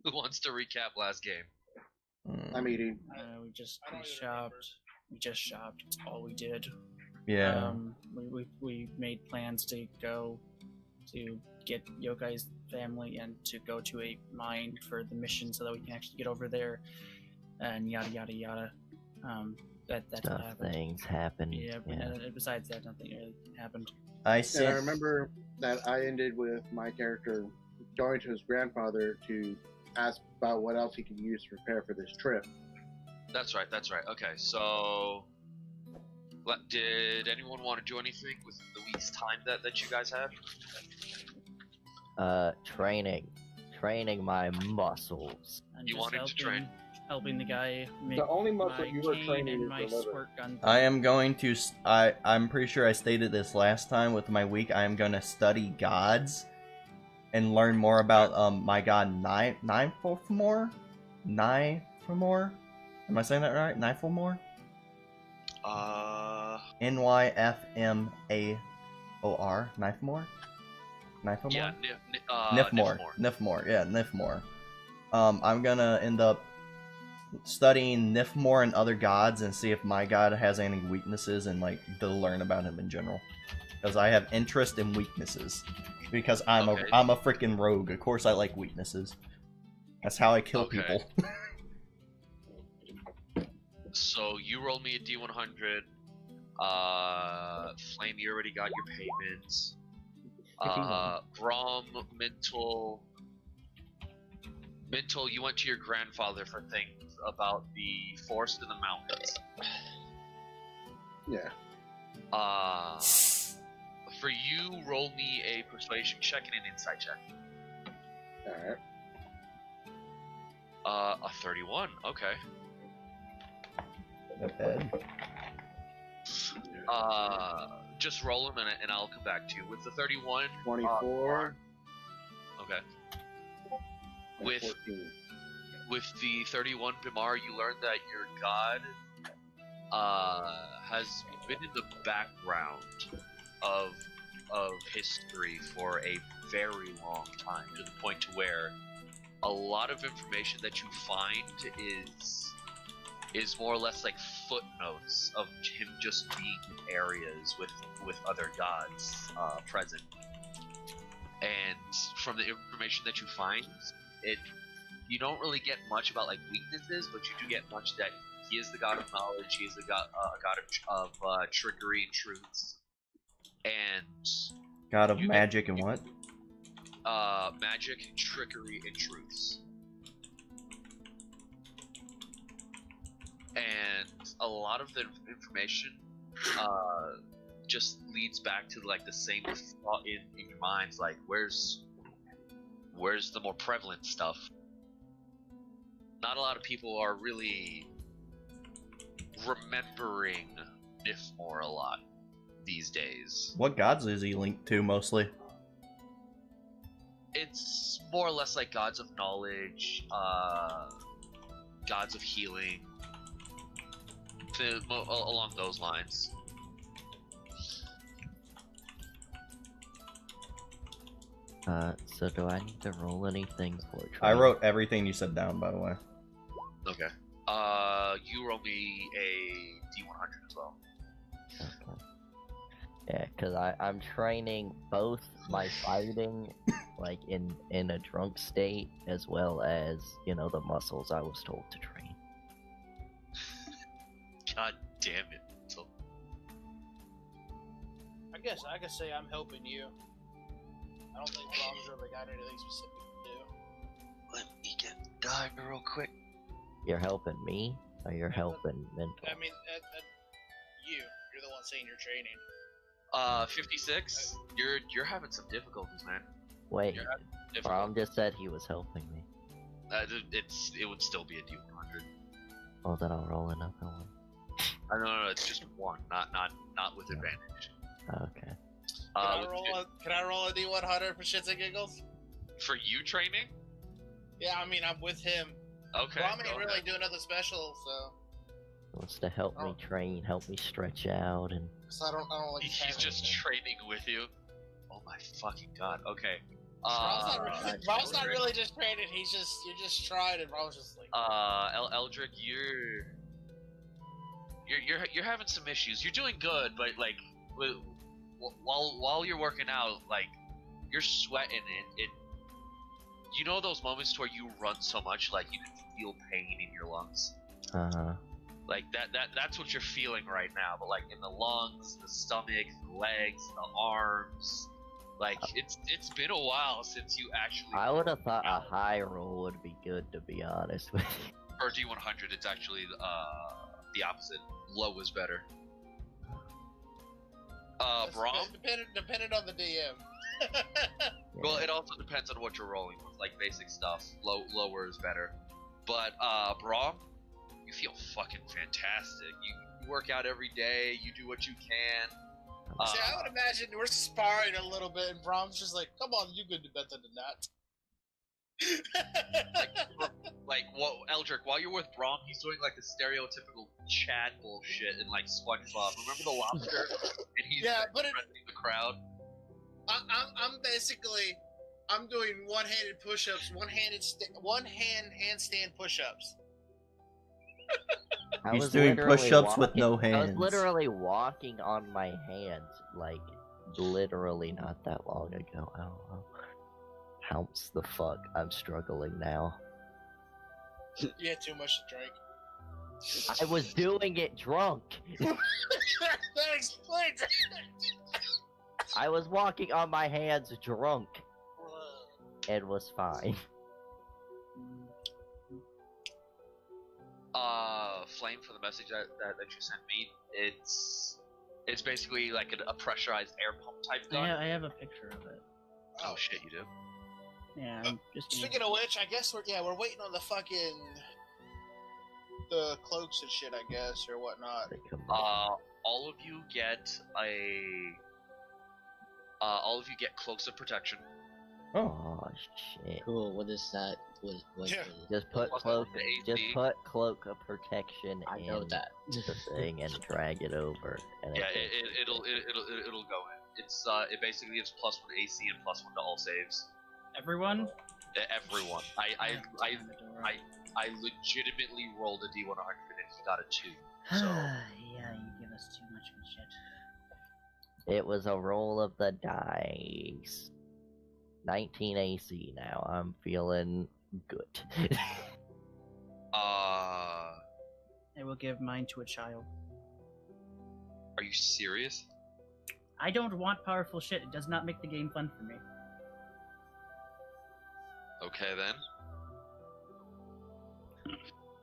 Who wants to recap last game? I'm eating. We shopped. We just shopped. That's all we did. Yeah. We made plans to go to get Yokai's family and to go to a mine for the mission so that we can actually get over there and yada yada yada. That's what happened. Things happened. Yeah, but besides that, nothing really happened. And I remember that I ended with my character going to his grandfather to ask about what else he could use to prepare for this trip. That's right. Okay, so did anyone want to do anything with the week's time that you guys had? Training my muscles. And You just wanted to train? helping the guy make The only muscle my you were cane training and is my the liver. squirt gun. I am going to. I'm pretty sure I stated this last time with my week. I am going to study gods and learn more about my god Niflmore. Niflmore. Am I saying that right? Niflmore. Nyfmaor. Niflmore. Niflmore. Yeah, Niflmore. Yeah, Niflmore. I'm gonna end up studying Niflmore and other gods and see if my god has any weaknesses and like to learn about him in general. Because I have interest in weaknesses. Because I'm a freaking rogue. Of course I like weaknesses. That's how I kill people. So you roll me a D100. Flame, you already got your payments. Brom, Mintel, you went to your grandfather for things about the forest and the mountains. Yeah. For you, roll me a persuasion check and an insight check. Alright. A 31. Okay. Not bad. Just roll them and I'll come back to you. With the 31... 24. Okay. 14. With the 31 Bimar, you learn that your god has been in the background of history for a very long time, to the point to where a lot of information that you find is more or less like footnotes of him just being in areas with other gods present. And from the information that you find, you don't really get much about like weaknesses, but you do get much that he is the god of knowledge, he is the god of trickery and truths, and God of magic and what? Magic, trickery, and truths. And a lot of the information just leads back to like the same thought in your minds, like where's the more prevalent stuff. Not a lot of people are really remembering Niflmore a lot these days. What gods is he linked to mostly? It's more or less like gods of knowledge, gods of healing, along those lines. So do I need to roll anything for training? I wrote everything you said down, by the way. Okay. You roll me a D100 as well. Okay. Yeah, because I'm training both my fighting, like in a drunk state, as well as, you know, the muscles I was told to train. God damn it. So... I guess I could say I'm helping you. I don't think Brom's really got anything specific to do. Let me get dive real quick. You're helping me, or you're helping Mental? I mean, you're the one saying you're training. 56. You're having some difficulties, man. Wait, Brom Brom just said he was helping me. It would still be a D100. Oh, then I'll roll another one. No, it's just one, not with advantage. Okay. Can I roll a D100 for shits and giggles? For you training? Yeah, I mean, I'm with him. Okay. Brom ain't really doing nothing special, so. He wants to help me train, help me stretch out, and... So I don't like. He's just training with you. Oh my fucking god. Okay. Rob's not really just training. You're just trying, and Rob's just like. Eldrick, you're having some issues. You're doing good, but like, while you're working out, like, you're sweating it. You know those moments where you run so much, like you can feel pain in your lungs. Like that's what you're feeling right now. But like in the lungs, the stomach, the legs, the arms. Like, it's been a while since you actually... I would have thought a high roll would be good, to be honest with you. For D100, it's actually the opposite. Low is better. Braum? Depending on the DM. Well, it also depends on what you're rolling with, like basic stuff. Lower is better. But, Braum, you feel fucking fantastic. You work out every day, you do what you can. See, I would imagine we're sparring a little bit, and Brahm's just like, "Come on, you could do better than that." like what, Eldrick? While you're with Braum, he's doing like the stereotypical Chad bullshit in like SpongeBob. Remember the lobster? And he's threatening the crowd. I'm doing one-handed push-ups, one-hand handstand push-ups. He's doing push-ups with no hands. I was literally walking on my hands, like, literally not that long ago. Oh. Pounce the fuck. I'm struggling now. You had too much to drink. I was doing it drunk. That explains it. I was walking on my hands drunk. It was fine. Flame, for the message that you sent me, it's basically like a pressurized air pump type gun. Yeah, I have a picture of it. Oh shit, you do? Yeah, I'm just speaking of which, I guess we're waiting on the cloaks and shit, I guess, or whatnot. All of you get cloaks of protection. Oh shit! Cool. What is that? What just put cloak of protection I know that. the thing and drag it over. And yeah, it'll go in. It basically gives +1 AC and +1 to all saves. Everyone? Everyone. I legitimately rolled a D100 and he got a 2. So yeah, you give us too much good shit. It was a roll of the dice. 19 AC now. I'm feeling good. I will give mine to a child. Are you serious? I don't want powerful shit. It does not make the game fun for me. Okay then.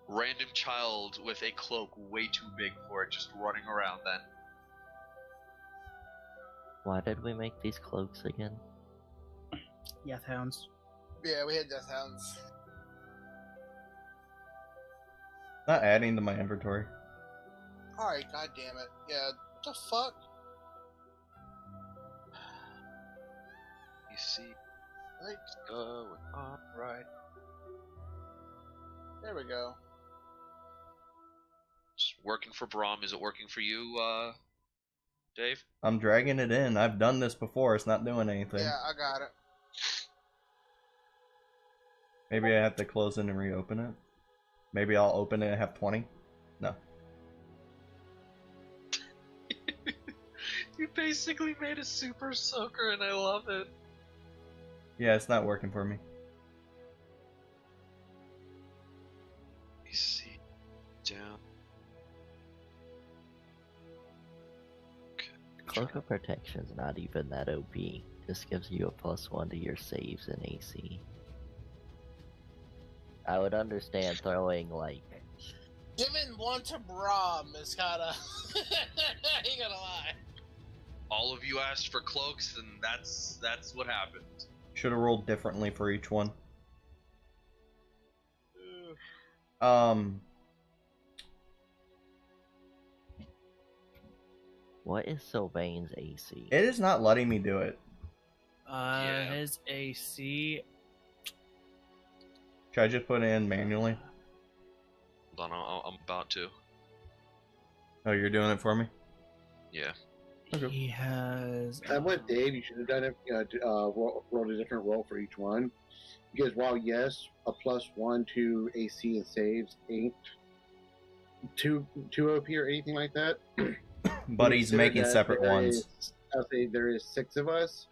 Random child with a cloak way too big for it, just running around then. Why did we make these cloaks again? Death Hounds. Yeah, we had Death Hounds. Not adding to my inventory. Alright, god damn it. Yeah, what the fuck? You see, it's going on right. There we go. It's working for Braum. Is it working for you, Dave? I'm dragging it in. I've done this before. It's not doing anything. Yeah, I got it. Maybe I have to close it and reopen it. Maybe I'll open it and have 20. No. You basically made a super soaker and I love it. Yeah, it's not working for me. Let me see. Down. Okay. Cloak of Protection's not even that OP. Just gives you a +1 to your saves and AC. I would understand throwing, like... Giving one to Braum is kinda... I ain't gonna lie. All of you asked for cloaks, and that's what happened. Should have rolled differently for each one. What is Sylvain's AC? It is not letting me do it. His AC... Should I just put it in manually? Hold on, I'm about to. Oh, you're doing it for me? Yeah. Okay. He has. I'm with Dave. You should have done it. Rolled a different roll for each one, because while yes, a +1 to AC and saves ain't too OP or anything like that. But he's consider making that separate there ones. I'll say there is 6 of us,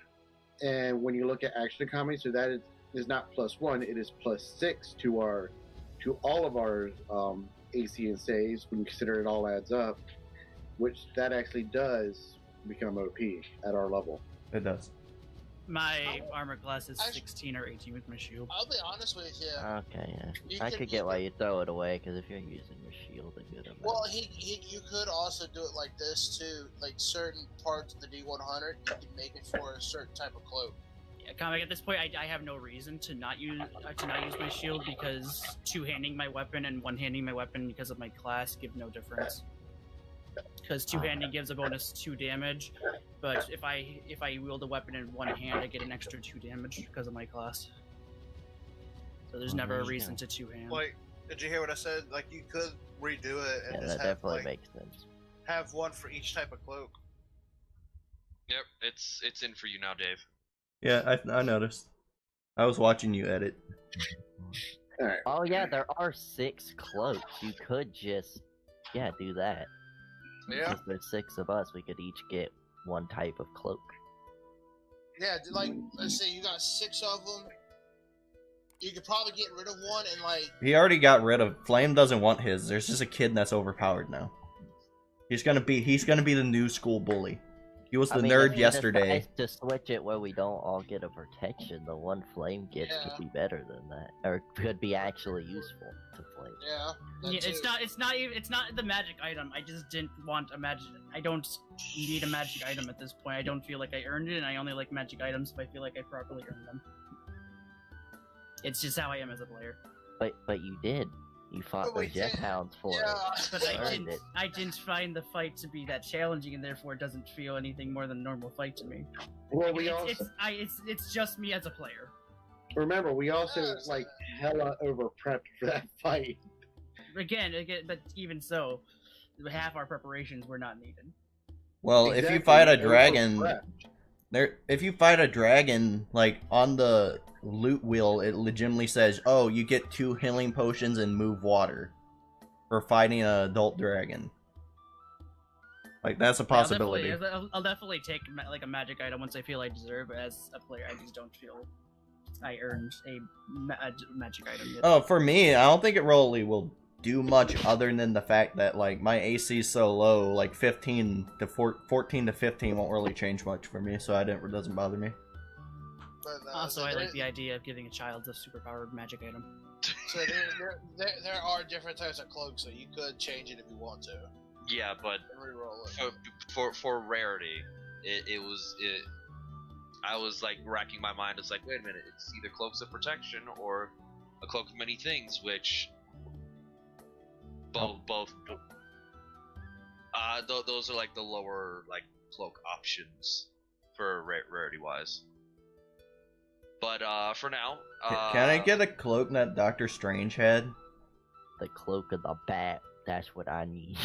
and when you look at action economy, so that is not +1, it is +6 to all of our AC and saves when you consider it all adds up, which that actually does become OP at our level. It does. My armor class is I- 16 or 18 with my shield. I'll be honest with you. Okay, yeah. You I could- could you get why could- you throw it away, because if you're using your shield a good amount. Well, you could also do it like this too. Like certain parts of the D100, you can make it for a certain type of cloak. Yeah, comic. At this point, I have no reason to not use my shield because two-handing my weapon and one-handing my weapon because of my class give no difference. Because two-handing gives a bonus 2 damage, but if I wield a weapon in one hand, I get an extra 2 damage because of my class. So there's never a reason to two-hand. Like, did you hear what I said? Like, you could redo it and Yeah, just that have definitely like makes sense. have one for each type of cloak. Yep, it's in for you now, Dave. Yeah, I noticed. I was watching you edit. All right. Oh yeah, there are 6 cloaks. You could just, do that. Yeah. Since there's 6 of us, we could each get one type of cloak. Yeah, like let's say you got 6 of them. You could probably get rid of one and like. He already got rid of. Flame doesn't want his. There's just a kid that's overpowered now. He's gonna be the new school bully. He was the I mean, nerd if he yesterday. decides to switch it where we don't all get a protection, the one Flame gets Yeah. could be better than that, or could be actually useful to Flame. Yeah. that Yeah, too. it's not the magic item. I just didn't want a magic. I don't need a magic item at this point. I don't feel like I earned it, and I only like magic items if I feel like I properly earned them. It's just how I am as a player. But you did. You fought But we the Jet did. Hounds for Yeah. it. But You earned it. I didn't find the fight to be that challenging, and therefore it doesn't feel anything more than a normal fight to me. Well, we also It's just me as a player. remember we also Yes. like hella over prepped for that fight. Again, but even so, half our preparations were not needed. Well, if you Exactly, fight a over dragon, prepped. if you fight a dragon, like on the loot wheel, it legitimately says, "Oh, you get 2 healing potions and move water for fighting an adult dragon." Like that's a possibility. I'll definitely take like a magic item once I feel I deserve it. As a player, I just don't feel I earned a magic item yet. Oh, for me, I don't think it really will do much other than the fact that like my AC is so low, like 14 to 15 won't really change much for me, so it doesn't bother me. But, Also, so I there- like the idea of giving a child a superpowered magic item. So there are different types of cloaks, so you could change it if you want to Yeah, but and re-roll it. for rarity, I was like racking my mind. It's like, wait a minute, it's either cloaks of protection or a cloak of many things, which both those are like the lower like cloak options for rarity wise. But for now, Can I get a cloak that Doctor Strange had? The Cloak of the Bat, that's what I need.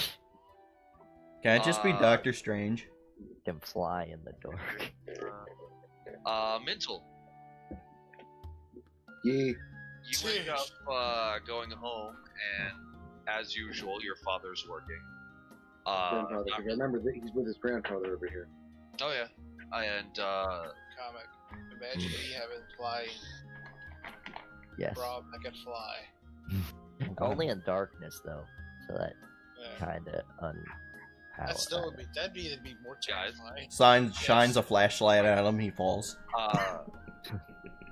Can it just be Doctor Strange? Can fly in the dark. mental? Yeah. You wake up going home, and as usual, your father's working. Grandfather. I remember that he's with his grandfather over here. Oh yeah, and Comic. Imagine me having flying Yes. Rob that can fly. Only in darkness though, so that Yeah. kinda That still would unpowered. that'd be more terrifying. Shines a flashlight at him, he falls.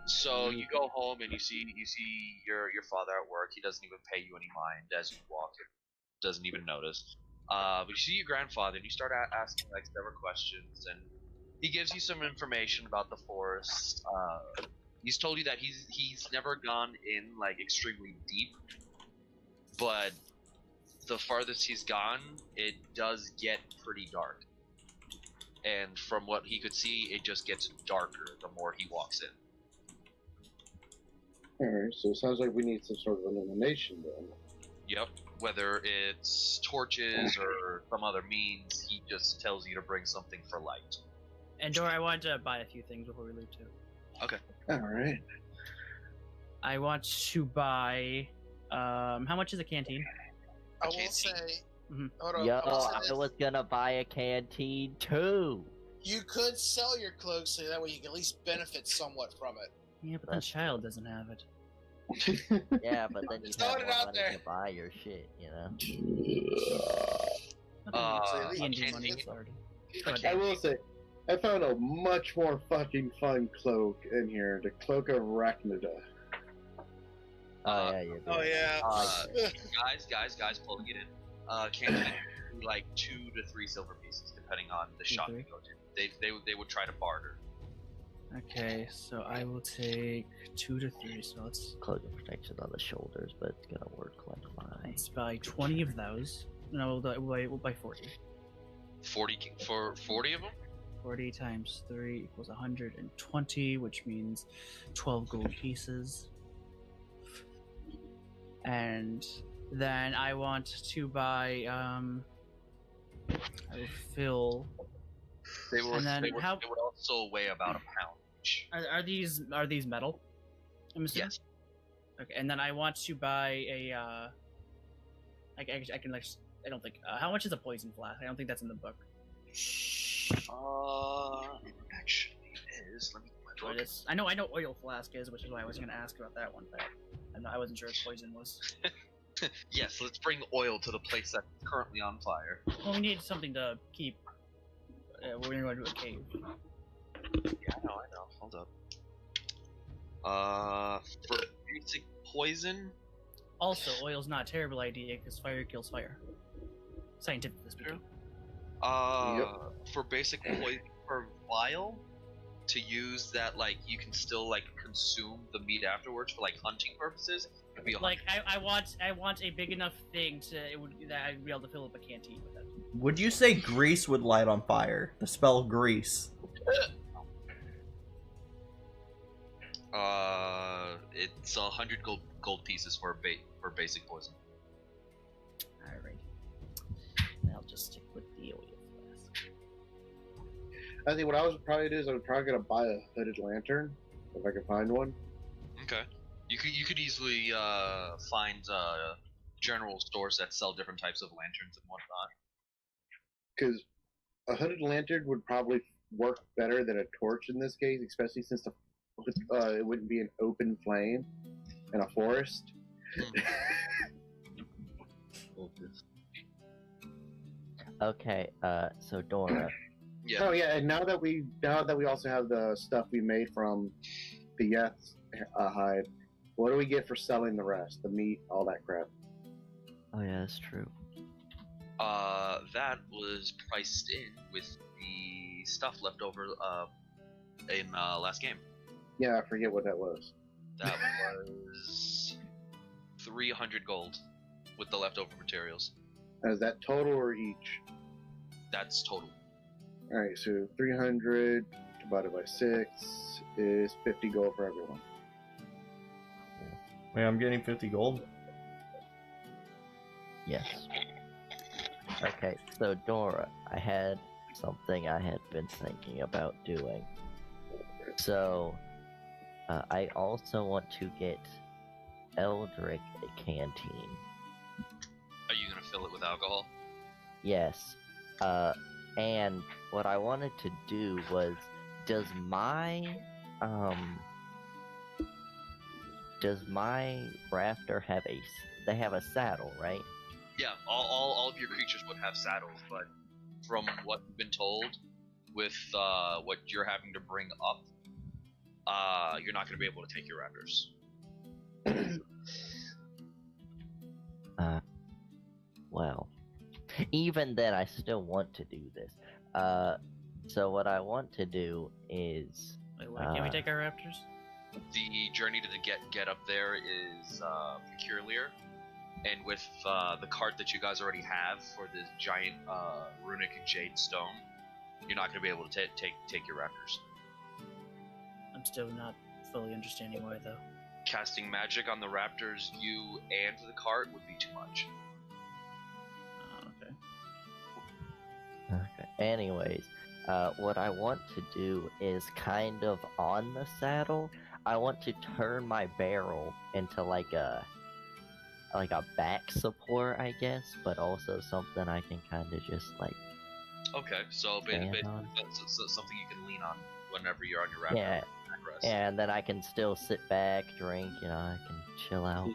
so you go home and you see your father at work. He doesn't even pay you any mind as you walk in. Doesn't even notice. But you see your grandfather and you start asking like several questions, and he gives you some information about the forest. He's told you that he's never gone in like extremely deep, but the farthest he's gone, it does get pretty dark. And from what he could see, it just gets darker the more he walks in. Alright, so it sounds like we need some sort of illumination then. Yep. Whether it's torches or some other means, he just tells you to bring something for light. And Dora, I wanted to buy a few things before we leave too. Okay. All right. I want to buy. How much is a canteen? I will canteen. say. Mhm. Hold on. Yo, I will say I this. was gonna buy a canteen too. You could sell your cloak so that way you can at least benefit somewhat from it. Yeah, but the That's child doesn't have it. Yeah, but then you Just have throwing it more out money there. to buy your shit, you know? D&D canteen. money already. I will say, I found a much more fucking fun cloak in here, the Cloak of Arachnida. Oh, yeah, you do. Oh yeah. Guys, pulling it in. Canteen, like 2 to 3 silver pieces, depending on the shop you go to. They would try to barter. Okay, so I will take 2 to 3. So Cloak of protection on the shoulders, but it's gonna work like mine. let's buy 20 of those. No, we'll buy 40. 40 for 40 of them. 40 times 3 equals 120, which means 12 gold pieces. And then I want to buy. I will fill. They would. And then They would how- also weigh about a pound each. Are these metal? I'm assuming. Yes. Okay, and then I want to buy a. I can like. I don't think. How much is a poison flask? I don't think that's in the book. Actually, it is. Let me. So it is. I know oil flask is, which is why I was going to ask about that one, but I wasn't sure if poison was. Yes, let's bring oil to the place that's currently on fire. Well, we need something to keep. We're going to do a cave. Yeah, I know. Hold up. For basic poison. Also, oil's not a terrible idea because fire kills fire. Scientifically speaking. For basic poison per vial, to use that, like, you can still, like, consume the meat afterwards for, like, hunting purposes. It'd be Like I want a big enough thing that I'd be able to fill up a canteen with it. Would you say grease would light on fire? The spell grease. It's 100 gold pieces for basic poison. Alright. I'll just stick with the oil flask. I think what I was probably do is I'm probably gonna buy a hooded lantern if I can find one. Okay. You could easily find general stores that sell different types of lanterns and whatnot. Because a hooded lantern would probably work better than a torch in this case, especially since it wouldn't be an open flame in a forest. Okay, so Dora. Yeah. Oh yeah, and now that we also have the stuff we made from the Yeth hide, what do we get for selling the rest? The meat, all that crap. Oh yeah, that's true. That was priced in with the stuff left over in last game. Yeah, I forget what that was. That was 300 gold with the leftover materials. Is that total or each? That's total. Alright, so 300 divided by 6 is 50 gold for everyone. Wait, I'm getting 50 gold? Yes. Okay, so Dora, I had something I had been thinking about doing. So, I also want to get Eldrick a canteen. Are you gonna fill it with alcohol? Yes. And what I wanted to do was, does my rafter have they have a saddle, right? Yeah, all of your creatures would have saddles, but from what you've been told, with what you're having to bring up, you're not going to be able to take your raptors. Well, even then, I still want to do this. So what I want to do is... Wait, why can't we take our raptors? The journey to get up there is peculiar, and with the cart that you guys already have for this giant runic jade stone, you're not going to be able to take your raptors. I'm still not fully understanding why, though. casting magic on the raptors, you and the cart would be too much. Okay. Okay. Anyways, what I want to do is kind of on the saddle. I want to turn my barrel into like a back support, I guess, but also something I can kind of just like. Okay, so basically something you can lean on whenever you're on your raptor. Yeah. Backrest. And then I can still sit back, drink, I can chill out.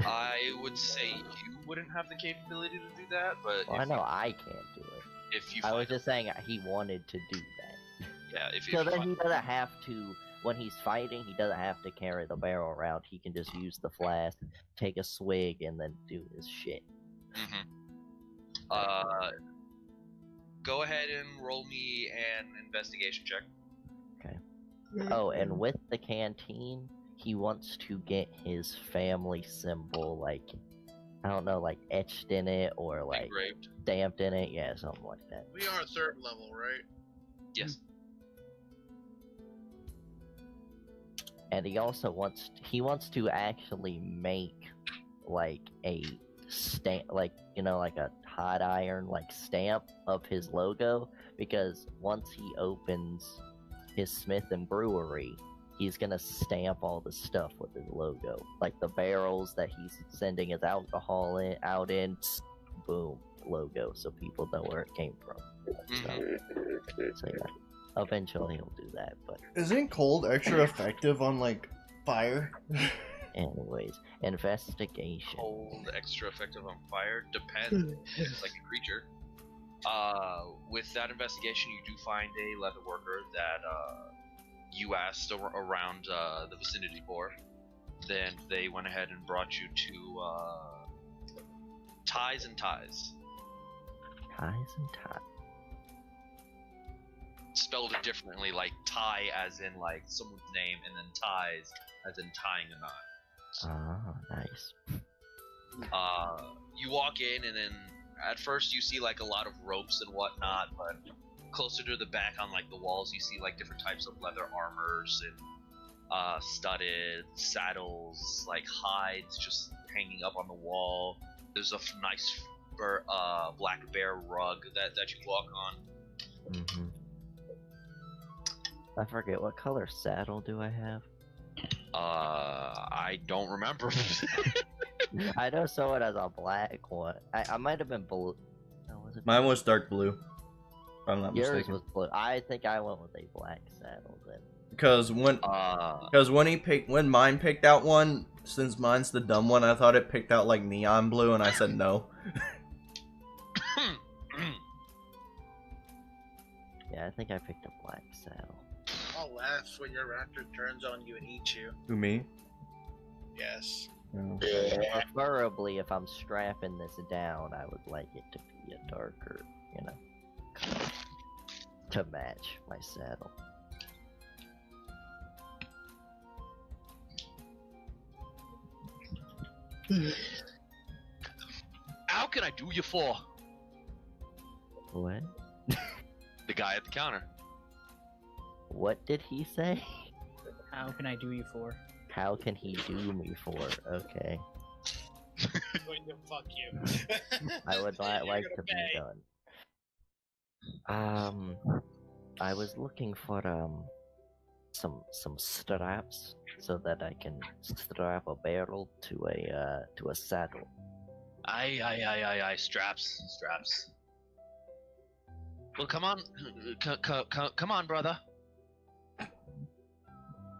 I would say you wouldn't have the capability to do that, but Well, I know I can't do it. if you I find was just saying he wanted to do that. yeah, if So you then find, he doesn't have to, when he's fighting, he doesn't have to carry the barrel around. He can just use the flask, take a swig, and then do his shit. go ahead and roll me an investigation check. Okay. Oh, and with the canteen, he wants to get his family symbol, like, I don't know, like etched in it or like Engraved. stamped in it. Yeah, something like that. We are 3rd level, right? Yes. And he also wants to actually make like a stamp, like like a hot iron like stamp of his logo, because once he opens his Smith and Brewery, he's gonna stamp all the stuff with his logo, like the barrels that he's sending his alcohol out in. Boom, logo, so people know where it came from. So yeah, eventually he'll do that. But Isn't cold extra effective on like fire? anyways, investigation. Cold, extra effective on fire. Depends. It's like a creature. With that investigation, you do find a leather worker that you asked around the vicinity for. Then they went ahead and brought you to Ties and Ties. Ties and ties. Spelled it differently, like tie as in like someone's name, and then ties as in tying a knot. Ah, nice. You walk in, and then at first you see like a lot of ropes and whatnot, but closer to the back on like the walls, you see like different types of leather armors and studded saddles, like hides just hanging up on the wall. There's a nice black bear rug that you walk on. Mm-hmm. I forget, what color saddle do I have? I don't remember. I know someone has a black one. I might have been blue. No, was it Mine was dark blue. If I'm not Yours mistaken. was blue. I think I went with a black saddle then. Because when mine picked out one, since mine's the dumb one, I thought it picked out like neon blue, and I said no. Yeah, I think I picked a black saddle. I'll laugh when your raptor turns on you and eats you. Who, me? Yes. No. Preferably, if I'm strapping this down, I would like it to be a darker, color to match my saddle. How can I do you for? What? The guy at the counter. What did he say? How can I do you for? How can he do me for? Okay. Going to fuck you. I would You're like gonna to be pay. done. I was looking for some straps so that I can strap a barrel to a saddle. Aye, straps. Well, come on, come on, brother.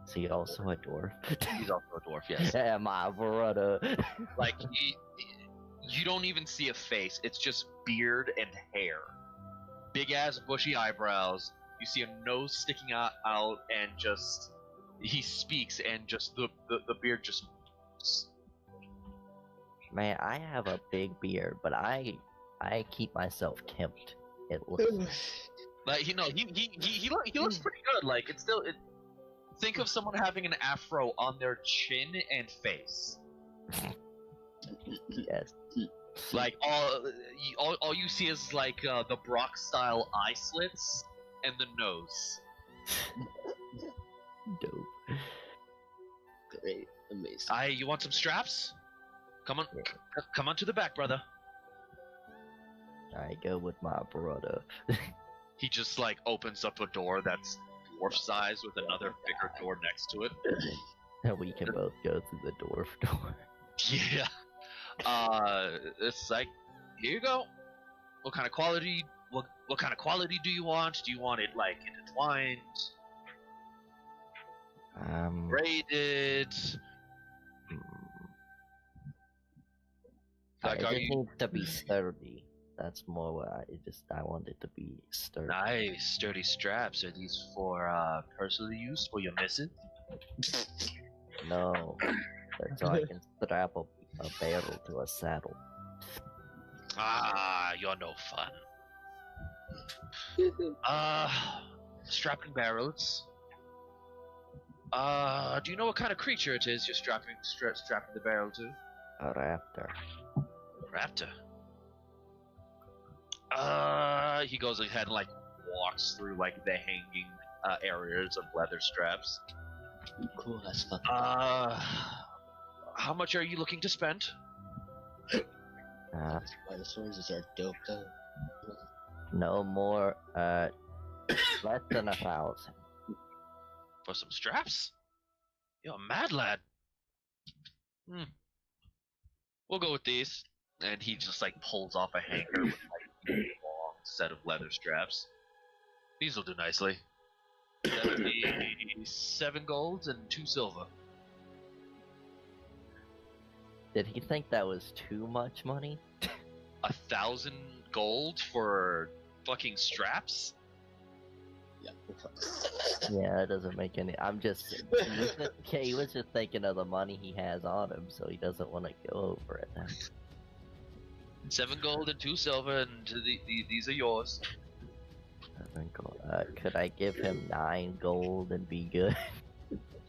Is he also a dwarf? He's also a dwarf, yes. Yeah, my brother. Like, you don't even see a face. It's just beard and hair. Big ass bushy eyebrows. You see a nose sticking out and just he speaks, and just the beard just. Man, I have a big beard, but I keep myself kempt. It looks. Like he looks pretty good. Like it's still. Think of someone having an afro on their chin and face. Yes. Like all you see is like the Brock style eye slits and the nose. Dope. Great. Amazing. You want some straps? Come on, Yeah. come on to the back, brother. I go with my brother. He just like opens up a door that's dwarf size with another bigger door next to it. And we can both go through the dwarf door. Yeah. It's like, here you go. What kind of quality? What kind of quality do you want? Do you want it like intertwined, braided? Like, It are just you needs to be sturdy. That's more what I want it to be sturdy. nice, sturdy straps? Are these for personal use for your missus? No, that's so I can strap a barrel to a saddle. Ah, you're no fun. Strapping barrels. Do you know what kind of creature it is you're strapping the barrel to? A raptor. Raptor. He goes ahead and like walks through like the hanging areas of leather straps. Cool, that's fucking. How much are you looking to spend? Dinosaurs are dope though. No more, less than 1,000. For some straps? You're a mad lad. We'll go with these. And he just like pulls off a hanger with like a long set of leather straps. These will do nicely. That'll be 7 golds and 2 silver. Did he think that was too much money? 1,000 gold for fucking straps? Yeah. Yeah, that doesn't make any. He was just thinking of the money he has on him, so he doesn't want to go over it. 7 gold and 2 silver, and these are yours. Could I give him 9 gold and be good?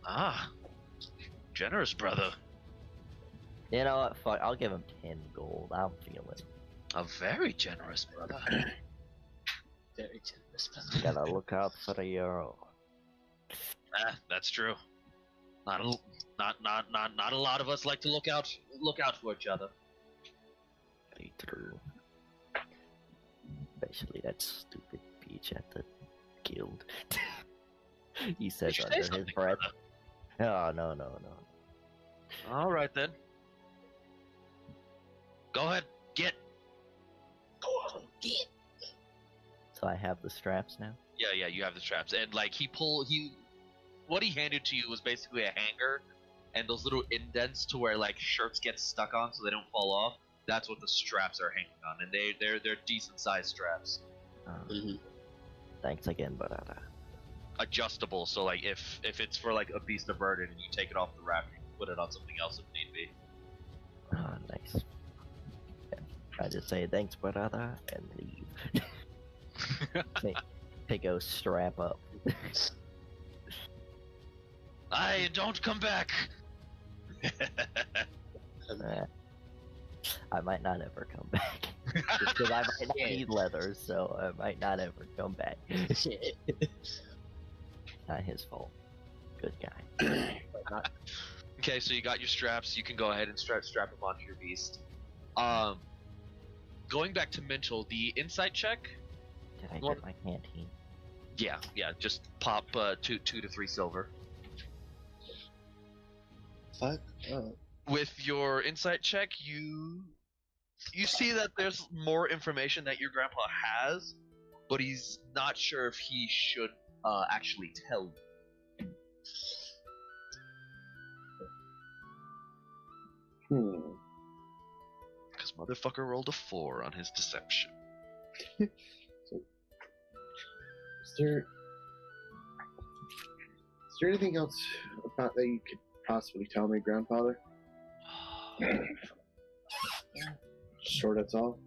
Ah, generous brother. You know what? Fuck, I'll give him 10 gold. I'm feeling. A very generous brother. Very generous. Gotta look out for the euro. That's true. Not a lot of us like to look out for each other. Very true. Especially that stupid bitch at the guild. He says Did you say under his something, breath. brother? No. All right then. Go ahead, get. Go on, get. So I have the straps now? Yeah, you have the straps, and like what he handed to you was basically a hanger, and those little indents to where like shirts get stuck on so they don't fall off. That's what the straps are hanging on, and they're decent sized straps. Thanks again, brother. Adjustable, so like if it's for like a beast of burden and you take it off the rack, you can put it on something else if need be. Ah, nice. Yeah. I just say thanks, brother, and leave. They go strap up. I don't come back. I might not ever come back. Just because I might not need leather, so I might not ever come back. Not his fault. Good guy. Okay, so you got your straps. You can go ahead and strap them onto your beast. Going back to mental, the insight check. Did I get my canteen? Yeah. Just pop 2 to 3 silver. Fuck. Oh. With your insight check, you see that there's more information that your grandpa has, but he's not sure if he should actually tell you. Because motherfucker rolled a 4 on his deception. Is there anything else about that you could possibly tell me, grandfather? Sure, that's all.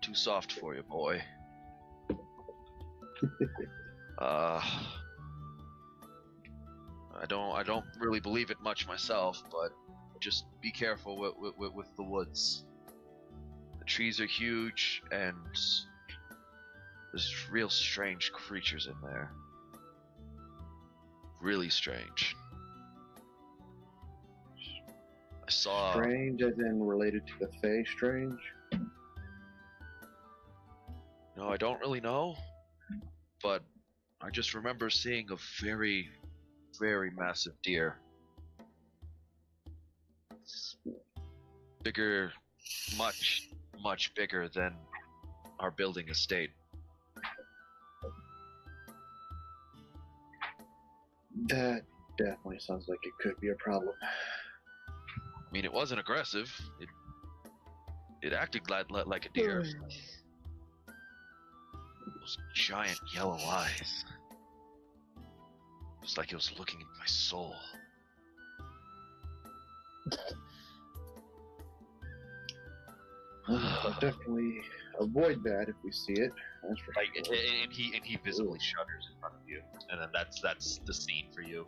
Too soft for you, boy. I don't really believe it much myself, but just be careful with the woods. The trees are huge, and there's real strange creatures in there. Really strange. I saw. Strange, as in related to the Fae strange? No, I don't really know, but I just remember seeing a very, very massive deer. Bigger, much, much bigger than our building estate. That definitely sounds like it could be a problem. I mean, it wasn't aggressive. It acted like a deer. Those giant yellow eyes. It was like it was looking into my soul. I'll definitely avoid that if we see it. That's for Like, sure. and he visibly shudders in front of you, and then that's the scene for you.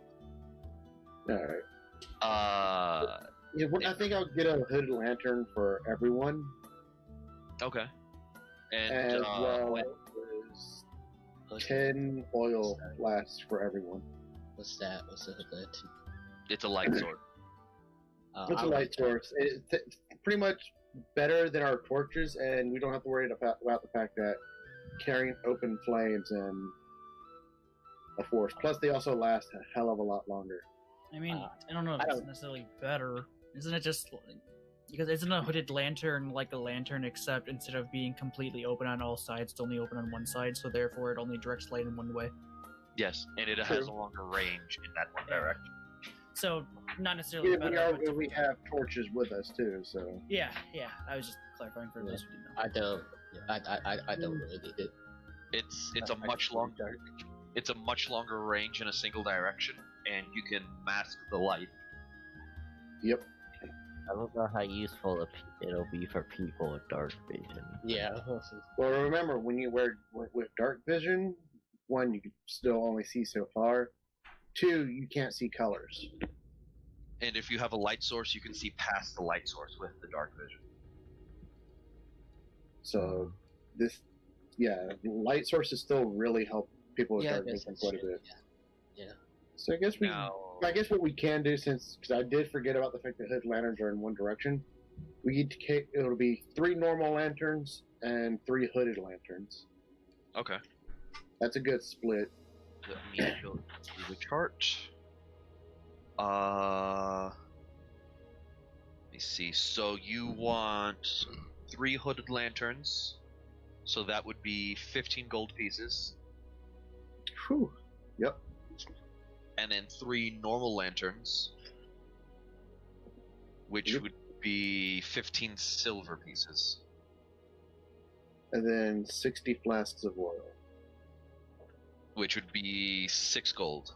Alright. Yeah, I think I'll get a hooded lantern for everyone. Okay. And As well as 10 oil flasks for everyone. What's that? What's the hood? it's a light sword. It's a light source. It's pretty much better than our torches, and we don't have to worry about the fact that carrying open flames and a force. Plus, they also last a hell of a lot longer. I mean, I don't know if it's necessarily better. Isn't it just because isn't a hooded lantern like a lantern, except instead of being completely open on all sides, it's only open on one side, so therefore it only directs light in one way. Yes, and it has a longer range in that one direction. So not necessarily better. We have torches with us too, so Yeah. I was just clarifying for those who didn't know. I don't. I don't really need it. It's a much longer. It's a much longer range in a single direction, and you can mask the light. Yep. I don't know how useful it'll be for people with dark vision. Yeah. Well, remember when you wear with dark vision, one, you can still only see so far. Two, you can't see colors. And if you have a light source, you can see past the light source with the dark vision. So light sources still really help people with dark vision quite a bit. Yeah. So I guess what we can do, because I did forget about the fact that hood lanterns are in one direction, it'll be 3 normal lanterns and 3 hooded lanterns. Okay. That's a good split. Let me go through the chart. Let me see. So you want 3 hooded lanterns. So that would be 15 gold pieces. Whew. Yep. And then 3 normal lanterns, which would be 15 silver pieces. And then 60 flasks of oil. Which would be 6 gold.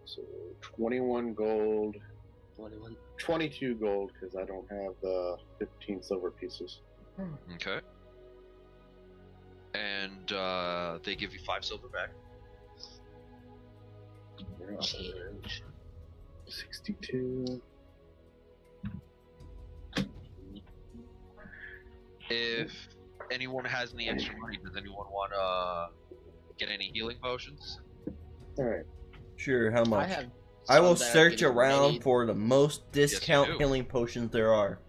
So 21 gold. 21. 22 gold, because I don't have the 15 silver pieces. Okay. And they give you 5 silver back. Change. 62. If anyone has any extra money, does anyone want to get any healing potions? Alright. Sure, how much? have I will some that are search getting around ready. for the most discount do. healing potions there are.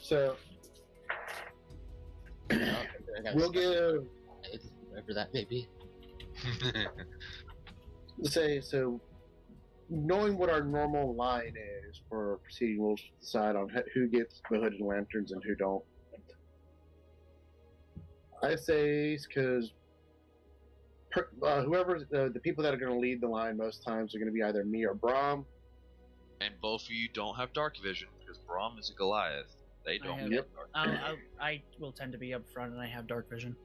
So, I got we'll stuff. give, Whatever that may be. so, knowing what our normal line is for proceeding, we'll decide on who gets the hooded lanterns and who don't. I say, because whoever the people that are going to lead the line most times are going to be either me or Brahm. And both of you don't have dark vision, because Brahm is a Goliath. They don't have- get dark vision. I will tend to be up front, and I have dark vision.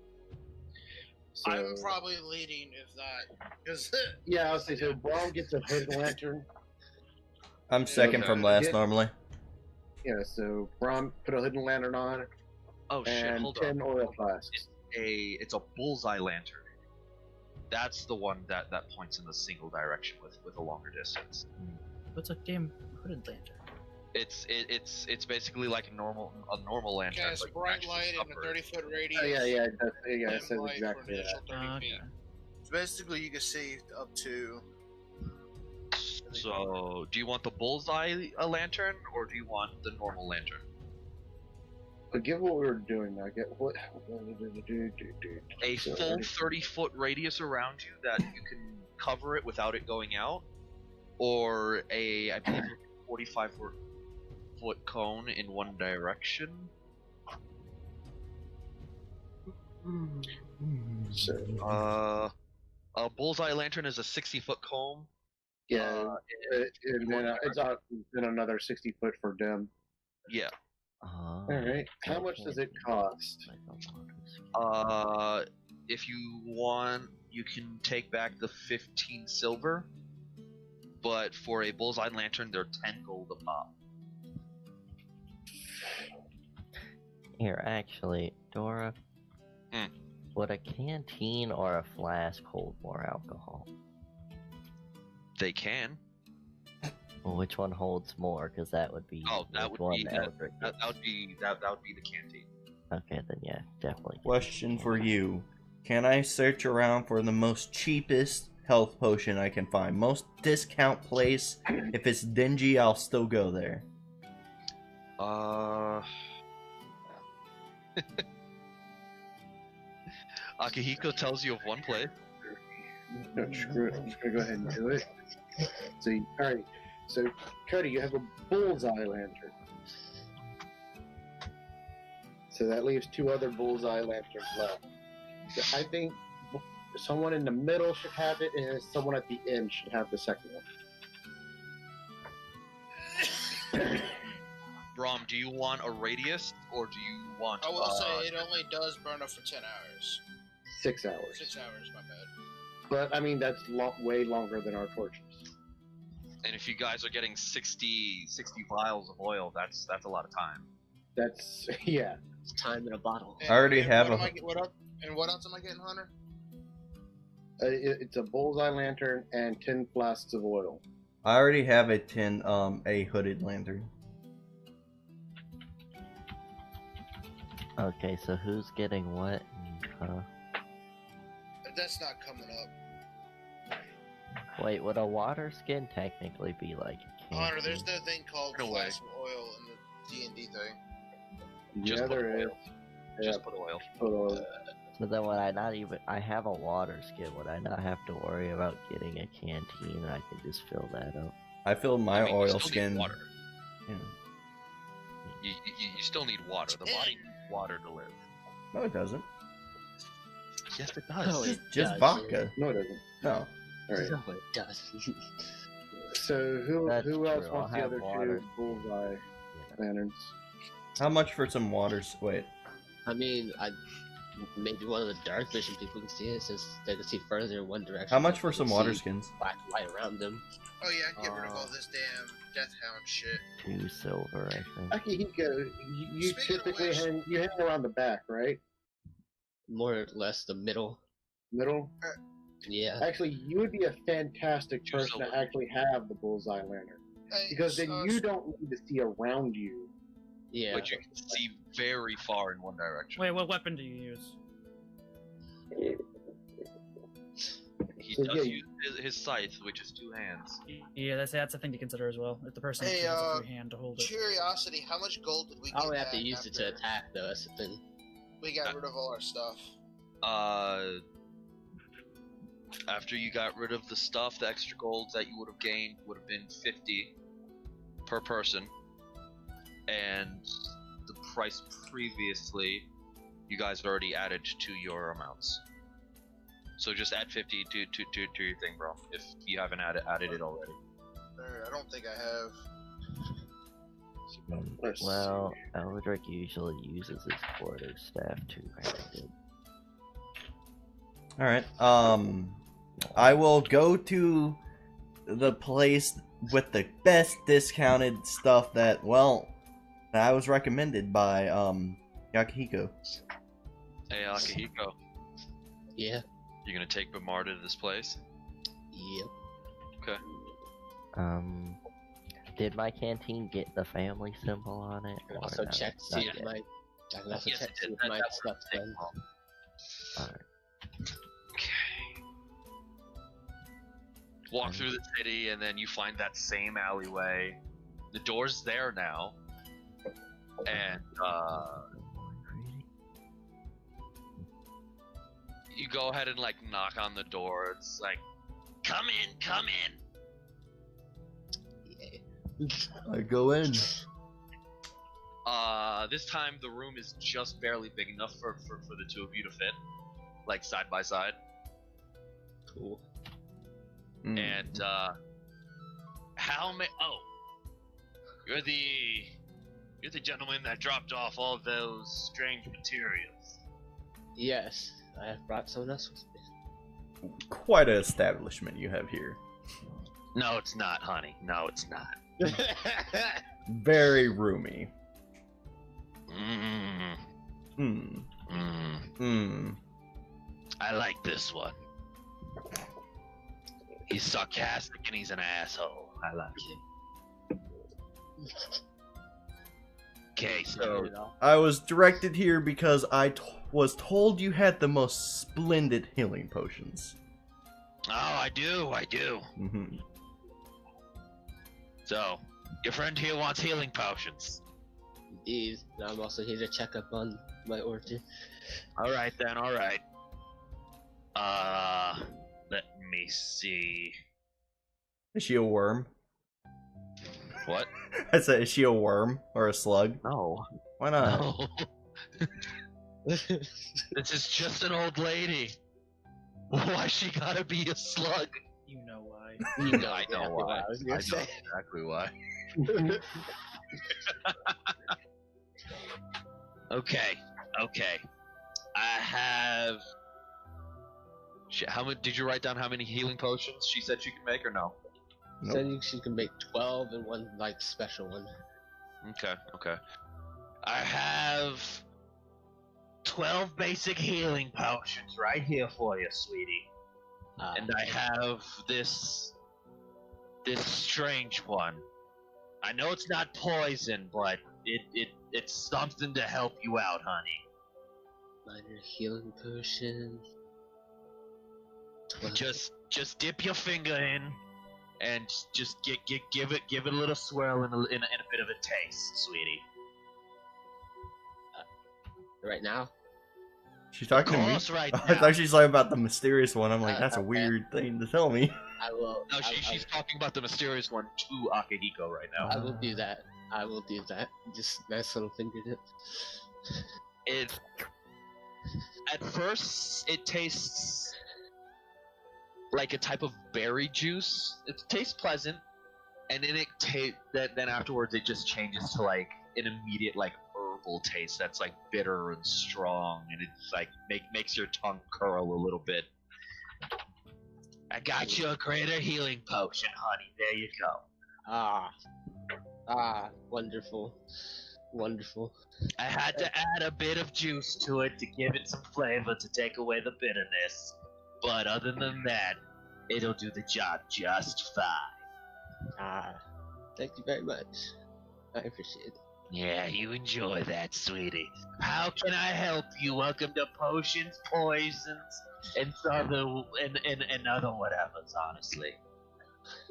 So, I'm probably leading if that, because yeah, I'll say so. Brahm gets a hooded lantern. I'm second from last Yeah. normally. Yeah, so Brahm put a hidden lantern on Oh shit, and hold 10 on. oil flasks. It's a bullseye lantern. That's the one that points in the single direction with a longer distance. What's a damn hooded lantern? It's basically like a normal lantern. cast but you bright actually light in a suffer. 30-foot radius. Oh, yeah, it dim says light for exactly an that. initial 30 feet. Okay. So basically, you can see up to. So, do you want the bullseye lantern, or do you want the normal lantern? But given what we were doing, I get what. A full 30-foot radius around you that you can cover it without it going out, or I believe, 45-foot cone in one direction. So, A bullseye lantern is a 60-foot cone. yeah, and then it's out in another 60 foot for them. Yeah. All right. How much does it cost? If you want, you can take back the 15 silver, but for a bullseye lantern, they're 10 gold a pop. Here, actually, Dora, would a canteen or a flask hold more alcohol? They can. Well, which one holds more? Because that would be. Oh, that which would one be Eldrick that gets. would be the canteen. Okay, then yeah, definitely. Question for you. Can I search around for the most cheapest health potion I can find? Most discount place. If it's dingy, I'll still go there. Akihiko tells you of one place. No, screw it. I'm just gonna go ahead and do it. So, all right. So, Cody, you have a bullseye lantern. So that leaves 2 other bullseye lanterns left. So I think someone in the middle should have it, and someone at the end should have the second one. Brahm, do you want a radius, or do you want? I will say it only does burn up for 10 hours. 6 hours. 6 hours, my bad. But I mean, that's way longer than our torches. And if you guys are getting 60 vials of oil, that's a lot of time. That's yeah. It's time in a bottle. I already have what else am I getting, Hunter? It's a bullseye lantern and 10 flasks of oil. I already have a hooded lantern. Okay, so who's getting what? That's not coming up. Wait, would a water skin technically be like a canteen? Hunter, there's no thing called No way. flask of oil in the D&D thing. Just Yeah, put there is. oil. Yeah, Just put oil. put oil. So then would I not even... I have a water skin. Would I not have to worry about getting a canteen? I can just fill that up. I filled my I mean, you oil still skin. need water. Yeah. You still need water. The body needs water to live. No, it doesn't. Yes, it No, does. it Just does. vodka. No, it doesn't. No. All right. No, it does. So who That's else true. wants I'll the have other water. 2 bullseye lanterns? How much for some waters? Wait. I mean, maybe one of the dark vision people can see it since they can see further in one direction. How much for They some can water see skins? black light around them. Oh yeah, I can get rid of all this damn Death Hound shit. 2 silver, I think. Akihiko, you Speaking of typically which- hang around the back, right? More or less the middle. Middle. Yeah. Actually, you would be a fantastic Two person to silver. actually have the bullseye lantern, Hey, because then so- you don't need to see around you. Yeah. But you can see very far in one direction. Wait, what weapon do you use? He So, does yeah, use his scythe, which is 2 hands. Yeah, that's a thing to consider as well. If the person Hey, has a free hand to hold it. Curiosity, how much gold did we get I would have to back use it to after attack though. That's the thing. we got rid of all our stuff? After you got rid of the stuff, the extra gold that you would have gained would have been 50 per person, and the price previously, you guys already added to your amounts. So just add 50 to your thing, bro. If you haven't added it already. I don't think I have. Let's Well, Eldrick usually uses his quarterstaff two-handed. Alright, I will go to the place with the best discounted stuff that, well, I was recommended by, Yakihiko. Hey, Akihiko, Yeah. you gonna take Bamar to this place? Yep. Okay. Did my canteen get the family symbol on it? And or also no? check to Not see if yet. my. I can also Yes, check it to see did. if my That stuff's worked. done. Alright. Okay. walk through the city, and then you find that same alleyway. The door's there now, and you go ahead and like knock on the door. It's like, come in. I go in. This time the room is just barely big enough for the two of you to fit, like side by side. Cool. And you're the gentleman that dropped off all those strange materials. Yes, I have brought someone else with me. Quite an establishment you have here. No, it's not, honey. No, it's not. Very roomy. I like this one. He's sarcastic and he's an asshole. I like him. Okay, so I was directed here because I was told you had the most splendid healing potions. oh, I do. Mm-hmm. So, your friend here wants healing potions. Indeed. I'm also here to check up on my orchard. Alright then, alright. Let me see. Is she a worm? What? I said, is she a worm or a slug? No. Why not? No. This is just an old lady. Why she gotta be a slug? You know why. You know I know exactly what why. I was I gonna know say. exactly why. Okay. I have. How many? Did you write down how many healing potions she said she could make, or no? Nope. Said she can make 12 and one like special one. Okay. I have 12 basic healing potions right here for you, sweetie. And I have this strange one. I know it's not poison, but it's something to help you out, honey. Minor healing potion. 12. Just dip your finger in, and just give it a little swirl and a bit of a taste, sweetie. Right now. She's talking to me. Right I now. thought she's talking about the mysterious one. I'm like, that's a okay. weird thing to tell me. I will. No, she's talking about the mysterious one to Akihiko right now. I will do that. Just nice little fingertip. At first, it tastes like a type of berry juice. It tastes pleasant, and then afterwards it just changes to like an immediate like herbal taste that's like bitter and strong, and it's like makes your tongue curl a little bit. I got you a greater healing potion, honey. There you go. Wonderful. I had to add a bit of juice to it to give it some flavor to take away the bitterness. But other than that, it'll do the job just fine. Thank you very much. I appreciate it. Yeah, you enjoy that, sweetie. How can I help you? Welcome to Potions, Poisons, and other whatevers, honestly.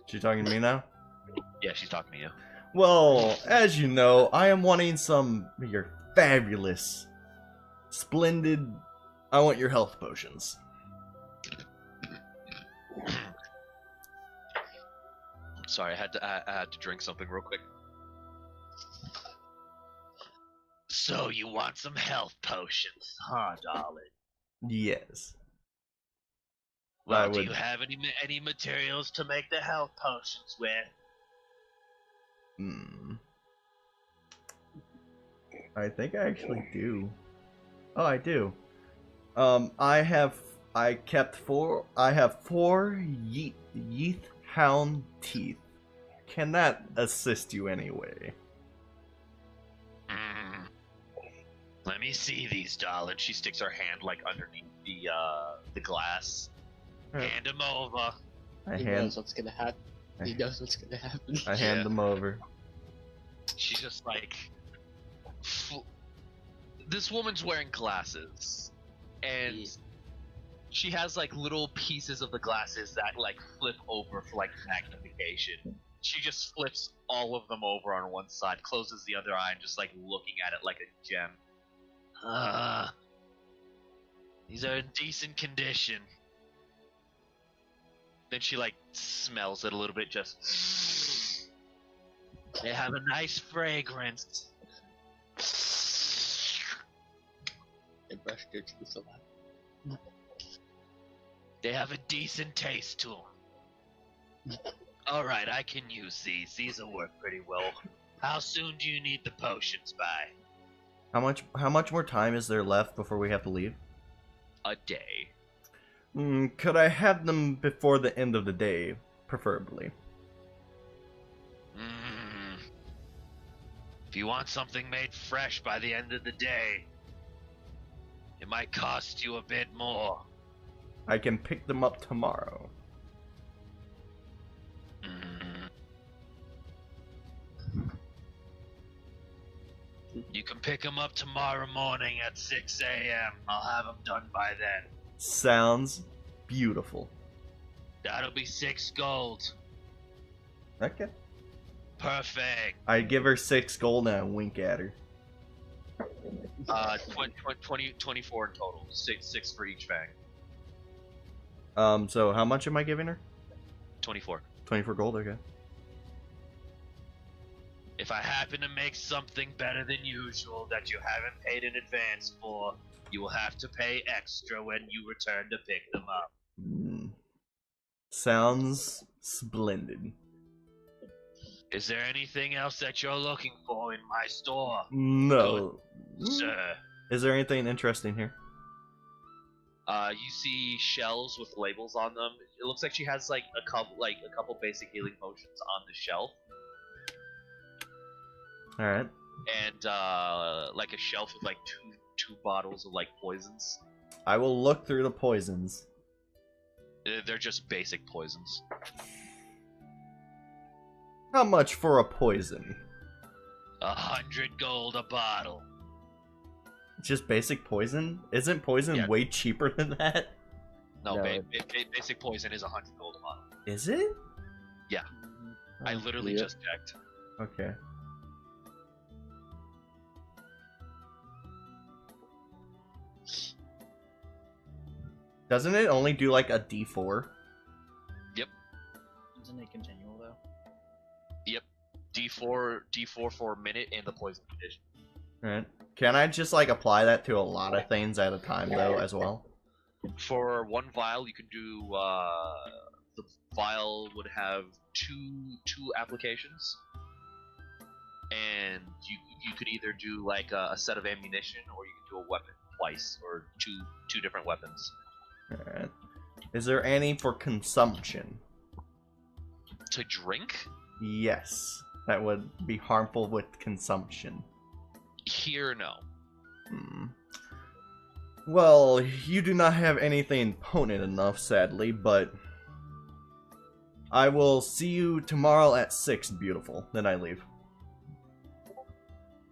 She talking to me now? Yeah, she's talking to you. Well, as you know, I am wanting some of your fabulous, splendid, I want your health potions. Sorry, I had to drink something real quick. So you want some health potions, huh, darling? Yes. Well, do you have any materials to make the health potions with? I think I actually do. Oh, I do. I have four Yeath Hound teeth. Can that assist you anyway? Let me see these, darling. She sticks her hand like underneath the glass. Hand them over. He knows what's gonna happen. I hand them over. She's just like, this woman's wearing glasses, and She has like little pieces of the glasses that like flip over for like magnification. She just flips all of them over on one side, closes the other eye, and just like looking at it like a gem. These are in decent condition. Then she like smells it a little bit, just. They have a nice fragrance. They brushed their teeth a lot. They have a decent taste to them. Alright, I can use these. These will work pretty well. How soon do you need the potions by? How much more time is there left before we have to leave? A day. Could I have them before the end of the day, preferably? If you want something made fresh by the end of the day, it might cost you a bit more. I can pick them up tomorrow. You can pick them up tomorrow morning at 6 a.m. I'll have them done by then. Sounds beautiful. That'll be 6 gold. Okay. Perfect. I give her 6 gold and I wink at her. 24 in total. Six for each bag. So how much am I giving her? 24. 24 gold, okay. If I happen to make something better than usual that you haven't paid in advance for, you will have to pay extra when you return to pick them up. Sounds splendid. Is there anything else that you're looking for in my store? No. Good, sir. Is there anything interesting here? You see shells with labels on them. It looks like she has like a couple basic healing potions on the shelf. All right. And like a shelf with like two bottles of like poisons. I will look through the poisons. They're just basic poisons. How much for a poison? 100 gold a bottle. Just basic poison? Isn't poison way cheaper than that? No, basic poison is 100 gold a bottle. Is it? Yeah. I literally just checked. Okay. Doesn't it only do like a D4? Yep. Isn't it continual though? Yep. D4 for a minute and the poison condition. Alright. Can I just like apply that to a lot of things at a time though as well? For one vial you can do the vial would have two applications. And you could either do like a set of ammunition or you could do a weapon twice or two different weapons. Alright. Is there any for consumption? To drink? Yes. That would be harmful with consumption. Here, no. Well, you do not have anything potent enough, sadly, but I will see you tomorrow at 6, beautiful. Then I leave.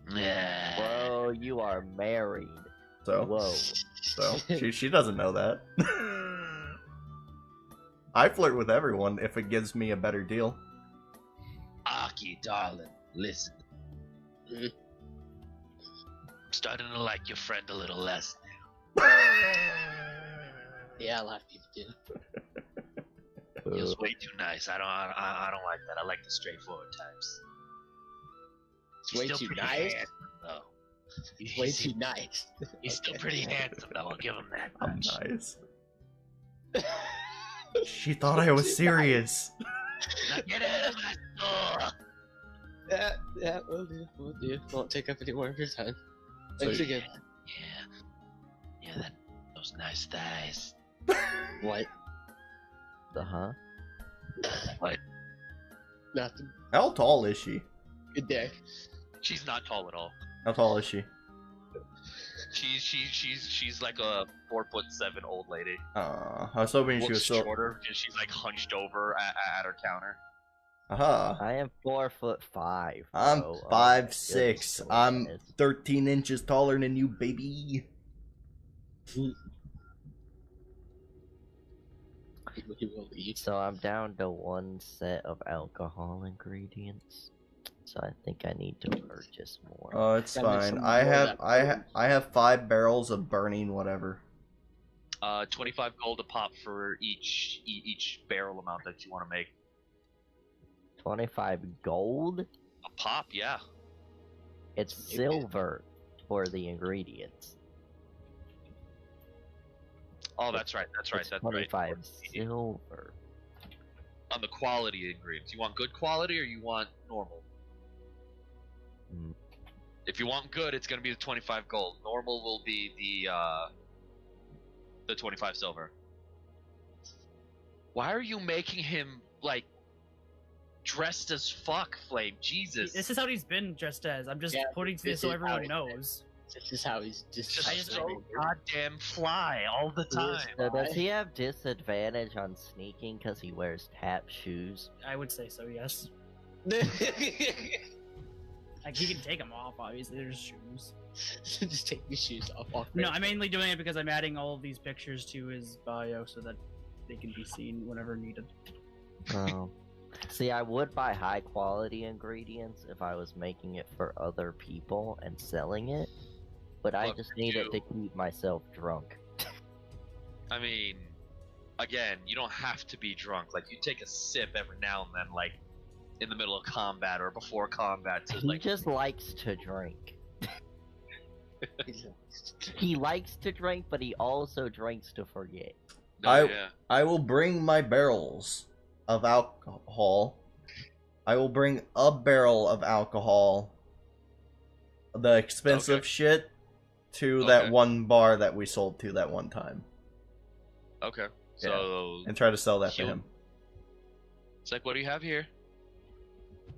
Bro, you are married. So? Whoa. So, she doesn't know that. I flirt with everyone if it gives me a better deal. Aki, darling, listen. I'm starting to like your friend a little less now. Yeah, a lot of people do. He's way too nice. I don't like that. I like the straightforward types. It's way too nice. Handsome, though. He's way too nice. He's still pretty handsome, though. I'll give him that I'm much. nice. She thought I was serious. Now get out of my store. Yeah, we'll do. Won't take up any more of your time. Thanks again. Yeah, those nice thighs. What? Huh? What? Nothing. How tall is she? Good day. She's not tall at all. How tall is she? She's like a 4'7" old lady. I was hoping she was still shorter. And she's like hunched over at her counter. Aha. I am 4'5". I'm bro. 5'6". Oh, I'm goodness. 13 inches taller than you, baby. he will eat. So I'm down to 1 set of alcohol ingredients. So I think I need to purchase more. Oh, it's Gotta make fine. some I more have of that I have 5 barrels of burning whatever. 25 gold a pop for each barrel amount that you want to make. 25 gold? A pop, yeah. It's silver for the ingredients. Oh, that's right. That's right. It's That's 25 right. silver. On the quality ingredients, you want good quality or you want normal? Mm. If you want good, it's gonna be the 25 gold. Normal will be the 25 silver. Why are you making him like dressed as fuck, Flame? Jesus. This is how he's been dressed as. I'm just Yeah, putting this this so is how everyone he- knows. This is how he's just. Just so goddamn fly all the time. So does he have disadvantage on sneaking because he wears tap shoes? I would say so, yes. Like, he can take them off, obviously. They're just shoes. Just take your shoes off. Walk No, right I'm mainly doing it because I'm adding all of these pictures to his bio so that they can be seen whenever needed. Oh. See, I would buy high quality ingredients if I was making it for other people and selling it, but I Look, just need it to keep myself drunk. I mean, again, you don't have to be drunk. Like, you take a sip every now and then, like, in the middle of combat or before combat. To, He like, just likes to drink. He's He likes to drink, but he also drinks to forget. no, yeah. I will bring my barrels of alcohol. I will bring a barrel of alcohol, the expensive Okay. shit, to Okay. that one bar that we sold to that one time, Okay. So, and try to sell that to You- him. it's like, what do you have here?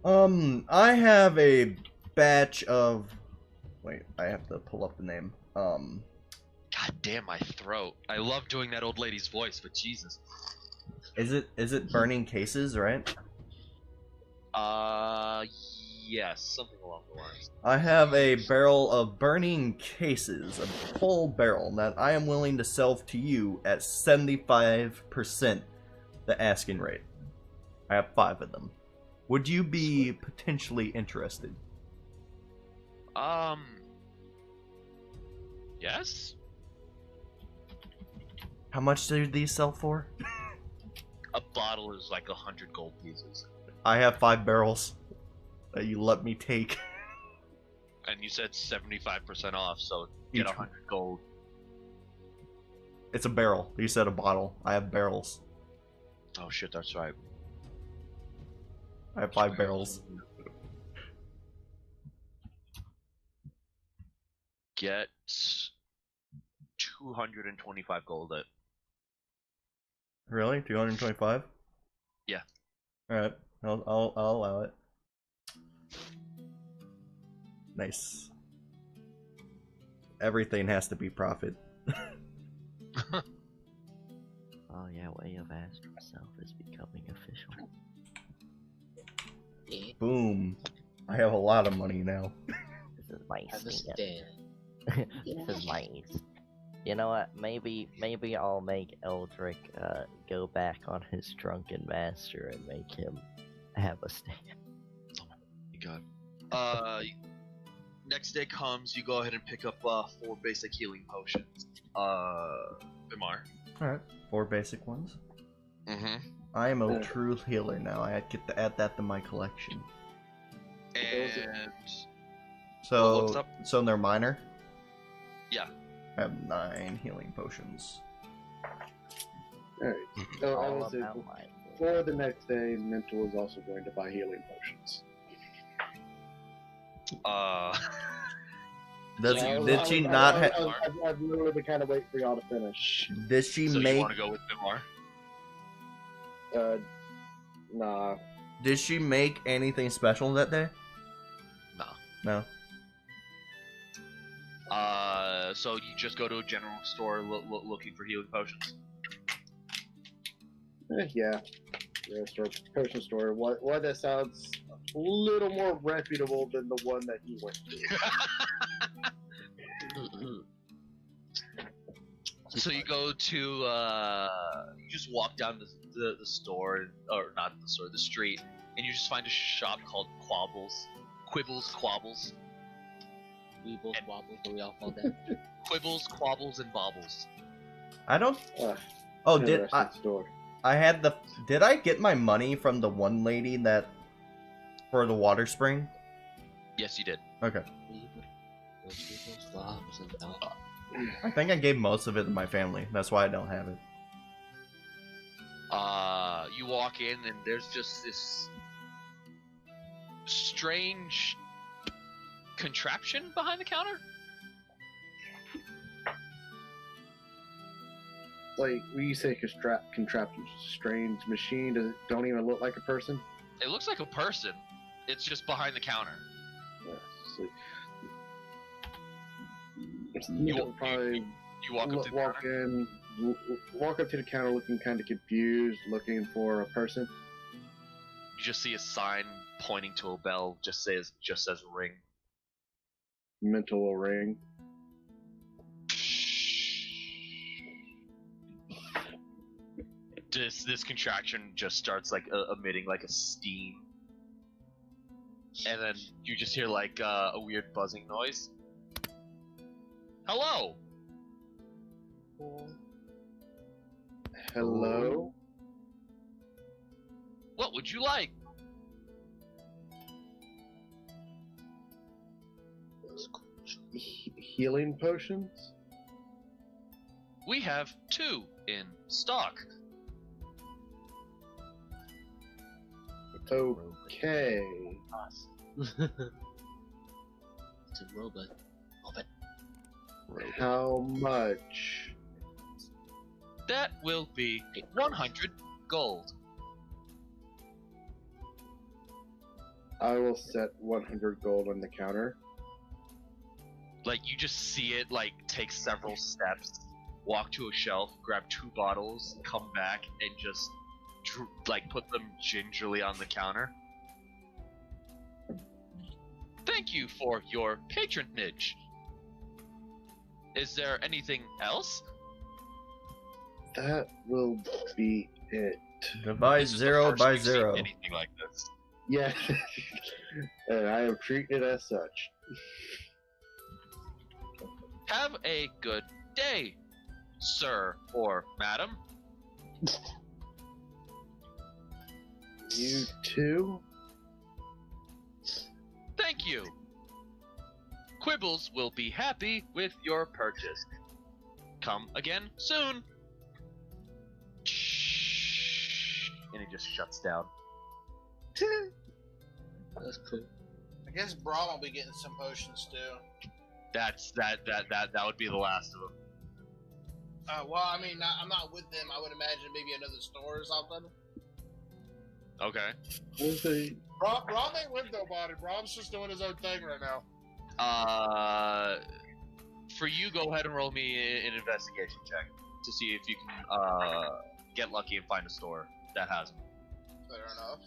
I have a batch of. Wait, I have to pull up the name. God damn my throat. I love doing that old lady's voice, but Jesus. Is it burning cases, right? Yes, something along the lines. I have a barrel of burning cases, a whole barrel that I am willing to sell to you at 75% the asking rate. I have 5 of them. Would you be potentially interested? Yes? How much do these sell for? A bottle is like 100 gold pieces. I have 5 barrels that you let me take. And you said 75% off, so get Each 100 gold. It's a barrel. You said a bottle. I have barrels. Oh shit, that's right. I have 5 barrels. Get 225 gold it. Really? 225? Yeah. Alright. I'll allow it. Nice. Everything has to be profit. Oh yeah, Way of Astral Self is becoming official. Yeah, Boom. I have a lot of money now. This is my understand. This is nice. You know what? Maybe I'll make Eldrick go back on his drunken master and make him have a stand. God. Next day comes, you go ahead and pick up 4 basic healing potions. Bimar. Alright. 4 basic ones. Mm-hmm. I am a true healer now. I get to add that to my collection. And So, what's up? so they're minor? Yeah. I have 9 healing potions. Alright. So I All will say about my for the next day, Mental is also going to buy healing potions. Did she not have? I've literally been kind of waiting for y'all to finish. Did she So you make? want to go with Bimar? Nah. Did she make anything special that day? No. No. So you just go to a general store looking for healing potions? Yeah. Potion store. What that sounds a little more reputable than the one that he went to. So you go to you just walk down the store, or not the store, the street, and you just find a shop called Quibbles, Quabbles, Weebles, wobbles, what we all call that. Quibbles, Quabbles, and Bobbles. I don't. Uh, Oh, did interesting store. I had the? Did I get my money from the one lady that for the water spring? Yes, you did. Okay. Weebles, wobbles, and bobbles. I think I gave most of it to my family. That's why I don't have it. You walk in and there's just this strange contraption behind the counter. Like, when you say contraption, strange machine, don't even look like a person? It looks like a person. It's just behind the counter. Yeah, so You probably walk up to the counter. walk up to the counter looking kind of confused, looking for a person. You just see a sign pointing to a bell. Just says ring. Mental ring. This contraction just starts like emitting like a steam, and then you just hear like a weird buzzing noise. Hello. Hello? What would you like? Healing potions? We have 2 in stock. Okay. It's a robot. How much? That will be 100 gold. I will set 100 gold on the counter. Like, you just see it, like, take several steps, walk to a shelf, grab 2 bottles, come back, and just, like, put them gingerly on the counter. Thank you for your patronage. Is there anything else? That will be it. Divide This is the 0 first by we've seen 0. Anything like this. Yeah. And I am treating it as such. Have a good day, sir or madam. You too? Thank you. Quibbles will be happy with your purchase. Come again soon. And he just shuts down. That's cool. I guess Braum will be getting some potions too. That would be the last of them. Well, I mean, I'm not with them. I would imagine maybe another store or something. Okay. We'll see. Braum ain't with nobody. Braum's just doing his own thing right now. For you, go ahead and roll me an investigation check to see if you can get lucky and find a store that has them. Fair enough.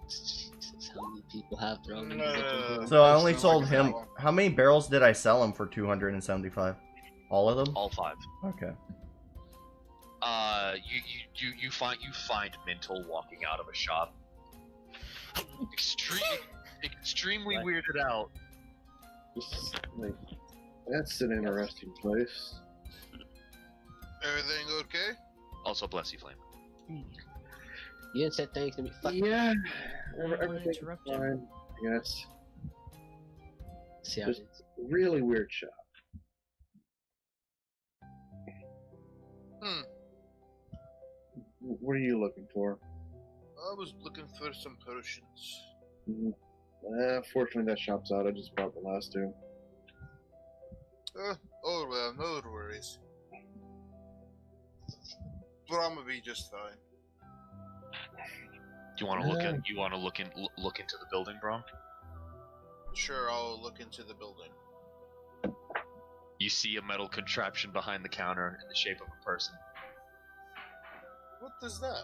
Jesus, how many people have their own No. individual So I only Sounds sold like him. that one. How many barrels did I sell him for 275? All of them? All 5. Okay. You find Mintel walking out of a shop, extremely weirded out. Like, that's an interesting place. Everything okay? Also, bless you, Flame. You didn't say things to me. Fuck. Yeah, wanna everything's interrupt you. fine. Yes, See how just it is. really weird shop. What are you looking for? I was looking for some potions. Fortunately, that shop's out. I just bought the last 2. Oh well, no worries. Braum will be just fine. Do you want to look into the building, bro? Sure, I'll look into the building. You see a metal contraption behind the counter in the shape of a person. What is that?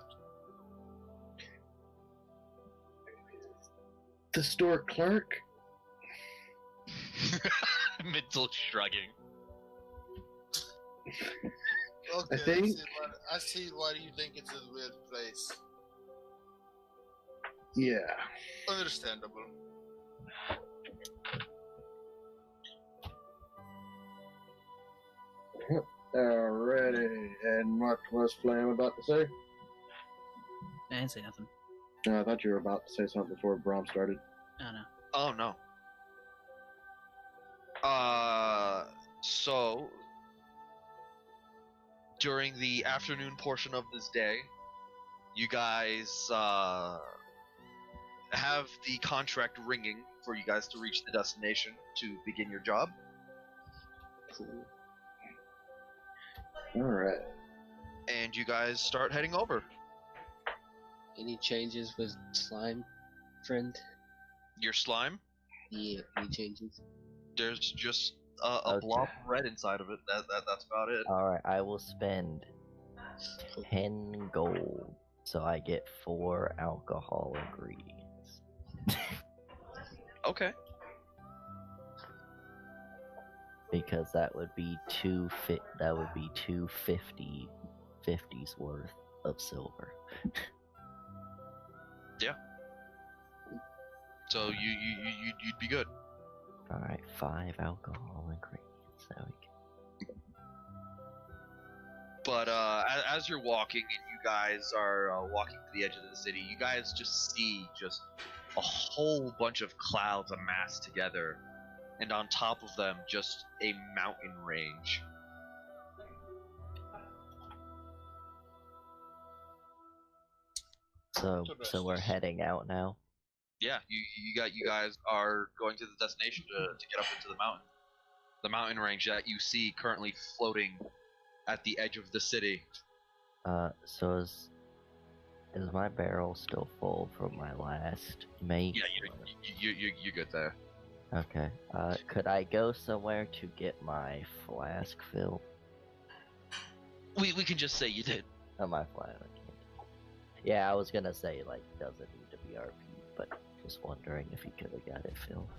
The store clerk? Mintel shrugging. Okay, I think- I see why you think it's a weird place. Yeah. Understandable. Alrighty. And what was Flam about to say? I didn't say nothing. I thought you were about to say something before Brom started. I don't know. Oh no. So during the afternoon portion of this day, you guys have the contract ringing for you guys to reach the destination to begin your job. Cool. Alright. And you guys start heading over. Any changes with slime, friend? Your slime, Yeah, any changes? there's just a Okay. blob of red inside of it. That's about it. Alright, I will spend 10 gold so I get 4 alcohol ingredients. Okay. Because that would be 250's worth of silver. So you'd be good. Alright, 5 alcohol ingredients. There we go. But as you're walking and you guys are walking to the edge of the city, you guys just see just a whole bunch of clouds amassed together, and on top of them, just a mountain range. So we're heading out now. Yeah, you guys are going to the destination to get up into the mountain range that you see currently floating at the edge of the city. So is my barrel still full from my last mate? Yeah, you're good there. Okay. Could I go somewhere to get my flask filled? We can just say you did. Oh, my flask. Yeah, I was gonna say, like, doesn't need to be RP, but just wondering if he could have got it filled.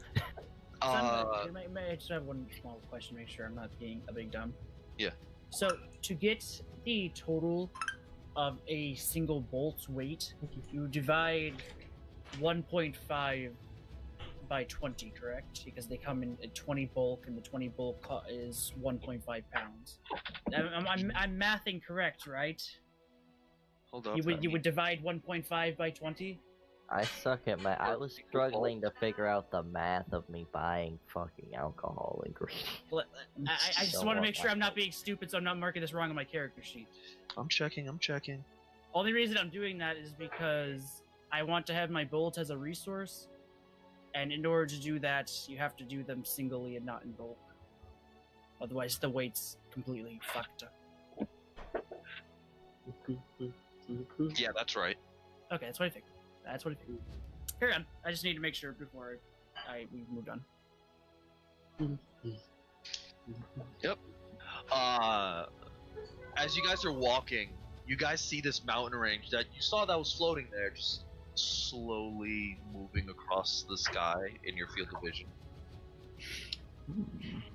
May I just have one small question to make sure I'm not being a big dumb? Yeah. So, to get the total of a single bolt's weight, you divide 1.5 by 20, correct? Because they come in at 20 bulk, and the 20 bulk is 1.5 pounds. I'm mathing correct, right? Hold up. You would divide 1.5 by 20? I suck at math. I was struggling to figure out the math of me buying fucking alcohol ingredients. I just want to make sure I'm not being stupid, so I'm not marking this wrong on my character sheet. I'm checking. Only reason I'm doing that is because I want to have my bullets as a resource, and in order to do that, you have to do them singly and not in bulk. Otherwise, the weight's completely fucked up. Yeah, that's right. Okay, that's what I think. Carry on. I just need to make sure before we moved on. Yep. As you guys are walking, you guys see this mountain range that you saw that was floating there, just slowly moving across the sky in your field of vision.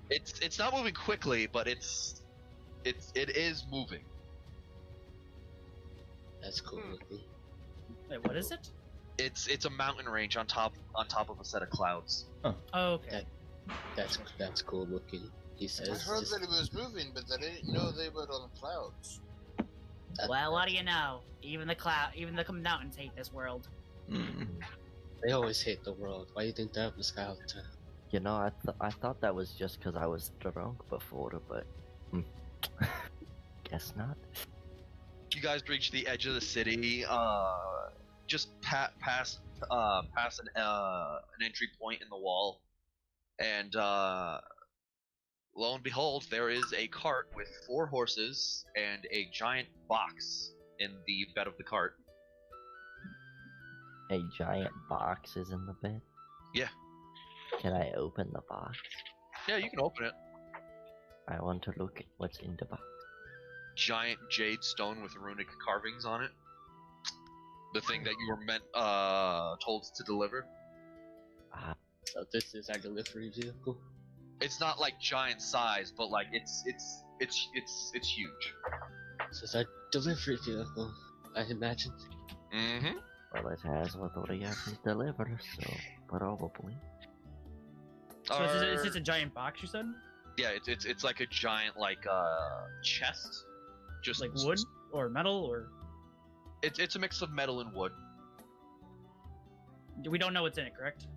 It's not moving quickly, but it is moving. That's cool. Wait, what is it? It's a mountain range on top of a set of clouds. Oh, okay. That's cool looking. He says. I heard that it was moving, but I didn't know they were on the clouds. Well, what do you know? Even the mountains hate this world. They always hate the world. Why do you think that was Scout? You know, I thought that was just because I was drunk before, but guess not. You guys reach the edge of the city, just past an entry point in the wall, and lo and behold, there is a cart with 4 horses and a giant box in the bed of the cart. A giant box is in the bed? Yeah. Can I open the box? Yeah, you can open it. I want to look at what's in the box. Giant jade stone with runic carvings on it. The thing that you were told to deliver. So this is our delivery vehicle. It's not like giant size, but like it's it's huge. So it's a delivery vehicle, I imagine. Mm-hmm. Well, it has what Orion delivered, so probably. So is this a giant box? You said? Yeah, it's like a giant chest, just Like wood or metal or? It's a mix of metal and wood. We don't know what's in it, correct?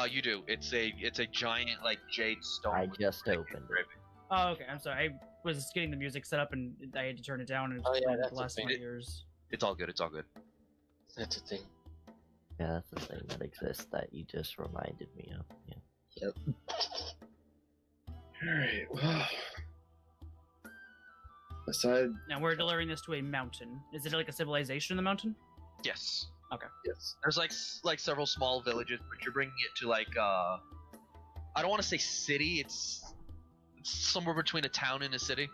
You do. It's a giant jade stone. I just opened it. Oh, okay. I'm sorry. I was getting the music set up and I had to turn it down and it's that's blasting okay. my ears. It's all good. It's all good. That's a thing. Yeah, that's the thing that exists that you just reminded me of. Yeah. Yep. Alright, well. Aside, Now we're delivering this to a mountain. Is it like a civilization in the mountain? Yes. yes. There's like several small villages, but you're bringing it to I don't want to say city. It's somewhere between a town and a city.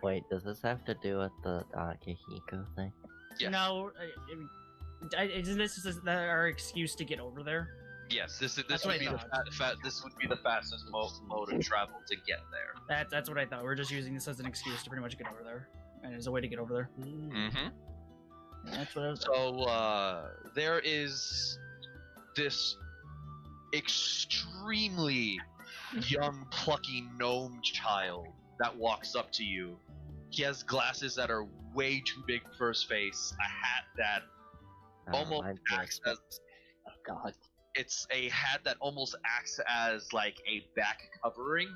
Wait, does this have to do with the Akihiko thing? Yes. No. Isn't this just our excuse to get over there? Yes. This That's would what be I this would be the fastest mode of travel to get there. That's what I thought. We're just using this as an excuse to pretty much get over there, and there's a way to get over there. Mm-hmm. That's what I was. So there is this extremely young, plucky gnome child that walks up to you. He has glasses that are way too big for his face, a hat that almost I'm acts as Oh god. it's a hat that almost acts as a back covering.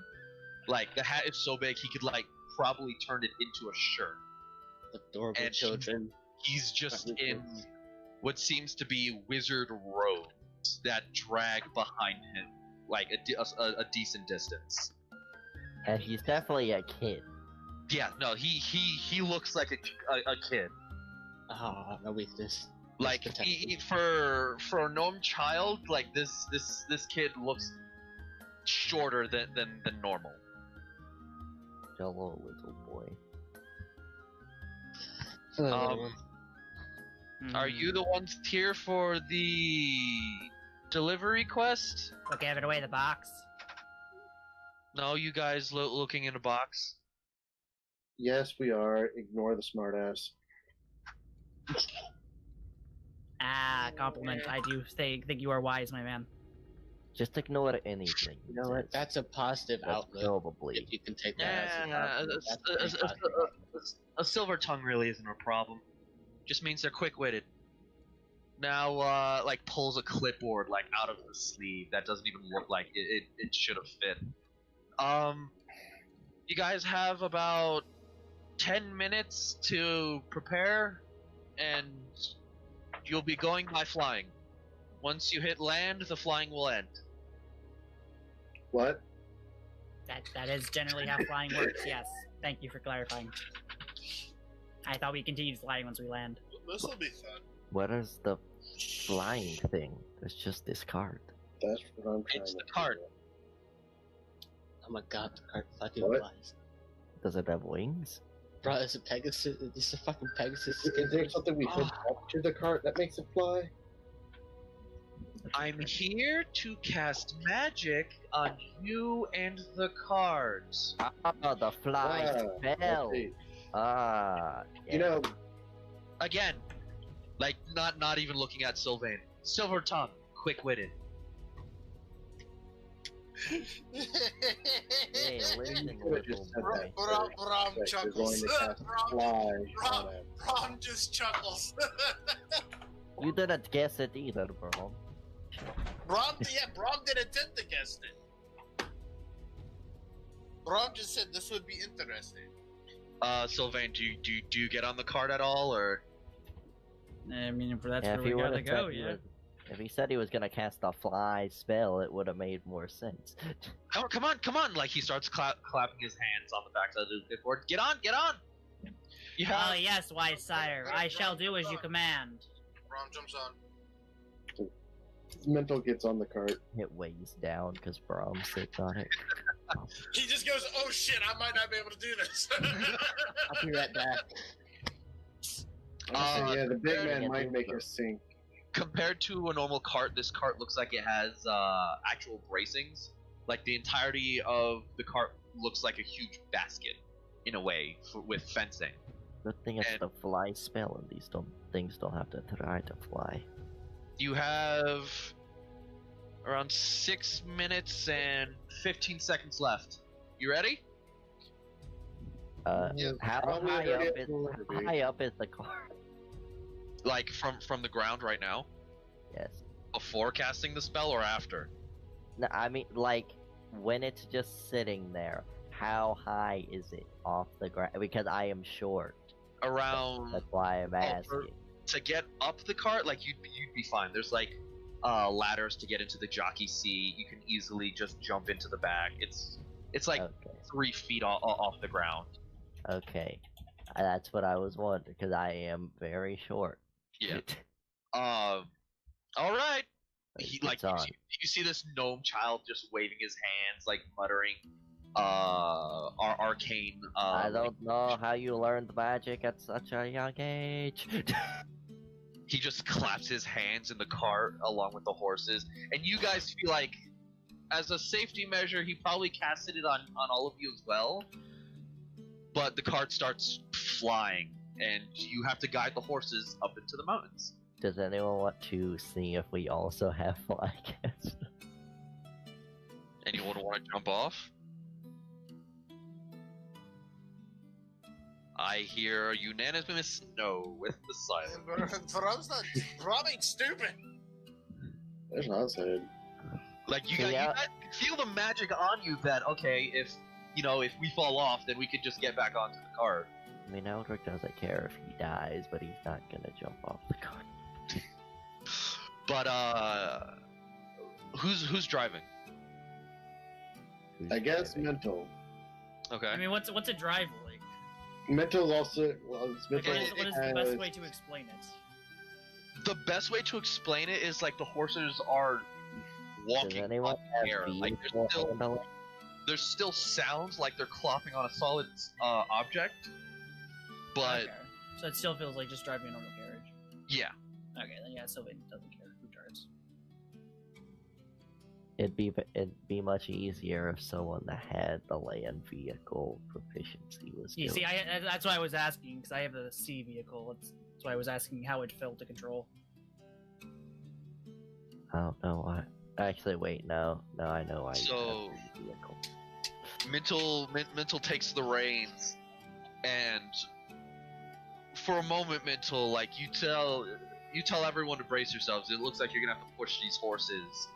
The hat is so big he could probably turn it into a shirt. Adorable And children. He's just in what seems to be wizard robes that drag behind him a decent distance. And he's definitely a kid. Yeah, no, he looks like a kid. Ah, my weakness. For a gnome child, this kid looks shorter than normal. Hello, little boy. Hello, Are you the ones here for the delivery quest? Look, giving away the box. No, you guys looking in a box. Yes, we are. Ignore the smartass. Compliment. I do think you are wise, my man. Just ignore anything. You know what? That's a positive That's outlook. probably. If you can take that as a compliment, that's a very positive outlook. A silver tongue really isn't a problem. Just means they're quick-witted. Now, pulls a clipboard out of the sleeve that doesn't even look like it should have fit. You guys have about 10 minutes to prepare, and you'll be going by flying. Once you hit land, the flying will end. What? That is generally how flying works. Yes. Thank you for clarifying. I thought we continued flying once we land. This will be fun. What is the flying thing? It's just this card. That's what I'm trying It's to the card. figure Oh my god, the card fucking What? flies. Does it have wings? Bro, it's a Pegasus. It's a fucking Pegasus. out. Is there something we hook up to the cart that makes it fly? I'm here to cast magic on you and the cards. Ah, the fly Ah, spell. let's see. Ah, You know, Again, not even looking at Sylvain. Silver tongue, quick-witted. Hey, listen, you could have little just said boy. that. Brom Like, you're chuckles. going to cast fly on it. Brom just chuckles. You didn't guess it either, bro. Brom did attempt to guess it. Brom just said this would be interesting. Sylvain, do you get on the card at all, or? I mean, if that's Yeah, where if we he gotta would've go, said he yeah. was- If he said he was gonna cast a fly spell, it would have made more sense. Come on! He starts clapping his hands on the backside of the clipboard. Get on! You have Oh yes, wise sire. I shall do as you command. Brom jumps on. Mental gets on the cart. It weighs down because Braum sits on it. He just goes, "Oh shit, I might not be able to do this." I'll be right back. Yeah, the big man yeah, might dude. make us sink. compared to a normal cart, this cart looks like it has actual bracings. Like the entirety of the cart looks like a huge basket in a way with fencing. Good thing it's And- the fly spell, and these things don't have to try to fly. You have around 6 minutes and 15 seconds left. You ready? Yeah, How probably high already up at is full how speed. high up is the car? Like from the ground right now? Yes. Before casting the spell or after? No, I mean, like, when it's just sitting there, how high is it off the ground? Because I am short. Around That's why I'm asking. to get up the cart, like you'd be fine. There's like ladders to get into the jockey seat. You can easily just jump into the back. It's like Okay. 3 feet off the ground. Okay. That's what I was wondering, because I am very short. Yeah. All right. It's on. You see this gnome child just waving his hands, like muttering, arcane. I don't know how you learned magic at such a young age. He just claps his hands in the cart along with the horses, and you guys feel like, as a safety measure, he probably casted it on all of you as well. But the cart starts flying, and you have to guide the horses up into the mountains. Does anyone want to see if we also have fly cast? Anyone want to jump off? I hear a unanimous no with the silence. Brom ain't stupid. That's what I said. Like you Yeah. guys feel the magic on you that okay, if we fall off, then we could just get back onto the cart. I mean, Eldrick doesn't care if he dies, but he's not gonna jump off the car. But who's driving? Who's I guess driving? mental. Okay. I mean, what's a drive like? Mental's also mental. What is the best way to explain it? The best way to explain it is like the horses are Does walking anyone up in the air. have Like vehicle handling? there's still sounds like they're clopping on a solid object, but Okay. So it still feels like just driving a normal carriage. yeah. Okay, then yeah, Sylvain doesn't care who drives. It'd be much easier if someone that had the land vehicle proficiency was. You doing see, that's why I was asking, because I have the C vehicle. That's why I was asking how it felt to control. I don't know why. Actually, wait, no, I know why. So- you have the vehicle. Mental takes the reins, and for a moment, Mental, like you tell everyone to brace yourselves. It looks like you're gonna have to push these horses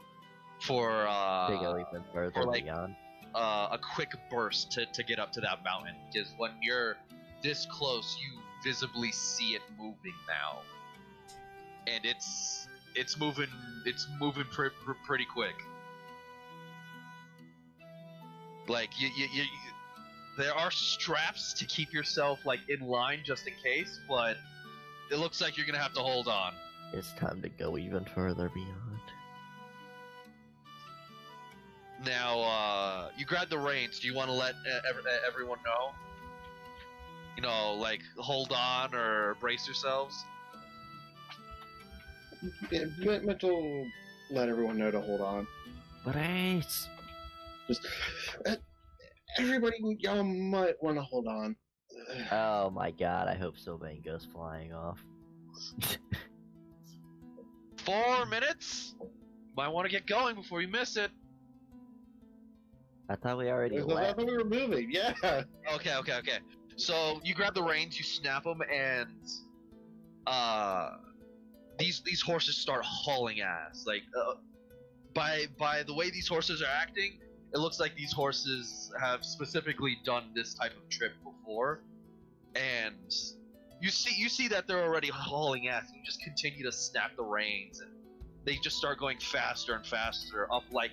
for To go even further like- beyond. a quick burst to get up to that mountain. Because when you're this close, you visibly see it moving now, and it's moving pretty quick. Like you there are straps to keep yourself like in line just in case, but it looks like you're gonna have to hold on. It's time to go even further beyond. Now, you grab the reins. Do you want to let everyone know? Like hold on or brace yourselves. Yeah, mental. Let everyone know to hold on. Brace! Just everybody, y'all might want to hold on. Oh my god, I hope Sylvain goes flying off. 4 minutes. Might want to get going before you miss it. I thought we already I left. thought we were moving. Yeah. Okay. So you grab the reins, you snap them, and these horses start hauling ass. Like by the way these horses are acting, it looks like these horses have specifically done this type of trip before, and you see that they're already hauling ass. You just continue to snap the reins, and they just start going faster and faster up. Like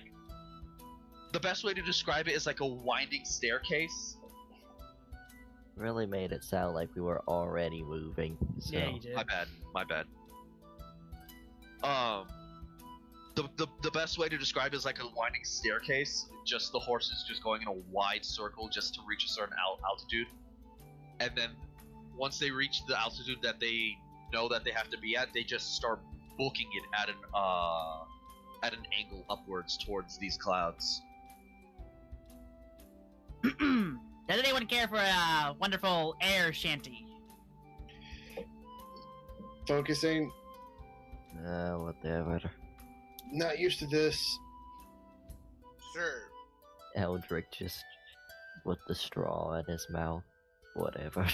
the best way to describe it is like a winding staircase. Really made it sound like we were already moving. So. Yeah, you did. My bad. The best way to describe it is like a winding staircase, just the horses just going in a wide circle just to reach a certain altitude, and then once they reach the altitude that they know that they have to be at, they just start booking it at an angle upwards towards these clouds. Does anyone care for a wonderful air shanty? Focusing. Whatever. Not used to this. Sure. Eldrick just with the straw in his mouth. Whatever.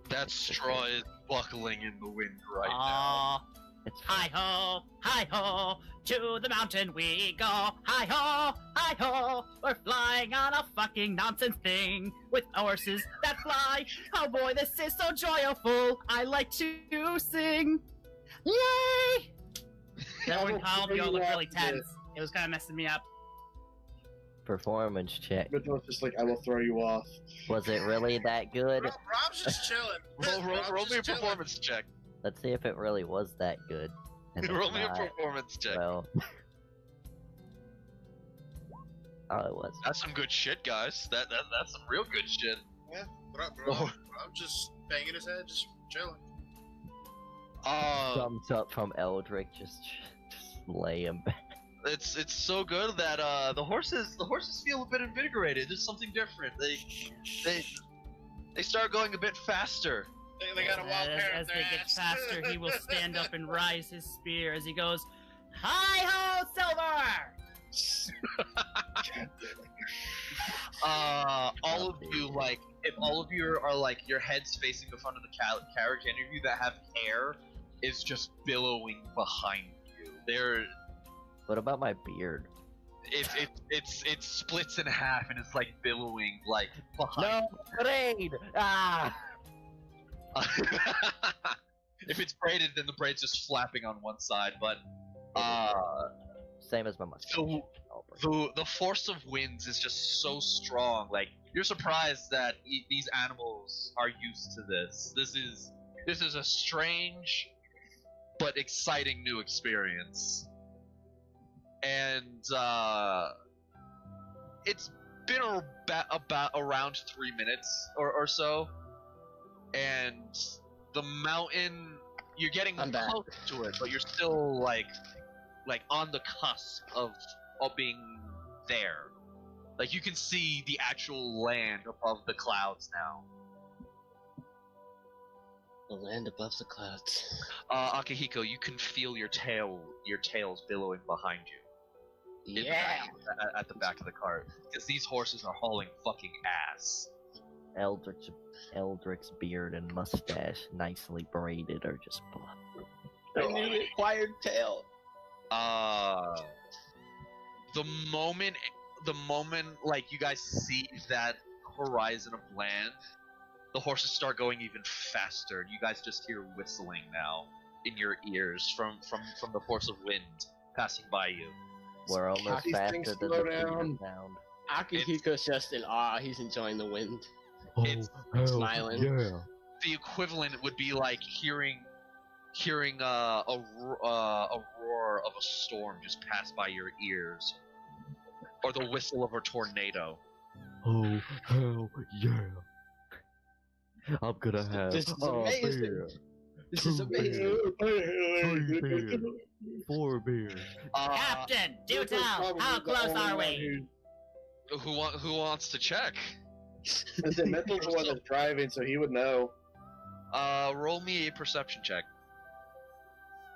That straw is buckling in the wind right now. Aw. It's Hi ho, to the mountain we go. Hi ho, we're flying on a fucking nonsense thing with horses that fly. Oh boy, this is so joyful. I like to sing. Yay! Everyone calm, you all look really tense. It was kind of messing me up. performance check. But it was just like, I will throw you off. Was it really that good? Rob's just chilling. Roll me a performance check. Let's see if it really was that good. And if Roll me a not, performance check. well, oh, it was. That's some good shit, guys. That's some real good shit. Yeah, Rob just banging his head, just chilling. Thumbs up from Eldrick, just lay him back. It's so good that the horses feel a bit invigorated. There's something different. They start going a bit faster. They got a wild pair As of they their get ass. faster, he will stand up and rise his spear as he goes, "Hi ho, Silver!" All of you, like, if all of you are like your heads facing the front of the carriage, any of you that have hair is just billowing behind you. What about my beard? It splits in half and it's like billowing like behind. No, braid! Ah! If it's braided, then the braid's just flapping on one side. But Same as my mustache. the force of winds is just so strong. Like, you're surprised that these animals are used to this. This is a strange but exciting new experience. And it's been about around 3 minutes or so, and the mountain, you're getting close to it, but you're still like on the cusp of being there. Like, you can see the actual land above the clouds now. The land above the clouds. Akihiko, you can feel your tails billowing behind you. Yeah! At the back of the cart, because these horses are hauling fucking ass. Eldrick's beard and mustache, nicely braided, are just bluff. I newly acquired tail. The moment like you guys see that horizon of land, the horses start going even faster. You guys just hear whistling now in your ears from the force of wind passing by you. We're almost These faster things than slow the down. sound. Akihiko's just in awe. He's enjoying the wind. It's smiling. Yeah. the equivalent would be like hearing a roar of a storm just pass by your ears, or the whistle of a tornado. Oh, hell yeah. I'm gonna have This is a amazing. beer, This is 2 amazing. beers, 3 beers, 4 beers. Captain, do tell, how close are we? Who wants to check? Listen, Mental's the one that's driving, so he would know. Roll me a perception check.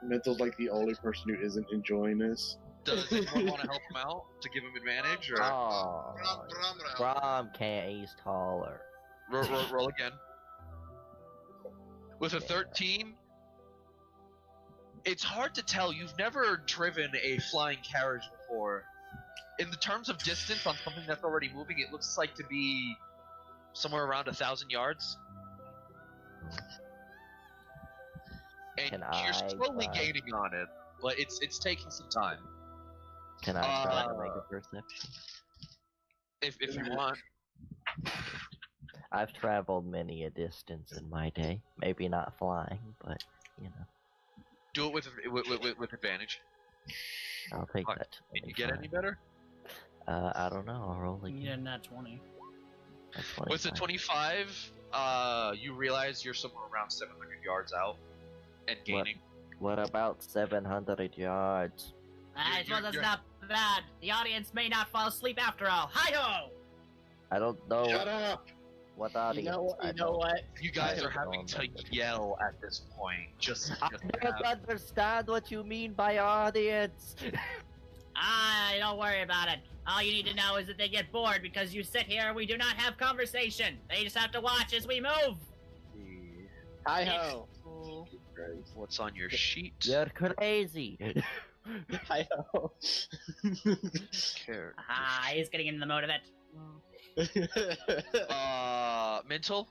Mental's like the only person who isn't enjoying this. Does anyone want to help him out to give him advantage, or Oh, Brom can't, he's taller. roll again? With a 13, it's hard to tell. You've never driven a flying carriage before. In the terms of distance on something that's already moving, it looks like to be somewhere around 1,000 yards. And Can you're I, slowly gaining on it, but it's taking some time. Can I try to make a perception? If you want. I've traveled many a distance in my day. Maybe not flying, but, you know. Do it with advantage. I'll take Alright, that. Can you get any better? I don't know. I'll roll again. Yeah, nat 20. That's With the 25. 25, you realize you're somewhere around 700 yards out and gaining. What about 700 yards? I suppose that's not bad. The audience may not fall asleep after all. Hi-ho! I don't know. Shut up! What audience? You know what? You guys I are don't having know. to yell at this point. Just I don't understand what you mean by audience. Don't worry about it. All you need to know is that they get bored because you sit here and we do not have conversation. They just have to watch as we move. Hi ho. What's on your sheet? You're crazy. Hi ho. Care. He's getting into the mode of it. Mental?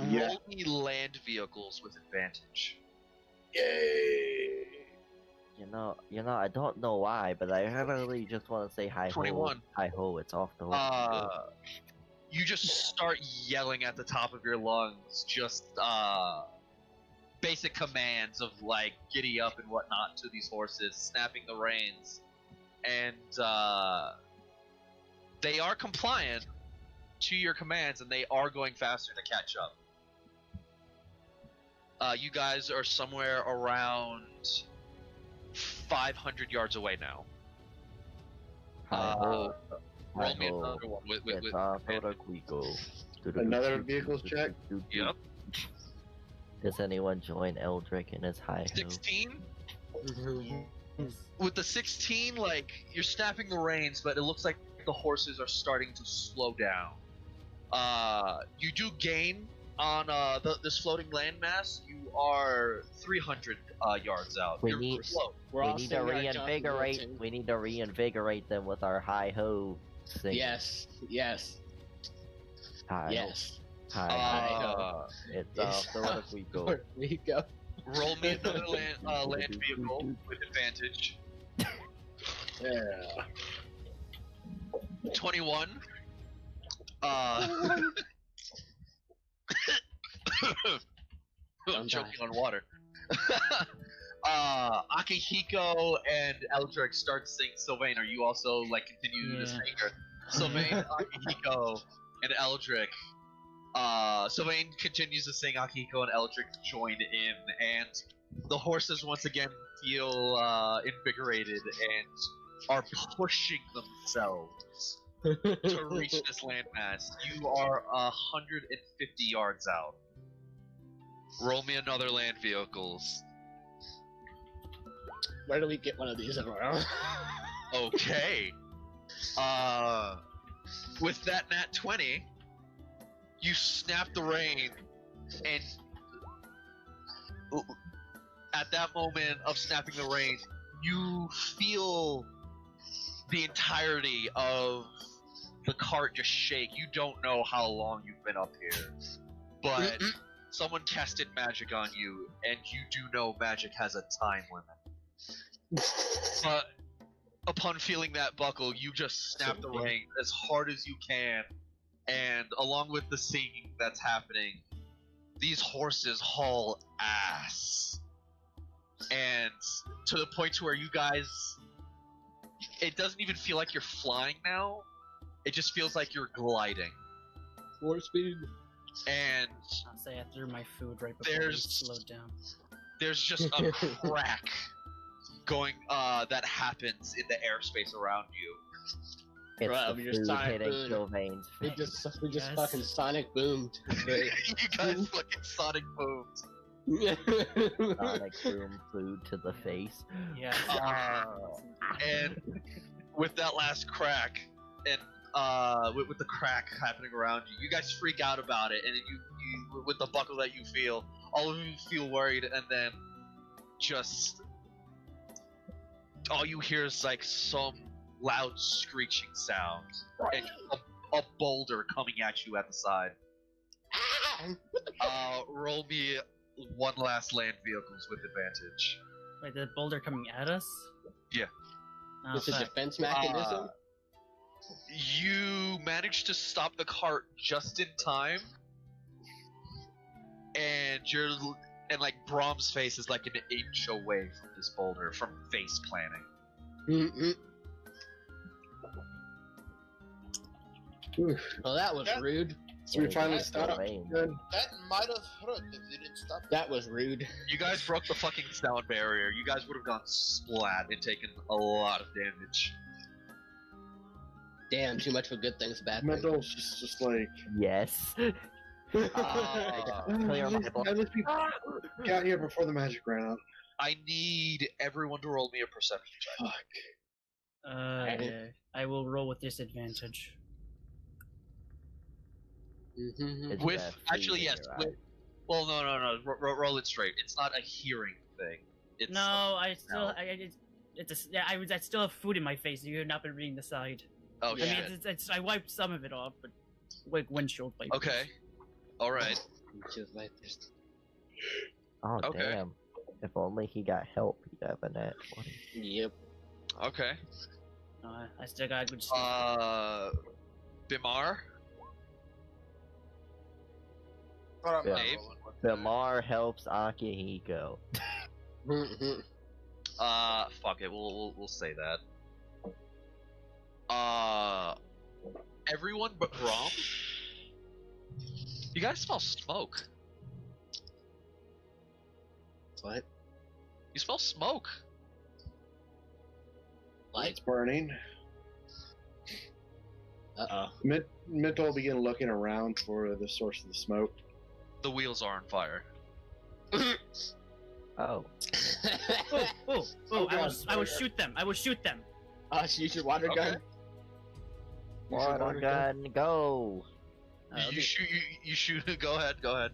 Yeah. Roll me land vehicles with advantage. Yay! You know, I don't know why, but I really just want to say hi ho. 21. Hi ho, it's off the hook. You just start yelling at the top of your lungs, just basic commands of like giddy up and whatnot to these horses, snapping the reins, and they are compliant to your commands, and they are going faster to catch up. You guys are somewhere around 500 yards away now. Hi ho. Roll me another one with It's off the hook we go. Another vehicles check? Yep. Does anyone join Eldrick in his hi ho? 16. With the 16, like you're snapping the reins, but it looks like the horses are starting to slow down. You do gain on this floating landmass. You are 300 yards out. We You're need- slow. We're We all need to singing our Johnson reinvigorate. Wilson. We need to reinvigorate them with our hi ho sing. Yes. Yes. Hi Yes. ho. Hi ho. It's Yes. off the hook we go. There we go. Roll me another land vehicle with advantage. Yeah. 21. I'm choking on water. Akihiko and Eldrick start to sing. Sylvain, are you also like continuing to Yeah. sing? Or Sylvain, Akihiko, and Eldrick. Sylvain continues to sing. Akihiko and Eldrick join in, and the horses once again feel invigorated and are pushing themselves to reach this landmass. You are 150 yards out. Roll me another land vehicles. Where do we get one of these in a row? Okay. With that nat 20, you snap the rein, and at that moment of snapping the rein, you feel the entirety of the cart just shake. You don't know how long you've been up here, but someone casted magic on you, and you do know magic has a time limit. But upon feeling that buckle, you just snap the rein as hard as you can, and along with the singing that's happening, these horses haul ass. And to the point to where you guys, it doesn't even feel like you're flying now, it just feels like you're gliding. Warp speed. And I'll say I threw my food right before we There's- slowed down. there's just a crack going that happens in the airspace around you. It's Right, the you're food sorry, hitting food. Sylvain's We face. just Yes. fucking sonic boomed. Great. You guys fucking sonic booms. Sonic boom food to the face. Yeah. And with that last crack, and with the crack happening around you, you guys freak out about it, and then you with the buckle that you feel, all of you feel worried, and then just all you hear is like some loud screeching sound, and a boulder coming at you at the side. Roll me one last land vehicles with advantage. Wait, the boulder coming at us? Yeah. Oh, It's a fuck. defense mechanism. You managed to stop the cart just in time, and like Brahm's face is like an inch away from this boulder from face planting. Mm-mm. Well, that was Yeah. rude. So we finally It's stopped. Sylvain. Good. That might have hurt if they didn't stop. That was rude. You guys broke the fucking sound barrier. You guys would have gone splat and taken a lot of damage. Damn, too much for good things, bad things. Mental's just like, Yes. at least we got here before the magic ran out. I need everyone to roll me a perception check. Fuck. I will roll with disadvantage. Mm-hmm. With actually, yes. Well, no. Roll it straight. It's not a hearing thing. It's I still have food in my face. You have not been reading the side. Oh I shit. mean, I wiped some of it off, but like windshield wipers. Okay. All right. Just like this. Oh Okay. damn! If only he got help, he'd have a nat 20. Yep. Okay. I still got good stuff. Bimar. But I'm not Dave? rolling with that. Bimar helps Akihiko. Fuck it. We'll say that. Everyone but Rom. You guys smell smoke. What? You smell smoke. It's burning. Uh-oh. Mental will begin looking around for the source of the smoke. The wheels are on fire. Oh. Oh! I will shoot them. I will shoot them. Oh, shoot your water gun? Water gun, go! You shoot. Go ahead. You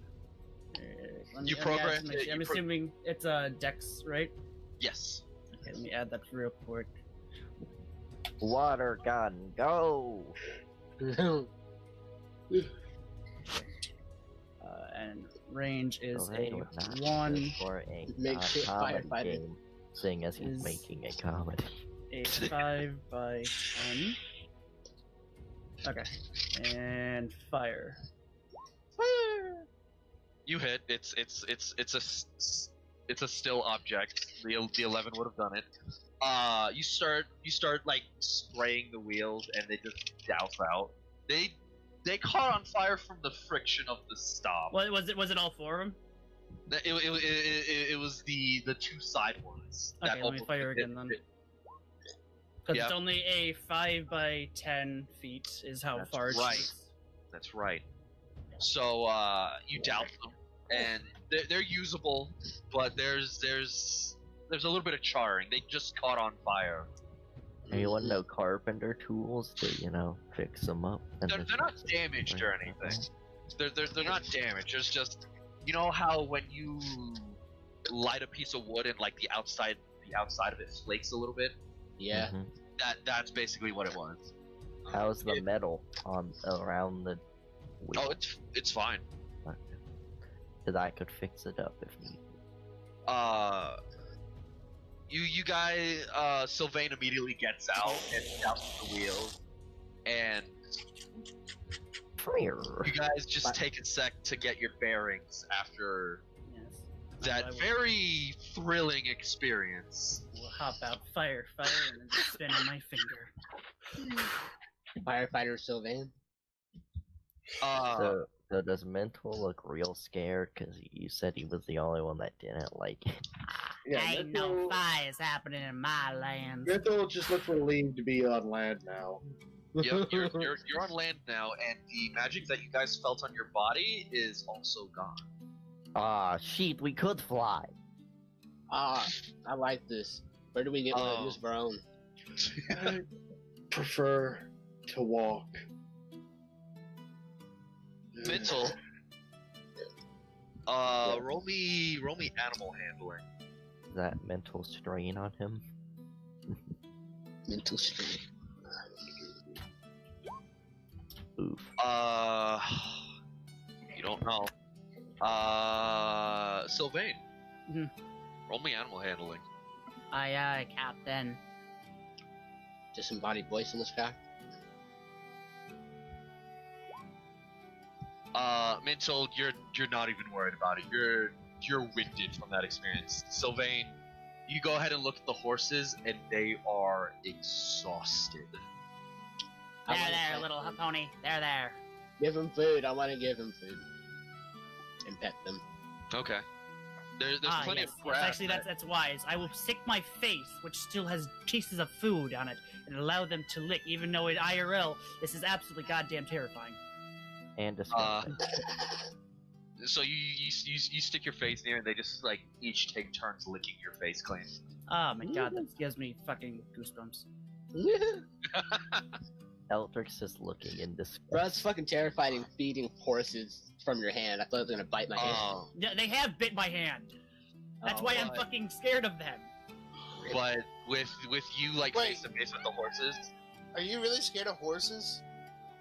Let me program add some- it, I'm assuming it's a Dex, right? Yes. Okay, let me add that real quick. Water gun, go! And range is Sylvain a would not 1, good for a Makeshift comedy firefighter. game, seeing as he's Is- making a comedy. a 5 by 10. Okay, and fire. You hit. It's a still object. The 11 would have done it. You start like spraying the wheels, and they just douse out. They caught on fire from the friction of the stop. What was it? Was it all 4 of them? It was the 2 side ones. Okay, that let me almost fire hit- again then. hit- Because Yeah. it's only a 5 by 10 feet is how That's far it right. shoots. That's right. So you douse them, and they're usable, but there's a little bit of charring. They just caught on fire. Anyone know carpenter tools to, fix them up? And They're not damaged or anything. They're not damaged. It's just, you know how when you light a piece of wood and like the outside of it flakes a little bit. Yeah. Mhm. That's basically what it was. How's the metal around the wheel? Oh, it's fine. Because I could fix it up if needed. You guys, Sylvain immediately gets out and douses the wheels, and Fire. you guys just take a sec to get your bearings after Yes. that I will- very thrilling experience. We'll hop out, fire, and then just spin on my finger. Firefighter Sylvain. So does Mental look real scared? Because you said he was the only one that didn't like it. Yeah, Ain't no fires happening in my lands. Mental just looks relieved to be on land now. Yep, you're on land now, and the magic that you guys felt on your body is also gone. Ah, sheep, we could fly. I like this. Where do we get one of this of our own? I prefer to walk. Mental. Roll me animal handling. Is that mental strain on him? Mental strain. Oof. You don't know. Sylvain. Mhm. Roll me animal handling. Aye, aye, Captain. Disembodied voice in this guy. Mental, you're not even worried about it. You're winded from that experience. Sylvain, you go ahead and look at the horses, and they are exhausted. There, little pony. There. Give him food. I want to give him food. And pet them. Okay. There's plenty yes, of grass. yes, actually, that's wise. I will stick my face, which still has pieces of food on it, and allow them to lick, even though in IRL, this is absolutely goddamn terrifying. And disgusting. So you stick your face near, and they just like each take turns licking your face clean. Oh my god, that gives me fucking goosebumps. Eldrick's just looking in disgust. Bro, it's fucking terrifying feeding horses from your hand. I thought it was gonna bite my hand. Yeah, they have bit my hand. That's why I'm fucking scared of them. But with you like Wait. face to face with the horses, Are you really scared of horses?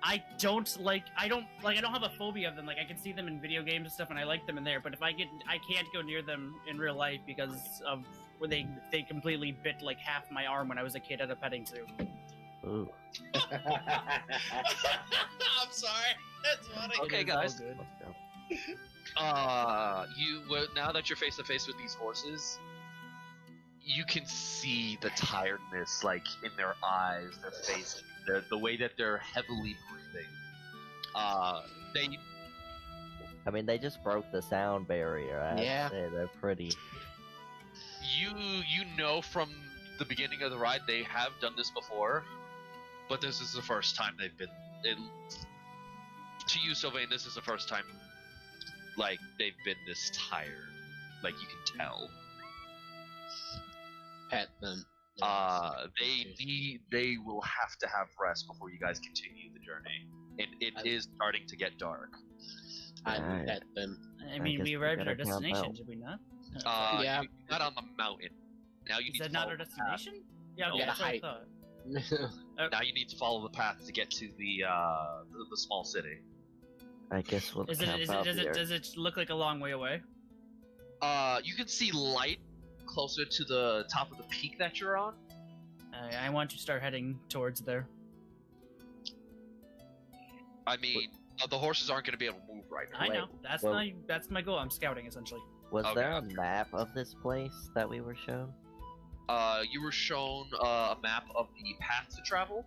I don't have a phobia of them. Like, I can see them in video games and stuff, and I like them in there. But if I can't go near them in real life because of where they completely bit like half my arm when I was a kid at a petting zoo. Ooh. I'm sorry. That's funny. Okay, It is all guys. good. Now that you're face to face with these horses, you can see the tiredness like in their eyes, their face, the way that they're heavily breathing. I mean, they just broke the sound barrier. I have Yeah. to say, they're pretty. You know from the beginning of the ride they have done this before, but this is the first time they've been. To you, Sylvain, this is the first time like they've been this tired. Like you can tell. Pet them. They will have to have rest before you guys continue the journey. It is starting to get dark. I Alright. pet them. I mean, guess we we arrived at our gotta camp destination, out. did we not? Yeah. Not on the mountain. Now you Is need that to not follow our the path. destination? Yeah, okay, Yeah, that's what I height. thought. Now you need to follow the path to get to the small city. I guess we'll Is camp it, out here. does it look like a long way away? You can see light closer to the top of the peak that you're on. I want to start heading towards there. I mean, the horses aren't going to be able to move right now. I know. well- That's my goal. I'm scouting essentially. Was Okay. there a map of this place that we were shown? You were shown a map of the path to travel,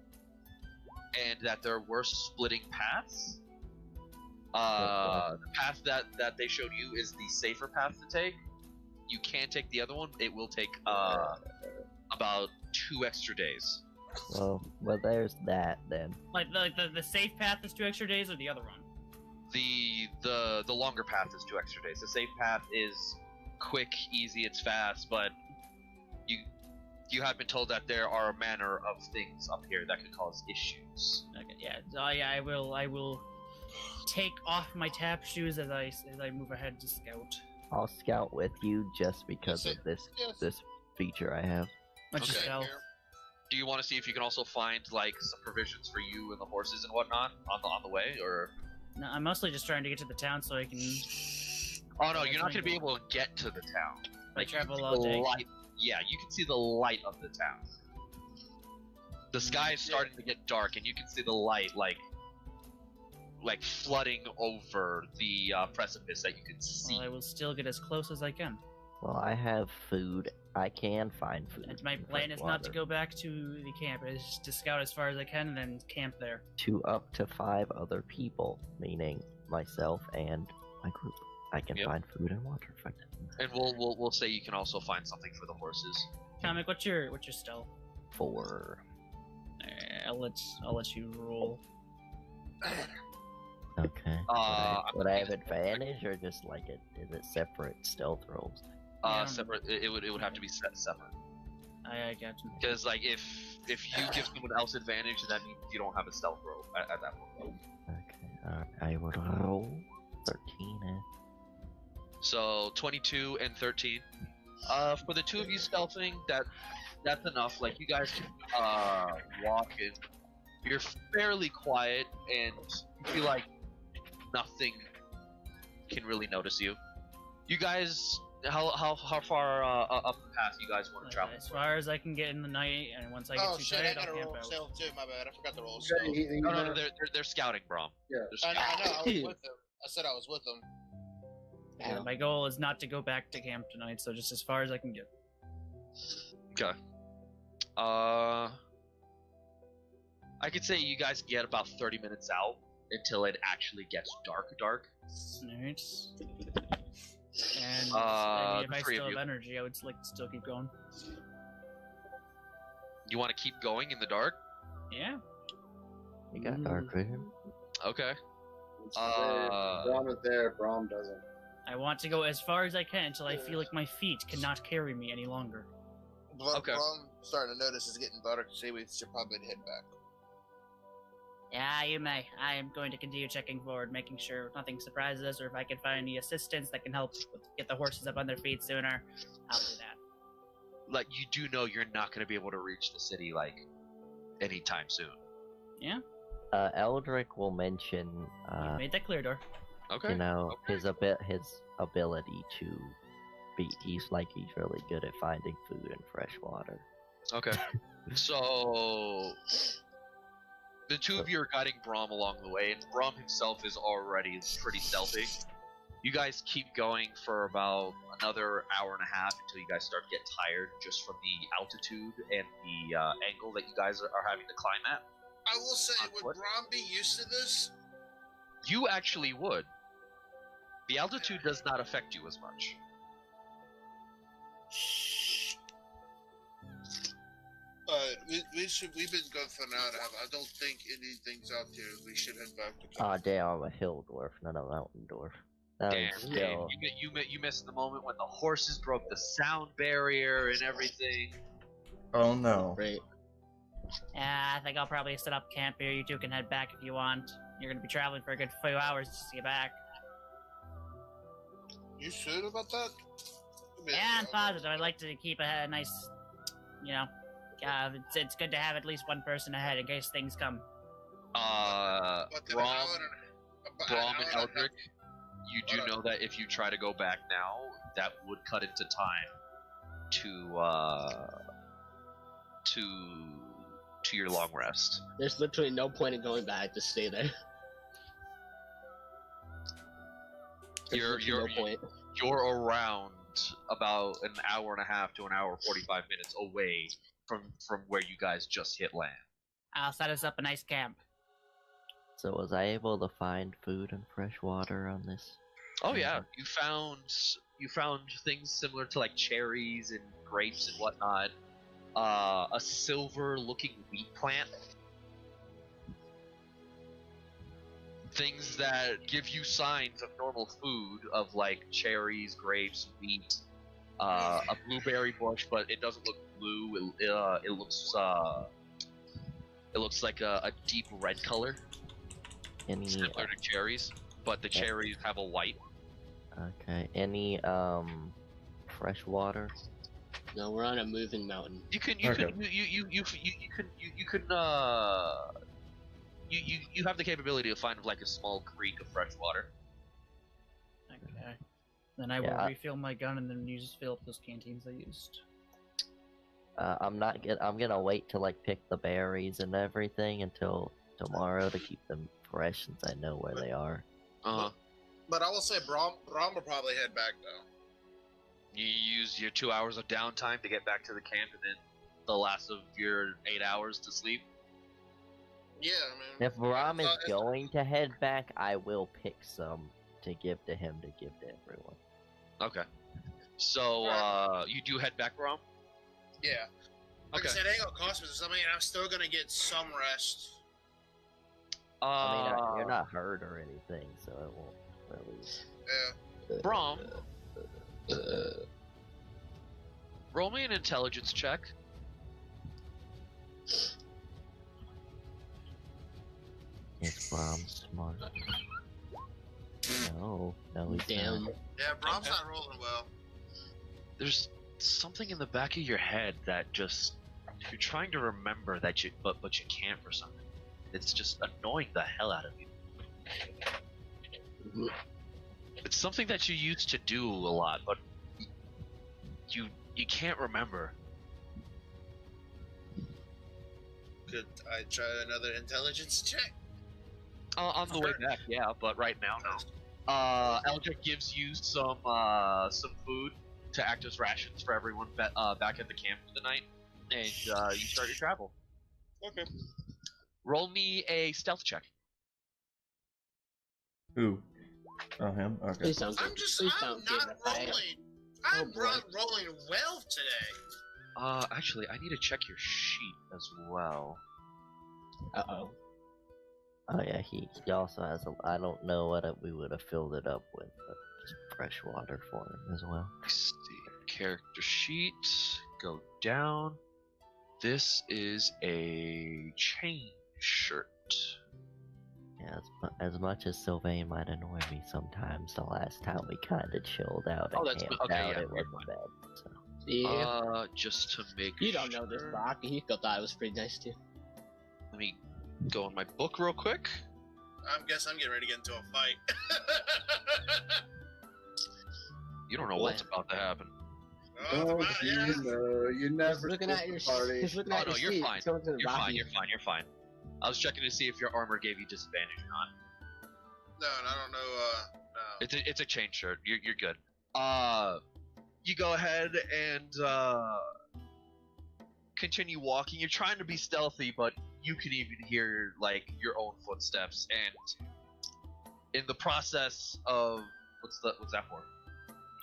and that there were splitting paths. The path that they showed you is the safer path to take. You can take the other one. It will take about 2 extra days. Well, there's that then. Like the safe path is 2 extra days, or the other one. The longer path is 2 extra days. The safe path is quick, easy, it's fast, but you have been told that there are a manner of things up here that could cause issues. Okay, yeah. So yeah, I will take off my tap shoes as I move ahead to scout. I'll scout with you just because Yes, of this yes. this feature I have. Much Okay. stealth. Do you want to see if you can also find like some provisions for you and the horses and whatnot on the way, or? No, I'm mostly just trying to get to the town so I can. Oh no, you're not going to be able to get to the town. I you can travel see all the day. light. Yeah, you can see the light of the town. The sky is starting to get dark, and you can see the light like flooding over the precipice that you can see. Well, I will still get as close as I can. Well, I have food. I can find food. And my and plan fresh is not to water. go back to the camp. It's to scout as far as I can and then camp there. To up to 5 other people, meaning myself and my group. I can Yep. find food and water if I can. And we'll say you can also find something for the horses. Comic, what's your stealth? 4. I'll let you roll. Okay. I'm Would I looking have at- advantage or just like is it separate stealth rolls? Yeah. Separate. It would have to be set separate. I got you. Because like if you give someone else advantage, then that means you don't have a stealth roll at that point. Okay. I would roll 13. So 22 and 13. For the two of you stealthing, that's enough. Like you guys can walk and you're fairly quiet and you feel like nothing can really notice you. You guys, how far up the path you guys want to travel? As far as I can get in the night, and once I get Oh too shit, I tired, gotta I'll camp roll out. stealth too, my bad. I forgot to roll Yeah, stealth. No, they're scouting, Brom. Yeah. They're I know, scouting. I was with them. I said I was with them. Yeah, my goal is not to go back to camp tonight, so just as far as I can get. Okay. I could say you guys get about 30 minutes out until it actually gets dark. Alright. And I mean, if the I three still of have you. energy, I would like to still keep going. You want to keep going in the dark? Yeah. You got dark vision? Okay. Braum is there. Braum doesn't. I want to go as far as I can until I feel like my feet cannot carry me any longer. Okay. What I'm starting to notice is getting dark. So we should probably head back. Yeah, you may. I am going to continue checking forward, making sure nothing surprises us, or if I can find any assistance that can help get the horses up on their feet sooner, I'll do that. Like, you do know you're not going to be able to reach the city, like, anytime soon. Yeah? Eldrick will mention, You made that clear, Door. Okay. you know, his ability to he's really good at finding food and fresh water. Okay. So, the two of you are guiding Braum along the way, and Braum himself is already pretty stealthy. You guys keep going for about another hour and a half until you guys start to get tired just from the altitude and the angle that you guys are having to climb at. I will say, On would foot? Braum be used to this? You actually would. The altitude does not affect you as much. We've been going for an hour and a half. I don't think anything's out there. We should head back to camp. Ah, damn, I'm a hill dwarf, not a mountain dwarf. Damn, Still, you missed the moment when the horses broke the sound barrier and everything. Oh no. Right. Yeah, I think I'll probably set up camp here. You two can head back if you want. You're going to be traveling for a good few hours just to get back. You sure about that? I mean, Yeah, I'm positive. I'd like to keep a nice, you know, it's good to have at least one person ahead in case things come. But then an Braum, hour and Braum and a half. Eldrick, you do know that if you try to go back now, that would cut into time to your long rest. There's literally no point in going back. Just stay there. There's You're literally no point. you're around about an hour and a half to an hour 45 minutes away from where you guys just hit land. I'll set us up a nice camp. so was I able to find food and fresh water on this? Oh yeah, you found things similar to like cherries and grapes and whatnot. A silver-looking wheat plant. Things that give you signs of normal food, of like cherries, grapes, wheat. A blueberry bush, but it doesn't look blue. It looks like a deep red color, Any similar to cherries, but the cherries have a white. okay? Any fresh water? No, we're on a moving mountain. You can you have the capability to find like a small creek of fresh water. Okay. Then I will refill my gun and then fill up those canteens I used. I'm gonna wait to like pick the berries and everything until tomorrow to keep them fresh since I know where they are. But I will say, Braum will probably head back though. You use your 2 hours of downtime to get back to the camp, and then the last of your 8 hours to sleep. Yeah, I mean. If Ram is going to head back, I will pick some to give to him to give to everyone. Okay. So you do head back, Rom? Yeah. Like Okay. I said, it ain't gonna cost me something, and I'm still gonna get some rest. I mean, you're not hurt or anything, so it won't really. Yeah. Brom, roll me an intelligence check. Is Ram smart? No, he's Damn. not. Yeah, Brom's not rolling well. There's something in the back of your head that just you're trying to remember that but you can't for something. It's just annoying the hell out of you. It's something that you used to do a lot, but you can't remember. Could I try another intelligence check? On the way back, yeah, but right now, no. Eldrick gives you some food to act as rations for everyone back at the camp for the night, and you start your travel. Okay. Roll me a stealth check. Ooh. Oh, him? Okay. Please don't I'm get- just, please I'm don't get not in a fight. rolling. Oh, I'm boy. rolling well today. Actually, I need to check your sheet as well. Uh-oh. Oh yeah, he also has a. I don't know what we would have filled it up with, but just fresh water for him as well. Let's see. Character sheet. Go down. This is a chain shirt. Yeah, as much as Sylvain might annoy me sometimes, the last time we kind of chilled out Oh, and that's- camped okay, out, yeah, it you're wasn't bad. So. Yeah. Just to make You don't know this, sure. Brock. You thought it was pretty nice too. Let me go on my book real quick. I guess I'm getting ready to get into a fight. You don't know what's about to happen. Oh, yeah. you never He's looking at your party. He's looking Oh at no, your you're sheet. fine. Someone's gonna You're rock fine. you. You're fine. I was checking to see if your armor gave you disadvantage or not. No, I don't know. No. It's a chain shirt. You're good. You go ahead and continue walking. You're trying to be stealthy, but you can even hear like your own footsteps. And in the process of what's that for?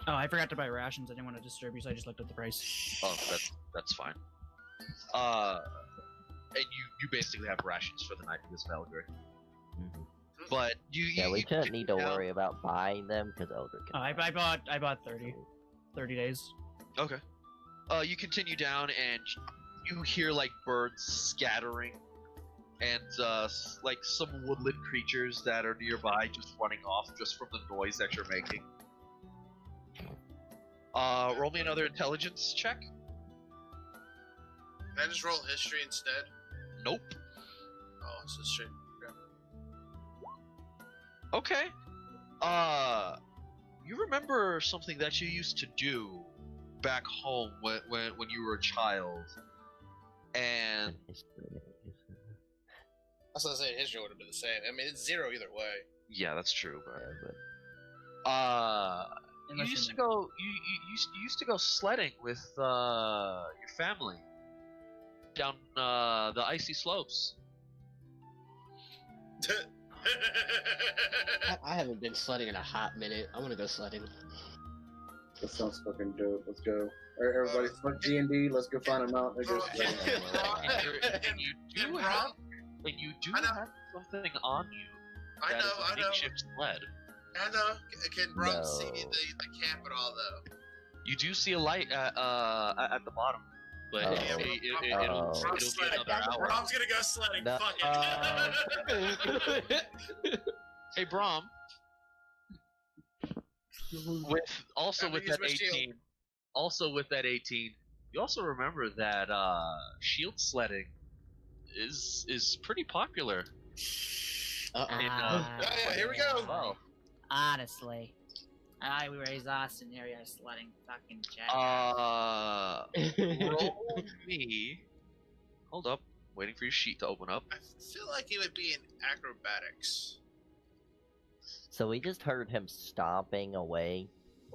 Oh, I forgot to buy rations. I didn't want to disturb you, so I just looked at the price. Oh, that's fine. And you basically have rations for the night of this Valkyrie. Mhm. But you Yeah, we you shouldn't need to down- worry about buying them because Eldrick can. Oh, I bought 30 days. Okay. You continue down and you hear like birds scattering and like some woodland creatures that are nearby just running off just from the noise that you're making. Roll me another intelligence check. Can I just roll history instead? Nope. Oh, it's just straight. Okay. You remember something that you used to do back home when you were a child, and I was gonna say history would have been the same. I mean, it's 0 either way. yeah, that's true. Yeah, But you Unless used to you're- go. You used to go sledding with your family down the icy slopes. I haven't been sledding in a hot minute. I want to go sledding. That sounds fucking dope. Let's go. Alright, everybody, fuck D&D. Let's go find a mountain. Let's go. Can- can Brom- And you can do Brom- have, and you do I know. have something on you. I that is know, a I know. makeshift sled. I know. Can Brom see No. the camp at all, though? You do see a light at the bottom, but Oh. it'll be another hour. Brom's gonna go sledding. No. Fuck it. Hey, Brom. With I'm gonna use that my shield. 18, you also remember that shield sledding is pretty popular. In, yeah, here we go. Well, Honestly, I raised Austin area sledding fucking jack. roll me. Hold up, waiting for your sheet to open up. I feel like it would be in acrobatics. So we just heard him stomping away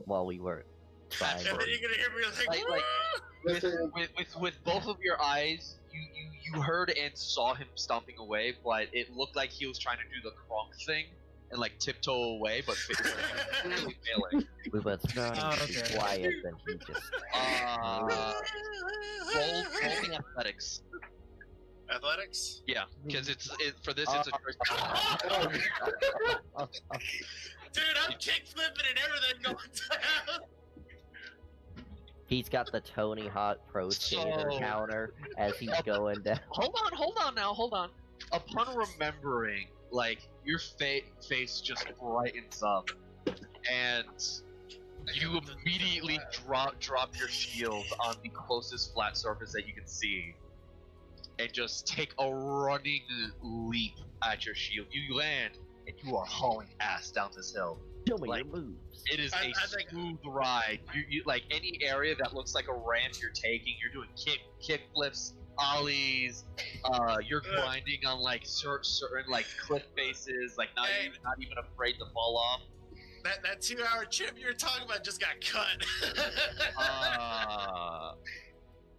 while we were trying. And then you're gonna hear me like, Like- Listen, With both of your eyes, you heard and saw him stomping away, but it looked like he was trying to do the Kronk thing and like tiptoe away, but clearly failing. We were trying Oh, to be okay. quiet, and he just. Roll me athletics. Athletics? Yeah, because it's a choice. Dude, I'm kick flipping and everything going down. He's got the Tony Hawk Pro Skater So- counter as he's going down. Hold on. Upon remembering, like, your face just brightens up, and you immediately drop your shield on the closest flat surface that you can see, and just take a running leap at your shield. You land, and you are hauling ass down this hill. Show me Like, your moves. It is I a think- smooth ride. You like any area that looks like a ramp you're taking. You're doing kick flips, ollies. You're grinding on like certain like cliff faces. Like not even afraid to fall off. That 2-hour trip you were talking about just got cut.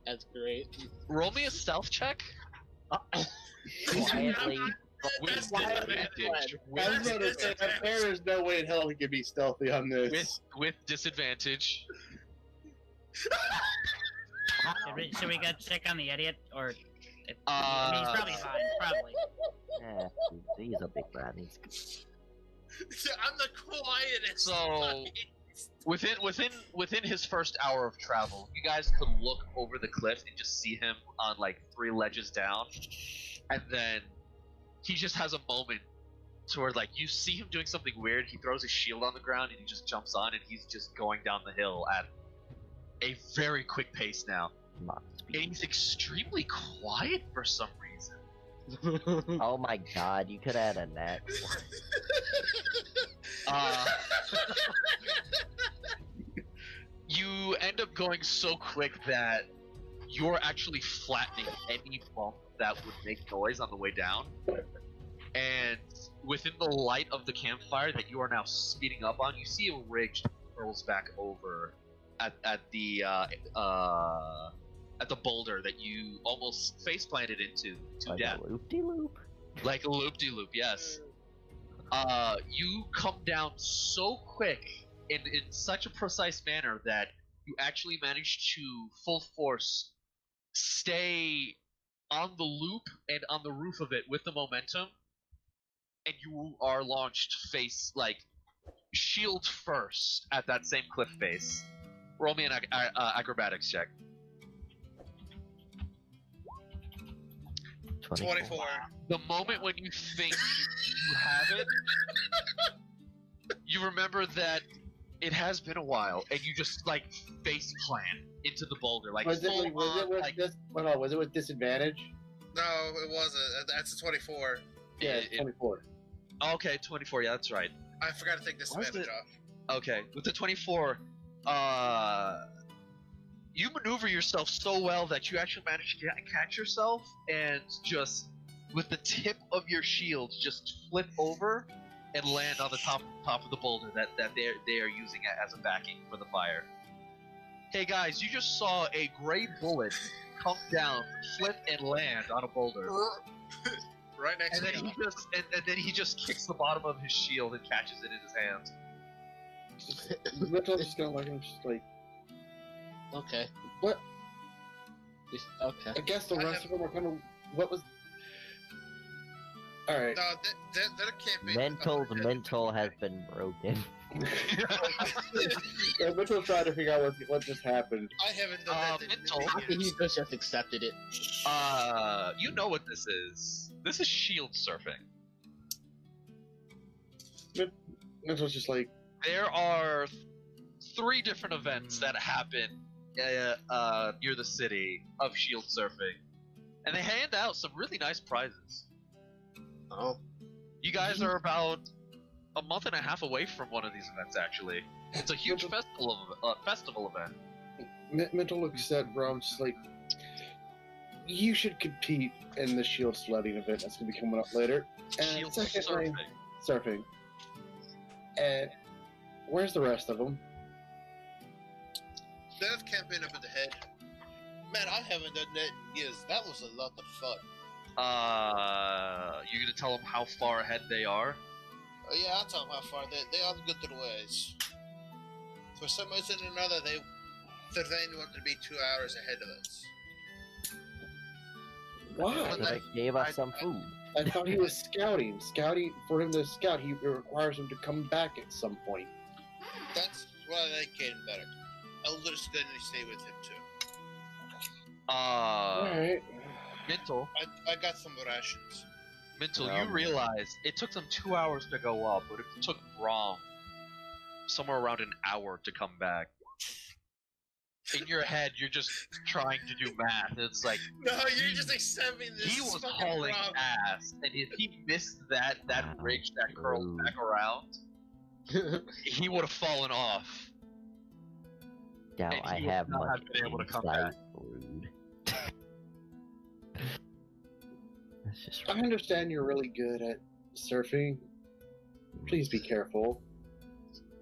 That's great. Roll me a stealth check. Quietly, With disadvantage. I was about to say, there is no way in hell he could be stealthy on this. With disadvantage. Should we go check on the idiot? Or. He's probably fine. Probably. Yeah, he's a big man. I'm the quietest. So, within his first hour of travel, you guys could look over the cliff and just see him on like 3 ledges down, and then he just has a moment to where like you see him doing something weird. He throws his shield on the ground and he just jumps on, and he's just going down the hill at a very quick pace now. And he's extremely quiet for some reason. Oh my god, you could add a net. You end up going so quick that you're actually flattening any bump that would make noise on the way down. And within the light of the campfire that you are now speeding up on, you see a ridge that curls back over at the boulder that you almost face planted into to death. Like a loop-de-loop. Like a loop-de-loop, yes. You come down so quick in such a precise manner that you actually manage to full force stay on the loop and on the roof of it with the momentum, and you are launched shield first at that same cliff face. Roll me an acrobatics check. 24. The moment when you think you have it, you remember that it has been a while, and you just face plant into the boulder. Was it with disadvantage? No, it wasn't. That's a 24. Yeah, it's 24. Okay, 24. Yeah, that's right. I forgot to take disadvantage off. Okay, with the 24, you maneuver yourself so well that you actually manage to catch yourself and just, with the tip of your shield, just flip over and land on the top of the boulder that they are using as a backing for the fire. Hey guys, you just saw a gray bullet come down, flip, and land on a boulder. Right next to him. And then he just kicks the bottom of his shield and catches it in his hand. Mitchell just gonna look and just like, okay. What? Okay. I guess the rest of them are kind of. What was? All right. No, that can't be. Mental has been broken. Yeah, Mitchell's trying to figure out what just happened. I haven't done that. Mental. I think he just accepted it. You know what this is. This is shield surfing. Mitchell's just like. There are 3 different events that happen near the city of shield surfing, and they hand out some really nice prizes. Oh. You guys are about a month and a half away from one of these events, actually. It's a huge festival event. Mental looks at Brom just like, you should compete in the shield sledding event that's going to be coming up later. And Shield secondly, surfing. surfing. And where's the rest of them? Death camping up at the head. Man, I haven't done that in years. That was a lot of fun. You gonna tell them how far ahead they are? Yeah, I'll tell them how far they are good to the ways. For some reason or another, they wanted to be 2 hours ahead of us. Why? They gave us some food. I thought he was scouting. Scouting, for him to scout, he requires him to come back at some point. That's why I like getting better. Elder's gonna stay with him too. Alright. Mental. I got some rations. Mental, you realize it took them 2 hours to go up, but it took Brom somewhere around an hour to come back. In your head, you're just trying to do math. It's like no, you're just accepting this. He was hauling ass, and if he missed that ridge that curled back around, he would have fallen off. Now and I he have would not much have been able to come back. rude. That's just I understand you're really good at surfing. Please be careful.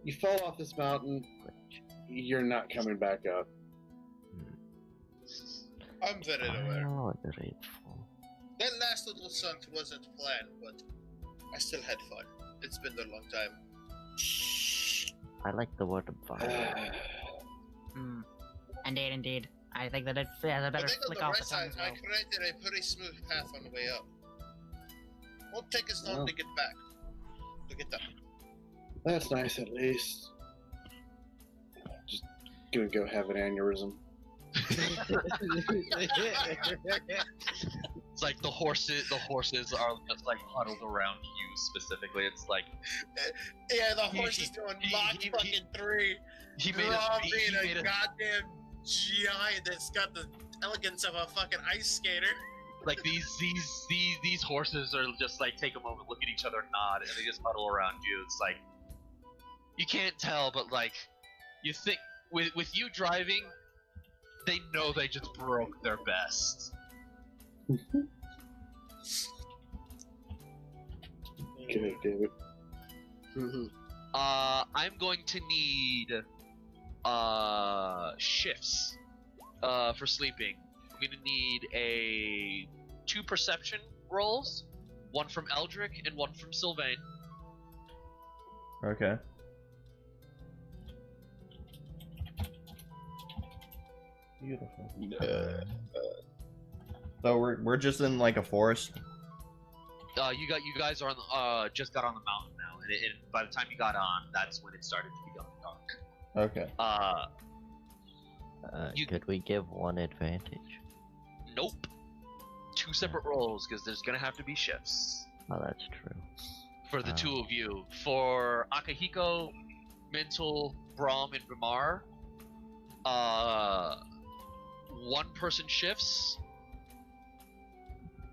You fall off this mountain, you're not coming back up. I'm very aware. Oh, grateful. That last little stunt wasn't planned, but I still had fun. It's been a long time. I like the word fun. Indeed. I think that it has a better But think on flick the off right the tongue side, as I well. created a pretty smooth path on the way up. Won't take us long to get back. To get down. That's nice, at least. Just gonna go have an aneurysm. It's like the horses are just like huddled around you specifically. It's like Yeah, the horse is doing Mach fucking 3. he made Grom a being a goddamn giant that's got the elegance of a fucking ice skater. like these horses are just like take a moment, look at each other, nod, and they just huddle around you. It's like you can't tell, but like you think with you driving, they know they just broke their best. God damn it. I'm going to need shifts for sleeping. I'm gonna need 2 perception rolls, 1 from Eldrick and 1 from Sylvain. Okay. Beautiful. So we're just in like a forest. You guys are on the, just got on the mountain now, and by the time you got on, that's when it started to become dark. Okay. Could we give one advantage? Nope. 2 separate rolls because there's gonna have to be shifts Oh, that's true. for the 2 of you. For Akahiko, Mental, Brahm, and Vimar, 1 person shifts,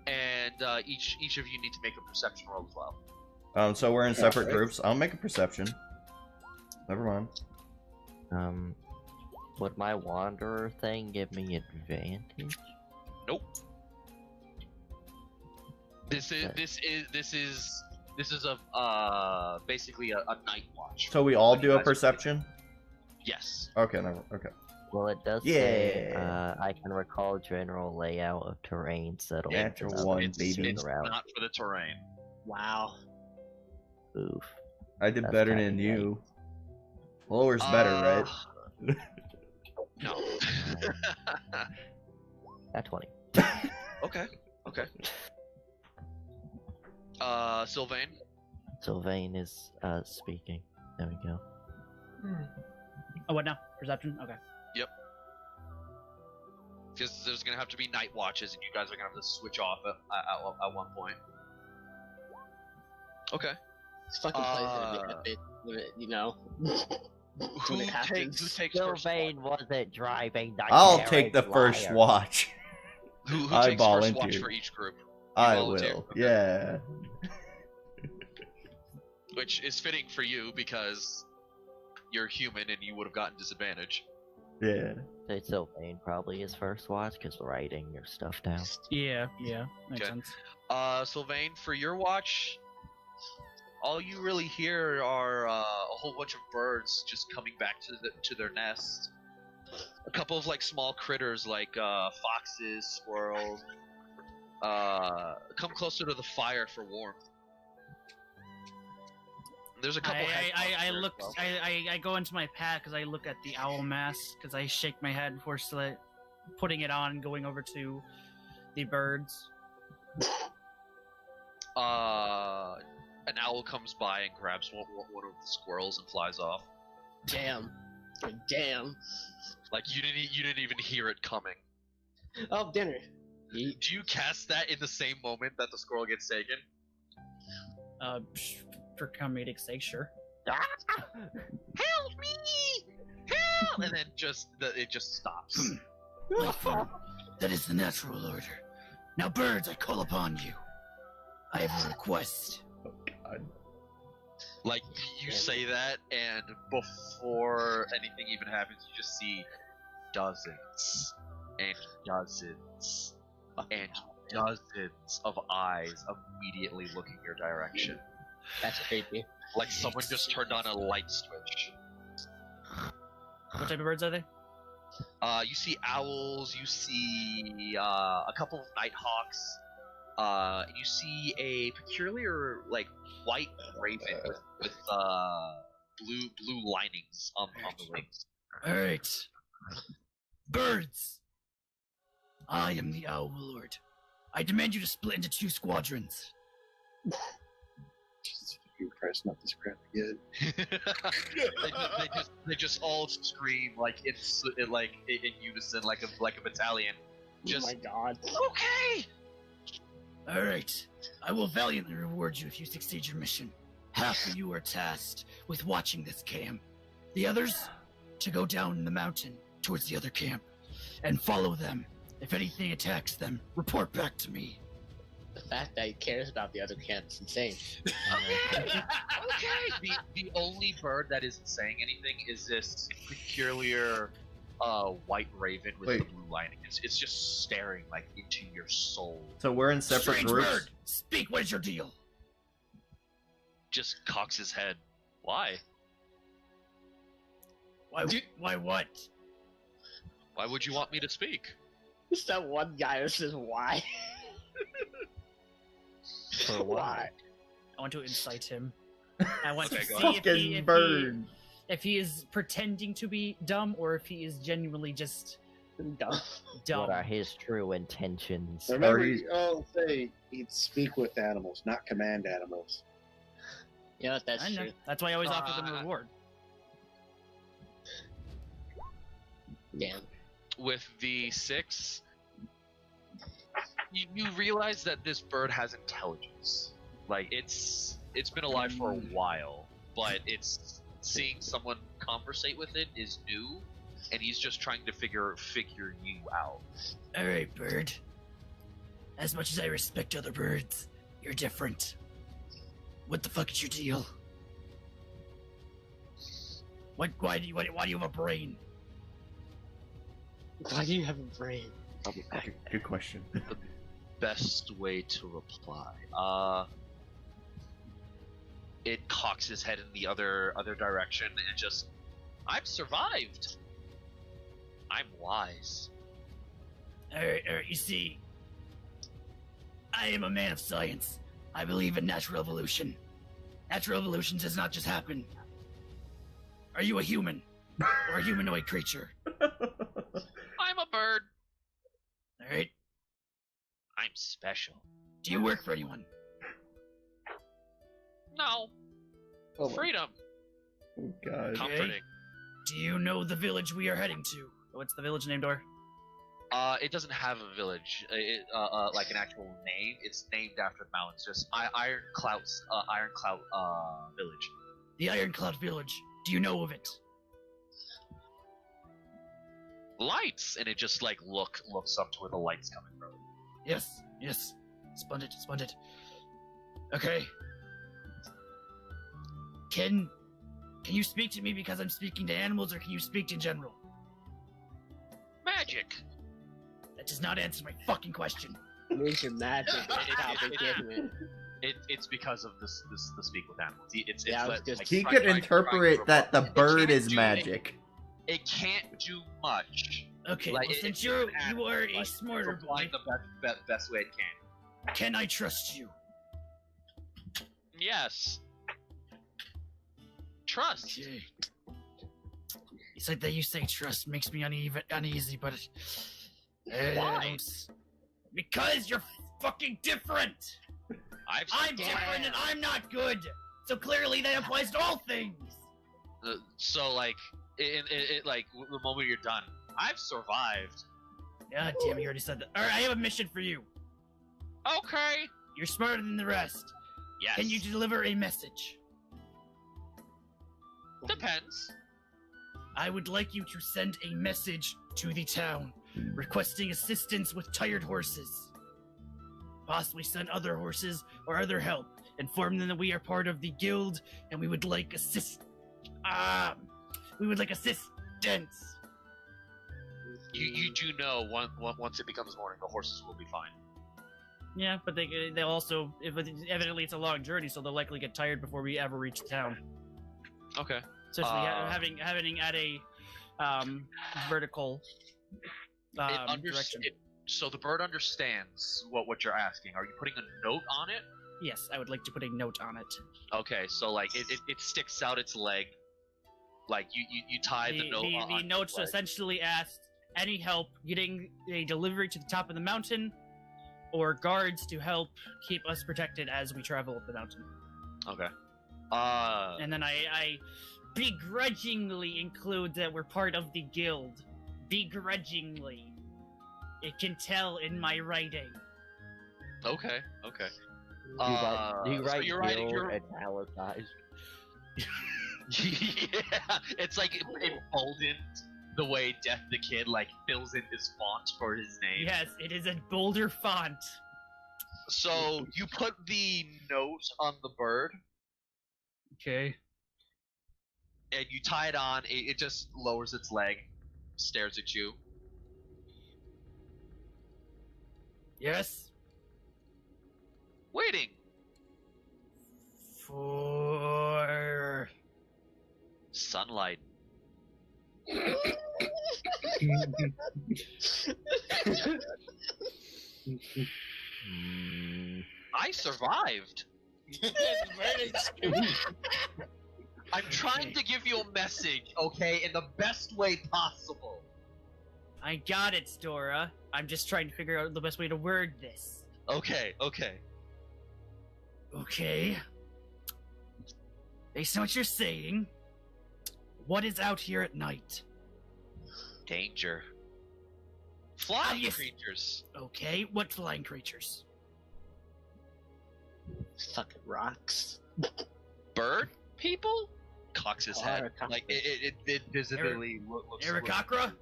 and each of you need to make a perception roll as well. So we're in separate groups. I'll make a perception. Never mind. Would my wanderer thing give me advantage? Nope. This is a basically a night watch. So we all Like do you a guys are- perception? Yes. Okay, okay. Well, it does say I can recall general layout of terrain, settlements, and Natural other one, It's baby. around. not for the terrain. Wow. Oof. I did That's better kinda than you. Lower's better, right? No. At 20. Okay. Sylvain. Sylvain is speaking. There we go. Oh, what now? Perception? Okay. Because there's gonna have to be night watches, and you guys are gonna have to switch off at one point. Okay. This fucking place is gonna be epic, you know. Who When it happens. takes first Sylvain watch? wasn't driving the I'll take the carriage, first liar. watch. Who I takes first watch volunteer. for each group? I volunteer, will. okay. Yeah. Which is fitting for you because you're human and you would have gotten disadvantage. Yeah. Say Sylvain probably his first watch because writing your stuff down. Yeah, makes Okay. sense. Sylvain, for your watch, all you really hear are a whole bunch of birds just coming back to their nest. A couple of like small critters like foxes, squirrels. Come closer to the fire for warmth. There's a couple. I look. I go into my pad because I look at the owl mask because I shake my head before putting it on and going over to the birds. An owl comes by and grabs one of the squirrels and flies off. Damn. Like you didn't even hear it coming. Oh, dinner. Do you cast that in the same moment that the squirrel gets taken? For comedic sake, sure. Help me! Help! And then it just stops. My friend, that is the natural order. Now, birds, I call upon you. I have a request. Like you say that, and before anything even happens, you just see dozens and dozens and dozens of eyes immediately looking your direction. That's creepy. Like someone just turned on a light switch. What type of birds are they? You see owls, you see a couple of nighthawks, You see a peculiar, like, white raven with blue linings on the wings. Alright. Birds! I am the Owl Lord. I demand you to split into 2 squadrons. Jesus fucking Christ, not this crap again. they just all scream like it's like in unison, like a battalion. Just, oh my god. Okay. Alright. I will valiantly reward you if you succeed your mission. Half of you are tasked with watching this camp. The others, to go down the mountain towards the other camp and follow them. If anything attacks them, report back to me. The fact that he cares about the other camp is insane. Okay. The only bird that isn't saying anything is this peculiar white raven with a blue lining. It's just staring like into your soul. So we're in separate Strange groups. bird! Speak, what is your deal? Just cocks his head. Why? Why what? Why would you want me to speak? Just that one guy who says why. For Why? I want to incite him. I want to Okay, see go ahead. if he is pretending to be dumb or if he is genuinely just Dumb. dumb. What are his true intentions? Remember, you all say he'd speak with animals, not command animals. You know what, that's I know. true. That's why I always offer them a reward. Damn. With the 6, you realize that this bird has intelligence. Like it's been alive for a while, but it's seeing someone conversate with it is new, and he's just trying to figure you out. Alright, bird. As much as I respect other birds, you're different. What the fuck is your deal? Why do you have a brain? Why do you have a brain? Good question. The best way to reply. It cocks his head in the other direction and just, I've survived. I'm wise. Alright, you see, I am a man of science. I believe in natural evolution. Natural evolution does not just happen. Are you a human? Or a humanoid creature? I'm a bird. Alright. I'm special. Do you work for anyone? No. Oh my- Freedom. Oh god. Comforting. Do you know the village we are heading to? What's the village named, or? It doesn't have a village, like an actual name. It's named after the mountains. Just Iron Clout Village. The Iron Cloud Village. Do you know of it? Lights, and it just like looks up to where the light's coming from. Yes. Splendid. Okay. Can you speak to me because I'm speaking to animals, or can you speak in general? Magic. That does not answer my fucking question. It means you're magic. That's how they give it. It's because of this speak with animals. It's Yeah, I was like, just- like, He try- could try- interpret try- that the It bird can't is do magic. It can't do much. Okay, Like, well, it- since it's you an animal, are a like, smarter it's boy, applying the best way it can. can I trust you? Yes. Trust. Okay. It's like that you say trust makes me uneasy, but Why? Because you're fucking different. I'm different and I'm not good. So clearly that applies to all things. So like, like the moment you're done, I've survived. God damn, you already said that. All right, I have a mission for you. Okay. You're smarter than the rest. Yes. Can you deliver a message? Depends. I would like you to send a message to the town, requesting assistance with tired horses. Possibly send other horses or other help. Inform them that we are part of the guild and we would like assistance. You do know once it becomes morning, the horses will be fine. Yeah, but they'll also, evidently it's a long journey, so they'll likely get tired before we ever reach town. Okay. Especially having at a vertical direction. So the bird understands what you're asking. Are you putting a note on it? Yes, I would like to put a note on it. Okay, so like it sticks out its leg. Like you tie the note on the note its leg. essentially asks any help getting a delivery to the top of the mountain, or guards to help keep us protected as we travel up the mountain. Okay. And then I begrudgingly include that we're part of the guild. Begrudgingly. It can tell in my writing. Okay. Do you write you're guild right, italicized? yeah, it's like emboldened the way Death the Kid like fills in his font for his name. Yes, it is a bolder font. So you put the note on the bird, Okay. and you tie it on. It just lowers its leg, stares at you. Yes. Waiting. For Sunlight. I survived. I'm trying to give you a message, okay, in the best way possible. I got it, Stora. I'm just trying to figure out the best way to word this. Okay. Okay. Based on what you're saying, what is out here at night? Danger. Flying Yes. creatures. Okay, what flying creatures? Fucking rocks. Bird people? Cocks his head. Arachnida. Like it visibly looks. Arakakra?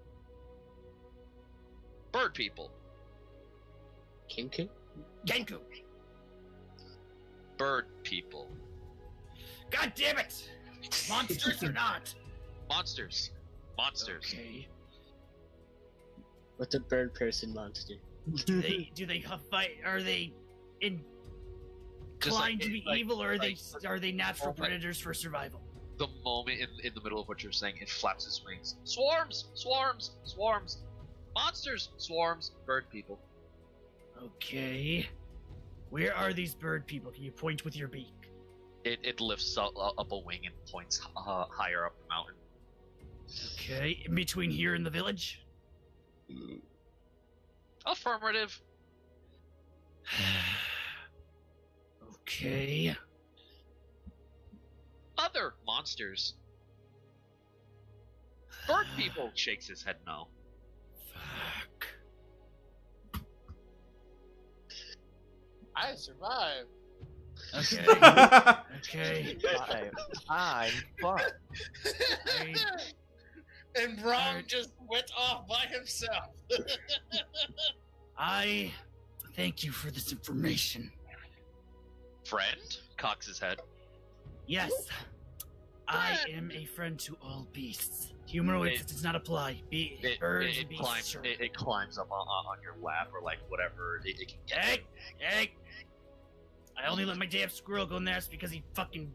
Bird people. Kinku? Genku? Bird people. God damn it! Monsters or not? Monsters. Okay. What's a bird person monster? Do they fight? Are they inclined to be evil, or are they natural predators for survival? The moment in the middle of what you're saying, it flaps its wings. Swarms! Monsters! Swarms! Bird people. Okay. Where are these bird people? Can you point with your beak? It lifts up a wing and points higher up the mountain. Okay, in between here and the village? Affirmative. Okay. Other monsters. Bird people shakes his head no. Fuck. I survived. Okay. Okay. I'm fun. And Brom just went off by himself. I thank you for this information. Friend? Cocks his head. Yes, I am a friend to all beasts. Humanoids does not apply. Birds and beasts. Sure. It climbs up on your lap or like whatever it can get. Hey! I only let my damn squirrel go nest because he fucking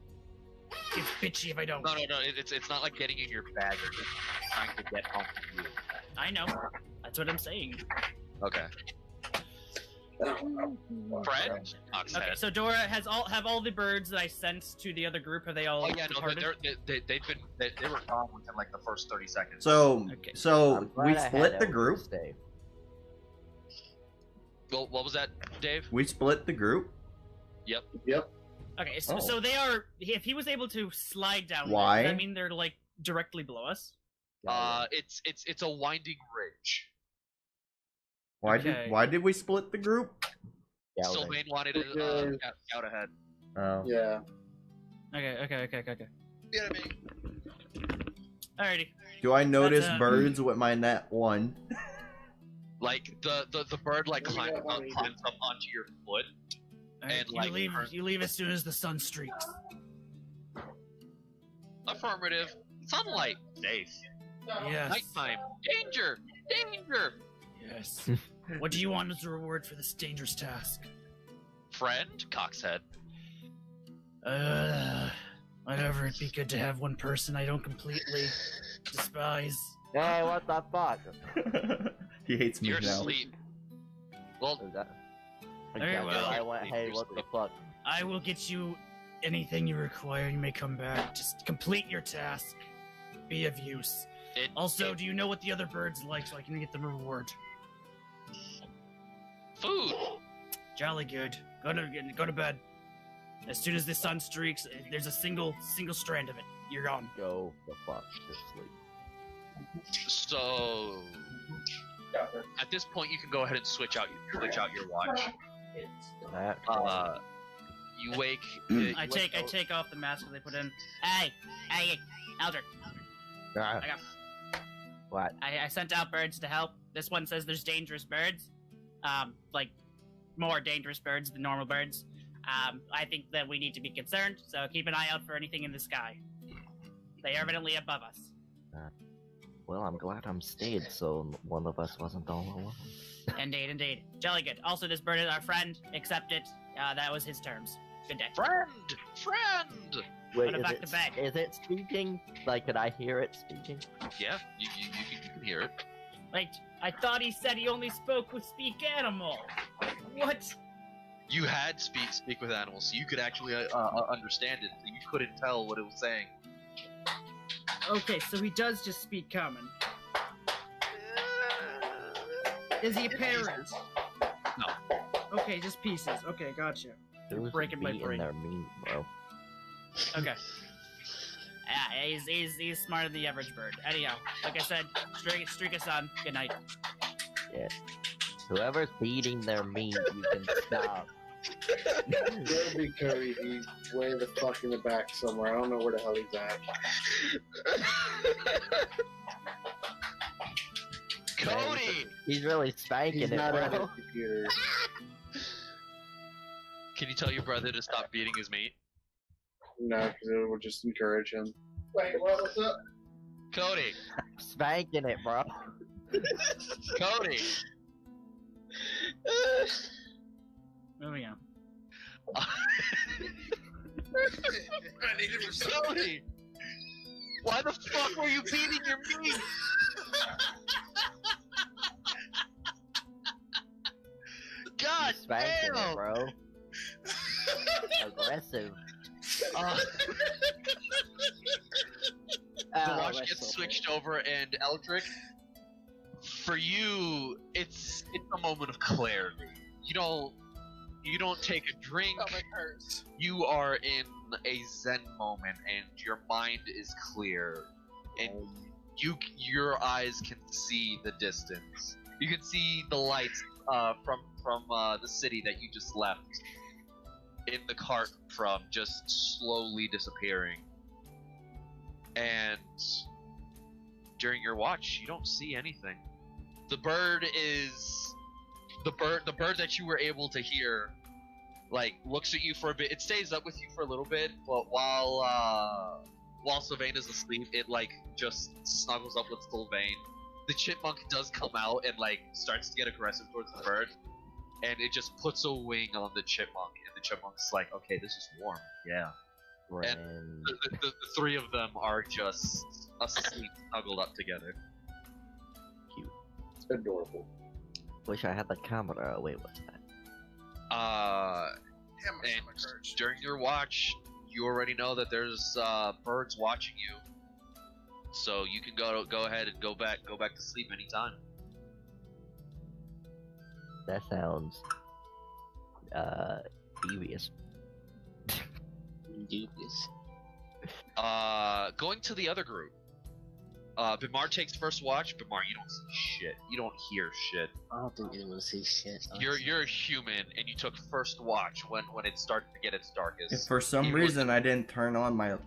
gets bitchy if I don't. No. It's not like getting in your bag or just trying to get onto you. I know. That's what I'm saying. Okay. Friend? Cocks Okay, head. so Dora have all the birds that I sent to the other group. Have they all? Oh yeah, no, departed? they were gone within like the first 30 seconds. So Okay. I'm glad we I had split the Elvis group. stay. Well, what was that, Dave? We split the group. Yep. Okay, so, Oh. so they are. If he was able to slide down, Why? does that mean they're like directly below us? It's a winding ridge. Okay. Why did we split the group? Sylvain wanted to scout ahead. Oh. Yeah. Okay. You know what I mean? Alrighty. Do I notice That's, birds with my net 1? Like the bird like climbs up onto your foot. Alright, And, you leave as soon as the sun streaks. Affirmative. Sunlight. Safe. Yes. Nighttime. Danger. Yes. What do you want as a reward for this dangerous task? Friend. Cocks head. Whatever. It'd be good to have one person I don't completely despise. Hey, what the fuck? He hates me You're now. asleep. Well, Very Okay, well. I went, hey, what the fuck? I will get you anything you require. You may come back. Just complete your task. Be of use. Also, do you know what the other birds like so I can get the reward? Food. Jolly good. Go to bed. As soon as the sun streaks, there's a single strand of it. You're gone. Go the fuck to sleep. So, at this point, you can go ahead and switch out your watch. You wake. I take off the mask that they put in. Hey, Eldrick. I got. What? I sent out birds to help. This one says there's dangerous birds, like more dangerous birds than normal birds. I think that we need to be concerned. So keep an eye out for anything in the sky. They are evidently above us. Well, I'm glad I'm stayed, so one of us wasn't all alone. Indeed. Jolly good. Also, this bird is our friend. Accept it. That was his terms. Good day. Friend! Wait, Put it back to bed. is it speaking? Like, could I hear it speaking? Yeah, you can hear it. Wait, I thought he said he only spoke with speak animal. What? You had speak with animals, so you could actually understand it. So you couldn't tell what it was saying. Okay, so he does just speak common. Is he a parent? No. Okay, just pieces. Okay, gotcha. Who's breaking my beating brain. their meat, bro? Okay. Yeah, he's smarter than the average bird. Anyhow, like I said, streak us on. Good night. Yeah. Whoever's beating their meat, you can stop. It'll be Cody. He's way the fuck in the back somewhere. I don't know where the hell he's at. Cody! He's really spanking He's it, not on his bro. computer. Can you tell your brother to stop beating his meat? No, because it will just encourage him. Wait, what's up? Cody! Spanking it, bro. Cody! Moving on. I need it for something. Cody! Why the fuck were you beating your meat? God Spanking damn! it, bro. Aggressive. The watch gets switched over, and Eldrick, for you, it's a moment of clarity. You don't take a drink. Stomach hurts. You are in a zen moment, and your mind is clear, and your eyes can see the distance. You can see the lights from the city that you just left in the cart from, just slowly disappearing. And during your watch, you don't see anything. The bird that you were able to hear, like, looks at you for a bit. It stays up with you for a little bit, but while Sylvain is asleep, it like just snuggles up with Sylvain. The chipmunk does come out and like starts to get aggressive towards the bird, and it just puts a wing on the chipmunk, and the chipmunk's like, okay, this is warm, yeah. And the three of them are just asleep, snuggled up together. Cute. It's adorable. Wish I had the camera. Wait, what's that? Damn, my stomach And hurts. during your watch, you already know that there's birds watching you, so you can go ahead and go back to sleep anytime. That sounds devious. Dubious. Going to the other group. Bimar takes first watch. Bimar, you don't see shit. You don't hear shit. I don't think anyone sees shit. You're a human, and you took first watch when it started to get its darkest. If for some reason I didn't turn on my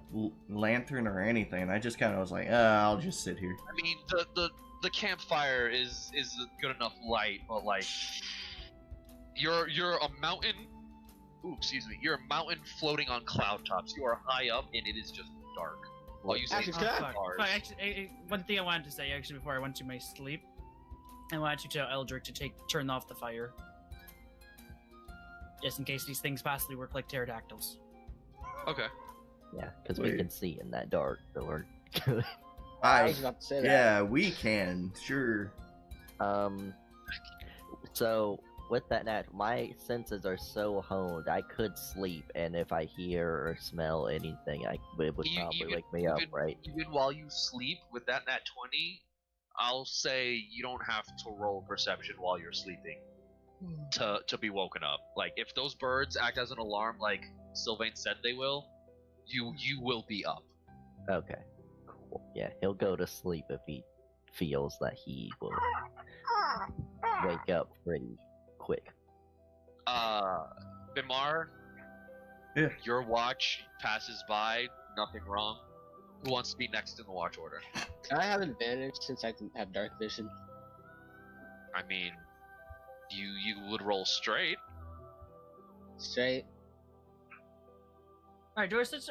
lantern or anything, I just kind of was like, I'll just sit here. I mean, the campfire is a good enough light, but like, you're a mountain. Ooh, excuse me. You're a mountain floating on cloud tops. You are high up, and it is just dark. All you see is stars. Actually, one thing I wanted to say, actually, before I went to my sleep, I wanted to tell Eldrick to turn off the fire. Just in case these things possibly work like pterodactyls. Okay. Yeah, because we can see in that dark. So we're good. I was about to say that. Yeah, we can, sure. So with that my senses are so honed. I could sleep, and if I hear or smell anything, it would probably wake me up, right? Even while you sleep, with that nat 20, I'll say you don't have to roll perception while you're sleeping to be woken up. Like, if those birds act as an alarm, like Sylvain said they will, you will be up. Okay, cool. Yeah, he'll go to sleep if he feels that he will wake up pretty quick. Bimar, Yeah. your watch passes by, nothing wrong. Who wants to be next in the watch order? Can I have advantage since I can have dark vision? I mean, you would roll straight. Straight. Alright, George, since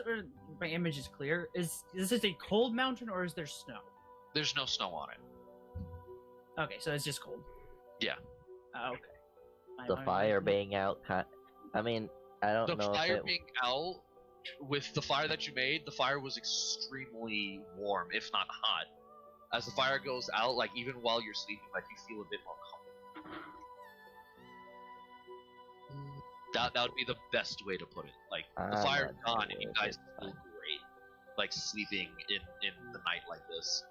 my image is clear, is this a cold mountain or is there snow? There's no snow on it. Okay, so it's just cold. Yeah. Okay. The fire being out, I mean, I don't know. The fire if being out, with the fire that you made, the fire was extremely warm, if not hot. As the fire goes out, like even while you're sleeping, like you feel a bit more comfortable. That would be the best way to put it. Like the fire's gone, and you guys feel great, like sleeping in the night like this.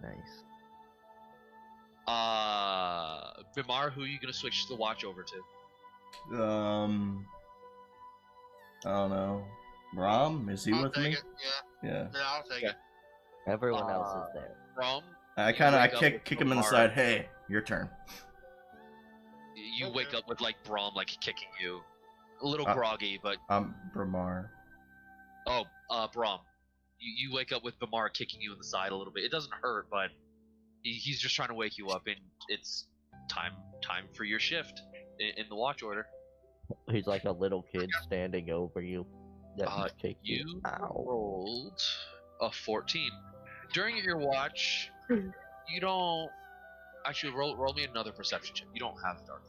Nice. Bimar, who are you gonna switch the watch over to? I don't know. Rom, is he I'll with take me? it. Yeah. Yeah, I'll take it. Everyone else is there. Rom, I kick him in the Bimar. side. Hey, your turn. You Okay. wake up with like Brom like kicking you, a little groggy, but I'm Bramar. Brom. You wake up with Bimar kicking you in the side a little bit. It doesn't hurt, but he's just trying to wake you up, and it's time for your shift in the watch order. He's like a little kid standing over you. That You rolled a 14. During your watch, you don't actually roll me another perception check. You don't have dark.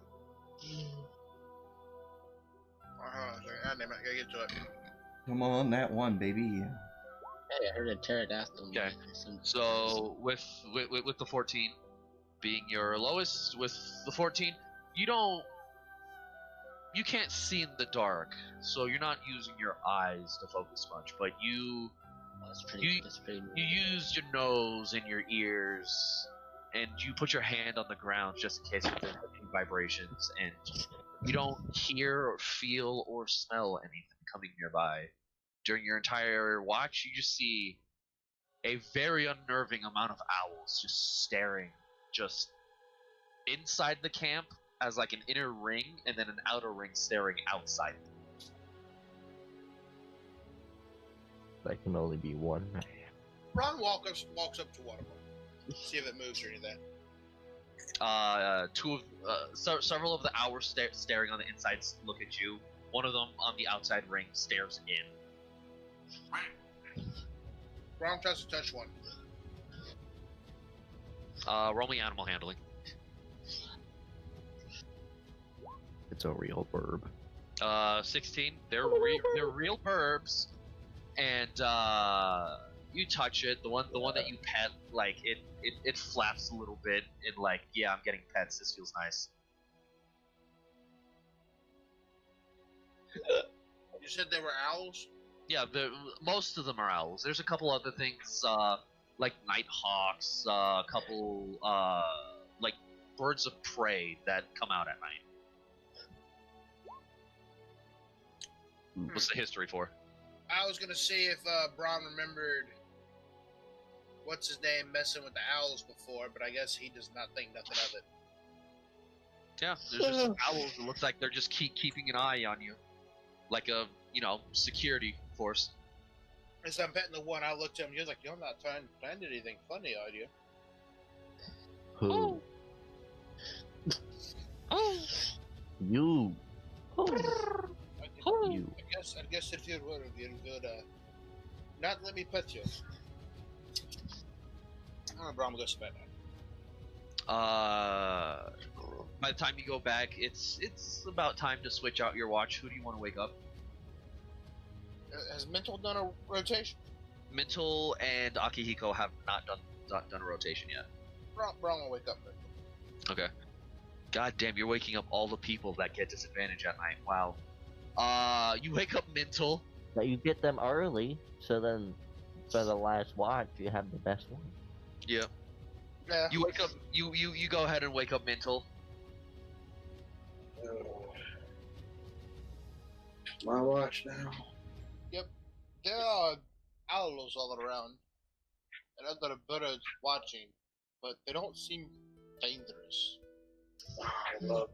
I gotta get to it. Come on, that one, baby. Hey, I heard a pterodactyl. Okay. So with the 14 being your lowest, with the 14, you can't see in the dark, so you're not using your eyes to focus much, but you use your nose and your ears, and you put your hand on the ground just in case there's any vibrations, and you don't hear or feel or smell anything coming nearby. During your entire watch, you just see a very unnerving amount of owls just staring just inside the camp as like an inner ring, and then an outer ring staring outside. That can only be one. Ron walks up to one of them. See if it moves or anything. Several of the owls staring on the inside look at you. One of them on the outside ring stares in. Ron tries to touch one. Roll me animal handling. It's a real verb. 16. They're real herbs, and you touch it. The one that you pet, like it flaps a little bit, and like, yeah, I'm getting pets. This feels nice. You said they were owls? Yeah, most of them are owls. There's a couple other things, like nighthawks, a couple like birds of prey that come out at night. What's the history for? I was gonna see if Braun remembered what's his name messing with the owls before, but I guess he does not think nothing of it. Yeah, there's just some owls that look like they're just keeping an eye on you, like a security force. As I'm petting the one, I looked at him. He was like, "You're not trying to do anything funny, are you?" Who? You. You. I guess if you would, not let me pet you. Braun goes to bed now. By the time you go back, it's about time to switch out your watch. Who do you want to wake up? Has Mental done a rotation? Mental and Akihiko have not done a rotation yet. Braun will wake up. Okay. God damn, you're waking up all the people that get disadvantage at night. Wow. You wake up mental. Now you get them early, so then for the last watch you have the best one. Yeah. Yeah. You wake up. You go ahead and wake up mental. My watch now. There are owls all around, and other birds watching, but they don't seem dangerous. Lovely.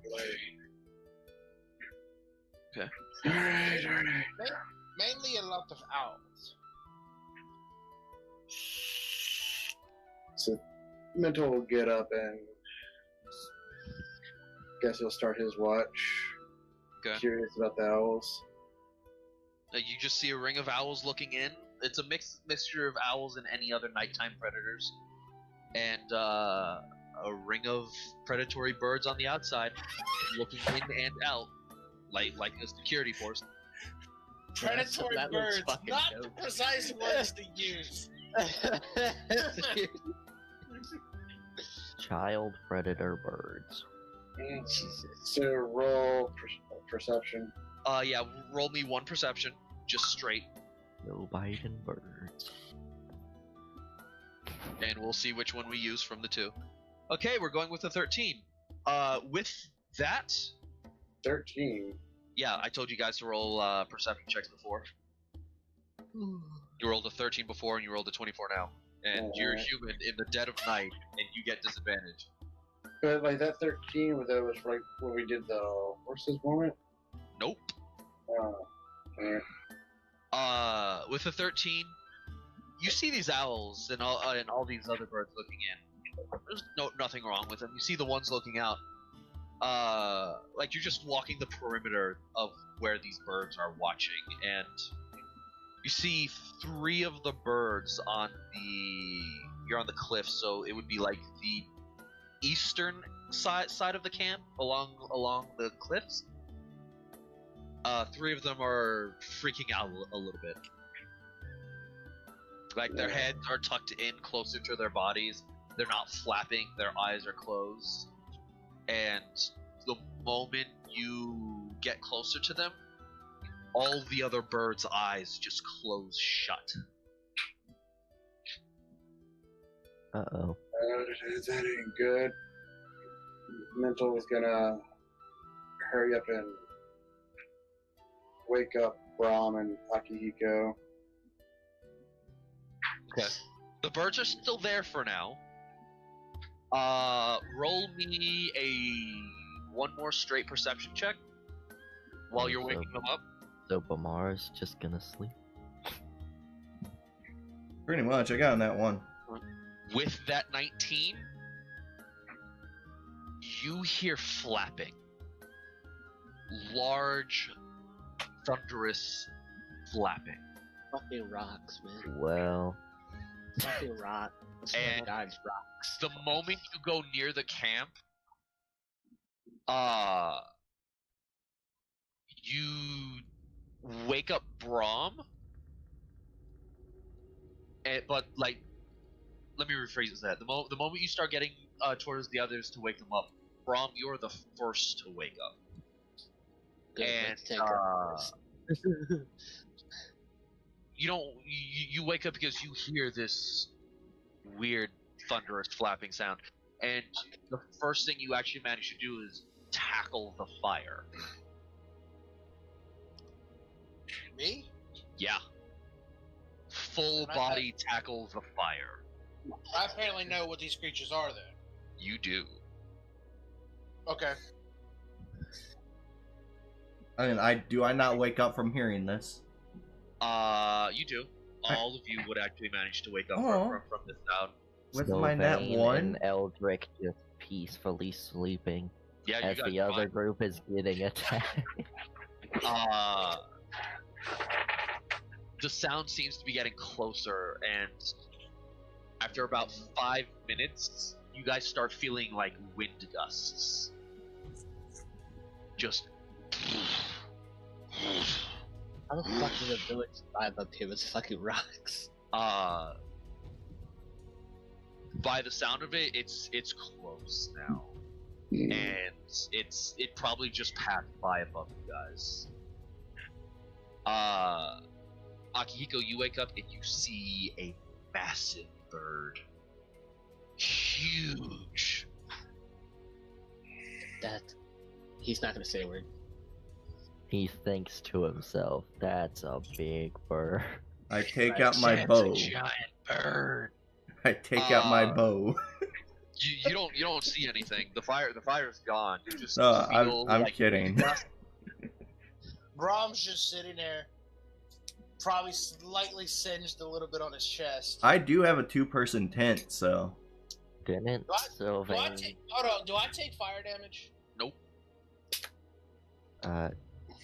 Okay. Alright. Mainly a lot of owls. So, Mental will get up and guess he'll start his watch. Okay. Curious about the owls. You just see a ring of owls looking in. It's a mixture of owls and any other nighttime predators, and a ring of predatory birds on the outside, looking in and out, like a security force. Predatory that looks birds, fucking not dope. the precise words to use. Child predator birds. Jesus. So roll perception. Yeah, roll me one perception, just straight, No biting birds. and we'll see which one we use from the two. Okay, we're going with a 13. With that, 13. yeah, I told you guys to roll perception checks before. You rolled a 13 before, and you rolled a 24 now. And you're Alright. human in the dead of night, and you get disadvantage. But like that 13, that was right when we did the horses moment. Nope. Alright. With a 13, you see these owls and all these other birds looking in. There's nothing wrong with them. You see the ones looking out. Like you're just walking the perimeter of where these birds are watching, and you see 3 of the birds on the. You're on the cliff, so it would be like the eastern side of the camp, along the cliffs. 3 of them are freaking out a little bit. Like their heads are tucked in closer to their bodies. They're not flapping. Their eyes are closed. And the moment you get closer to them, all the other birds' eyes just close shut. Uh-oh. That ain't good. Mental is gonna hurry up and wake up Brahm and Akihiko. Okay. The birds are still there for now. Roll me one more straight perception check while you're waking them up. So Bamar's just gonna sleep. Pretty much, I got on that one. With that 19, you hear flapping. Large, thunderous flapping. Fucking rocks, man. Well, Fucking rocks. And God's rocks. the moment you go near the camp, you wake up Brahm, but like, let me rephrase that. The moment you start getting towards the others to wake them up, Brahm, you're the first to wake up. Good, And let's take her. you wake up because you hear this weird thunderous flapping sound, and the first thing you actually manage to do is tackle the fire. Me? Yeah. Full body tackle the fire. I apparently know what these creatures are then. You do. Okay. I mean, do I not wake up from hearing this? You do. All of you would actually manage to wake up from this sound. With my nat Sylvain 1? and Eldrick just peacefully sleeping Yeah, as you guys the are other fine. group is getting attacked. The sound seems to be getting closer, and after about 5 minutes, you guys start feeling like wind gusts. Just. How the fuck did the village survive up here with fucking rocks? By the sound of it, it's close now. and it probably just passed by above you guys. Akihiko, you wake up and you see a massive bird, huge. That he's not gonna say a word. He thinks to himself, "That's a big bird." I take out my bow. It's a giant bird. I take out my bow. You don't see anything. The fire's gone. You just No, feel I'm like kidding. Brahm's just sitting there, probably slightly singed a little bit on his chest. I do have a 2-person tent, so. Didn't Do I Sylvain? hold on, do I take fire damage? Nope.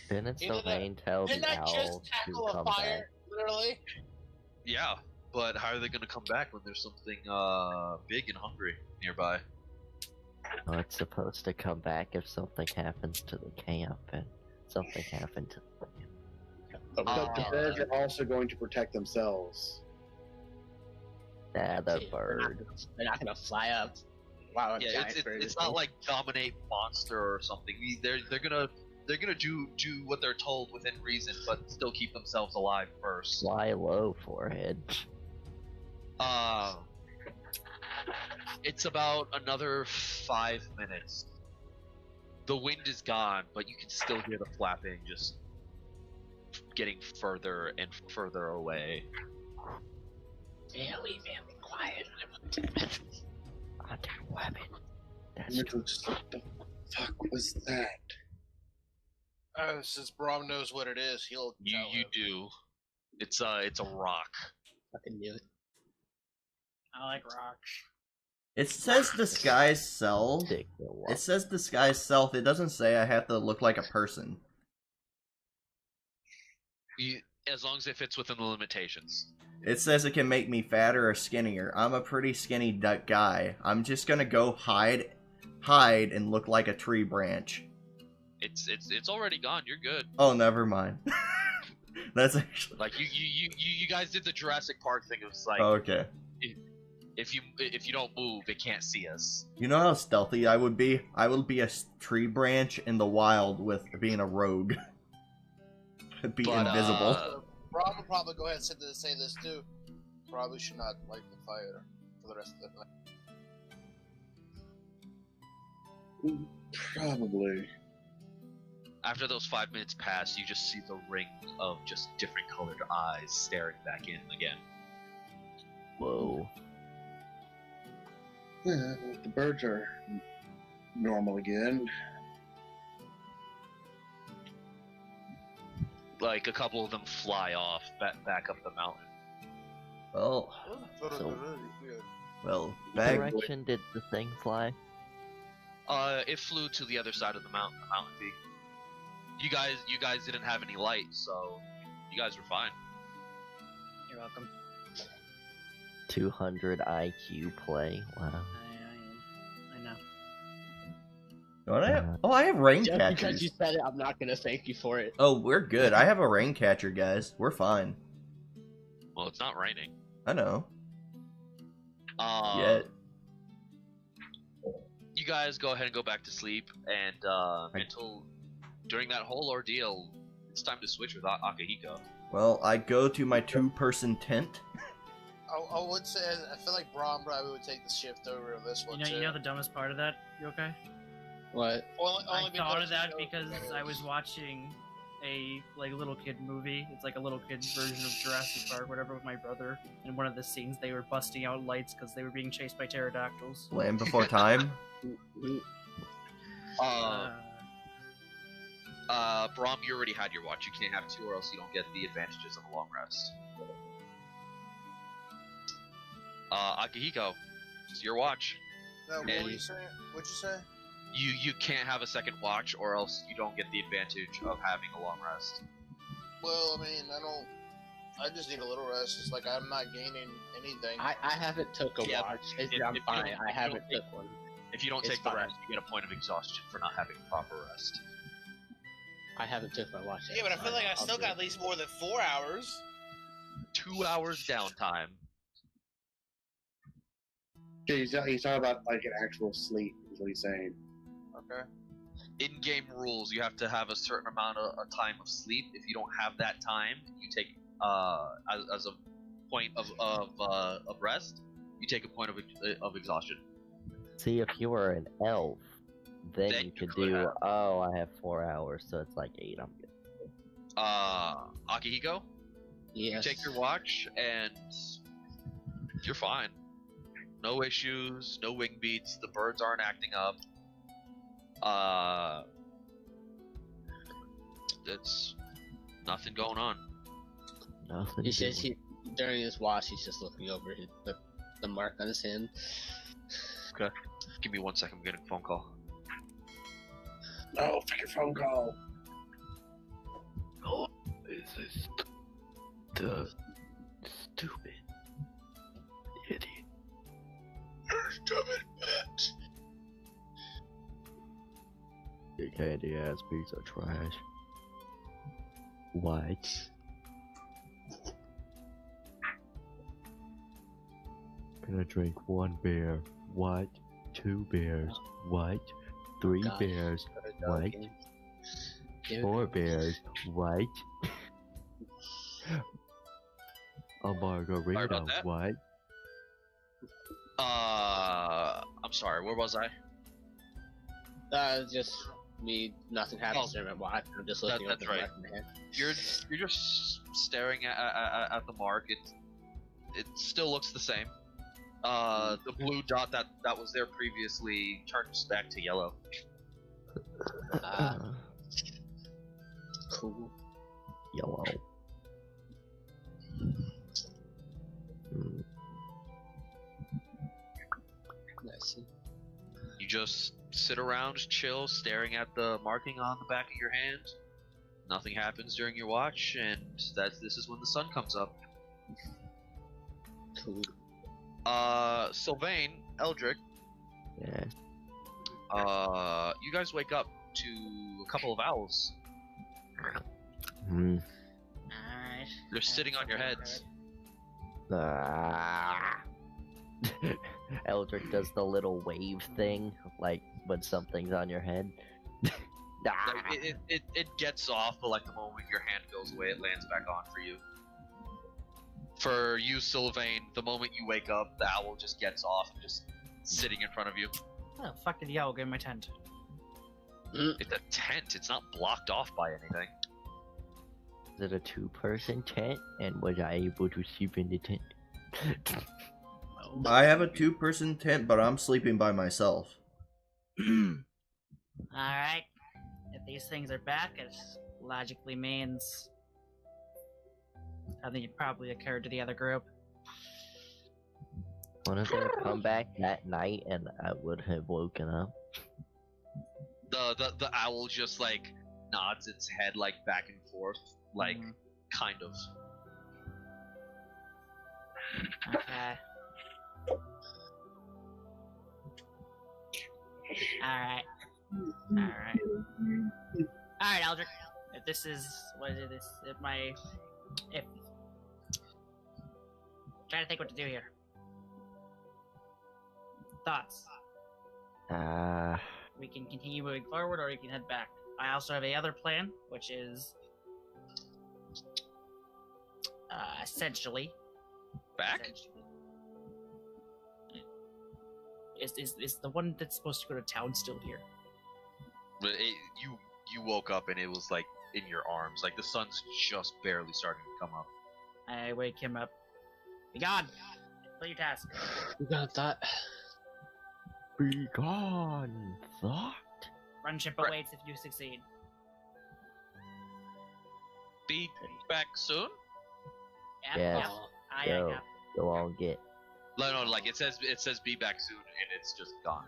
Didn't Sylvain tell Didn't the I just owl to tackle a come fire, literally? Yeah, but how are they gonna come back when there's something big and hungry nearby? back? Oh, it's supposed to come back if something happens to the camp, and something happened to the camp. But the birds are also going to protect themselves. Nah, the bird. They're not gonna fly up. Wow, a Yeah, giant bird it's is not big. like dominate monster or something. They're gonna do what they're told within reason, but still keep themselves alive first. Fly low, forehead. It's about another 5 minutes. The wind is gone, but you can still hear the flapping just getting further and further away. Very quiet. On that weapon. That's Nicholas, what the fuck was that? Since Brahm knows what it is, he'll You tell him. do. It's a rock. Fucking knew it. I like rocks. It says disguise self. Take the walk. It says disguise self. It doesn't say I have to look like a person. As long as it fits within the limitations. It says it can make me fatter or skinnier. I'm a pretty skinny guy. I'm just gonna go hide and look like a tree branch. It's already gone. You're good. Oh, never mind. That's actually Like you guys did the Jurassic Park thing. It was like okay. if you don't move, it can't see us. You know how stealthy I would be? I would be a tree branch in the wild with being a rogue. Be But, invisible. Brahm will probably go ahead and say this too. Probably should not light the fire for the rest of the night. Probably. After those 5 minutes pass, you just see the ring of just different colored eyes staring back in again. Whoa. Yeah, the birds are normal again. Like a couple of them fly off back up the mountain. Well, So- well, What bag. direction did the thing fly? It flew to the other side of the mountain peak. You guys didn't have any light, so you guys were fine. You're welcome. 200 IQ play. Wow. I know. Don't I have? Oh, I have rain Just because catchers. you said it, I'm not gonna thank you for it. Oh, we're good. I have a rain catcher, guys. We're fine. Well, it's not raining. I know. Yet. You guys go ahead and go back to sleep, and until during that whole ordeal, it's time to switch with Akihiko. Well, I go to my 2-person tent. I would say I feel like Brahm probably would take the shift over of this one too. You know the dumbest part of that, Yokai? What? Only I thought of that you know because that I was watching a little kid movie. It's like a little kid version of Jurassic Park, whatever, with my brother. And one of the scenes, they were busting out lights because they were being chased by pterodactyls. Land Before Time. Brahm, you already had your watch. You can't have 2, or else you don't get the advantages of a long rest. Akihiko, it's your watch. No, what And- were you saying? What'd you say? You can't have a second watch, or else you don't get the advantage of having a long rest. Well, I mean, I just need a little rest. It's like I'm not gaining anything. I haven't took a Yeah, watch. if I'm you fine. don't- I if you haven't don't took one. If you don't It's take the fine. rest, you get a point of exhaustion for not having proper rest. I haven't took my watch yet. Yeah, but I feel like I I'll still do got it. at least more than 4 hours. 2 hours downtime. Okay, he's talking about like an actual sleep, is what he's saying. Okay. In-game rules, you have to have a certain amount of time of sleep. If you don't have that time, you take as a point of rest, you take a point of exhaustion. See, if you were an elf, then Then you you could could do. have. Oh, I have 4 hours, so it's like 8. I'm good. Akihiko, Yes. you take your watch and you're fine. No issues, no wing beats. The birds aren't acting up. It's nothing going on. Nothing. He says doing. during his watch, he's just looking over the mark on his hand. Okay. Give me 1 second. I'm getting a phone call. No, freaking phone call. Oh, this is the stupid idiot. Stupid bitch. Your candy ass piece of trash. What? Gonna drink 1 beer. What? 2 beers. What? 3 Gosh. beers. What? Give 4 it- beers. What? A margarita. about that. What? I'm sorry. Where was I? Just me. Nothing happens during my watch. I'm just looking that's over the right. mark in the hand. You're just staring at the mark. It still looks the same. The blue dot that was there previously turns back to yellow. Cool. Yellow. Nice. You just sit around, chill, staring at the marking on the back of your hand. Nothing happens during your watch, and this is when the sun comes up. Cool. Sylvain, Eldrick, Yeah. you guys wake up to a couple of owls. Hmm. Alright. They're sitting on your heads. Ah. Eldrick does the little wave thing, like when something's on your head. Ah. Like, it gets off, but like the moment your hand goes away, it lands back on for you. For you, Sylvain, the moment you wake up, the owl just gets off and just sitting in front of you. Oh, fucking the owl, get in my tent. It's a tent. It's not blocked off by anything. Is it a 2-person tent? And was I able to sleep in the tent? I have a 2-person tent, but I'm sleeping by myself. Alright. If these things are back, it logically means I think it probably occurred to the other group. One of them come back that night, and I would have woken up. The owl just like nods its head like back and forth, like kind of. Okay. Alright. Alright. Alright, Eldrick. If this is what is it? If trying to think what to do here. Thoughts? We can continue moving forward, or we can head back. I also have a other plan, which is essentially Back? Is the one that's supposed to go to town still here? But you woke up and it was like in your arms, like the sun's just barely starting to come up. I wake him up. Be gone! Play your task. You got that? Be gone, thought. Friendship Right. awaits if you succeed. Be back soon? Yes. Yep. Aye, Yo. yep. Go on, get. No, like it says be back soon, and it's just gone.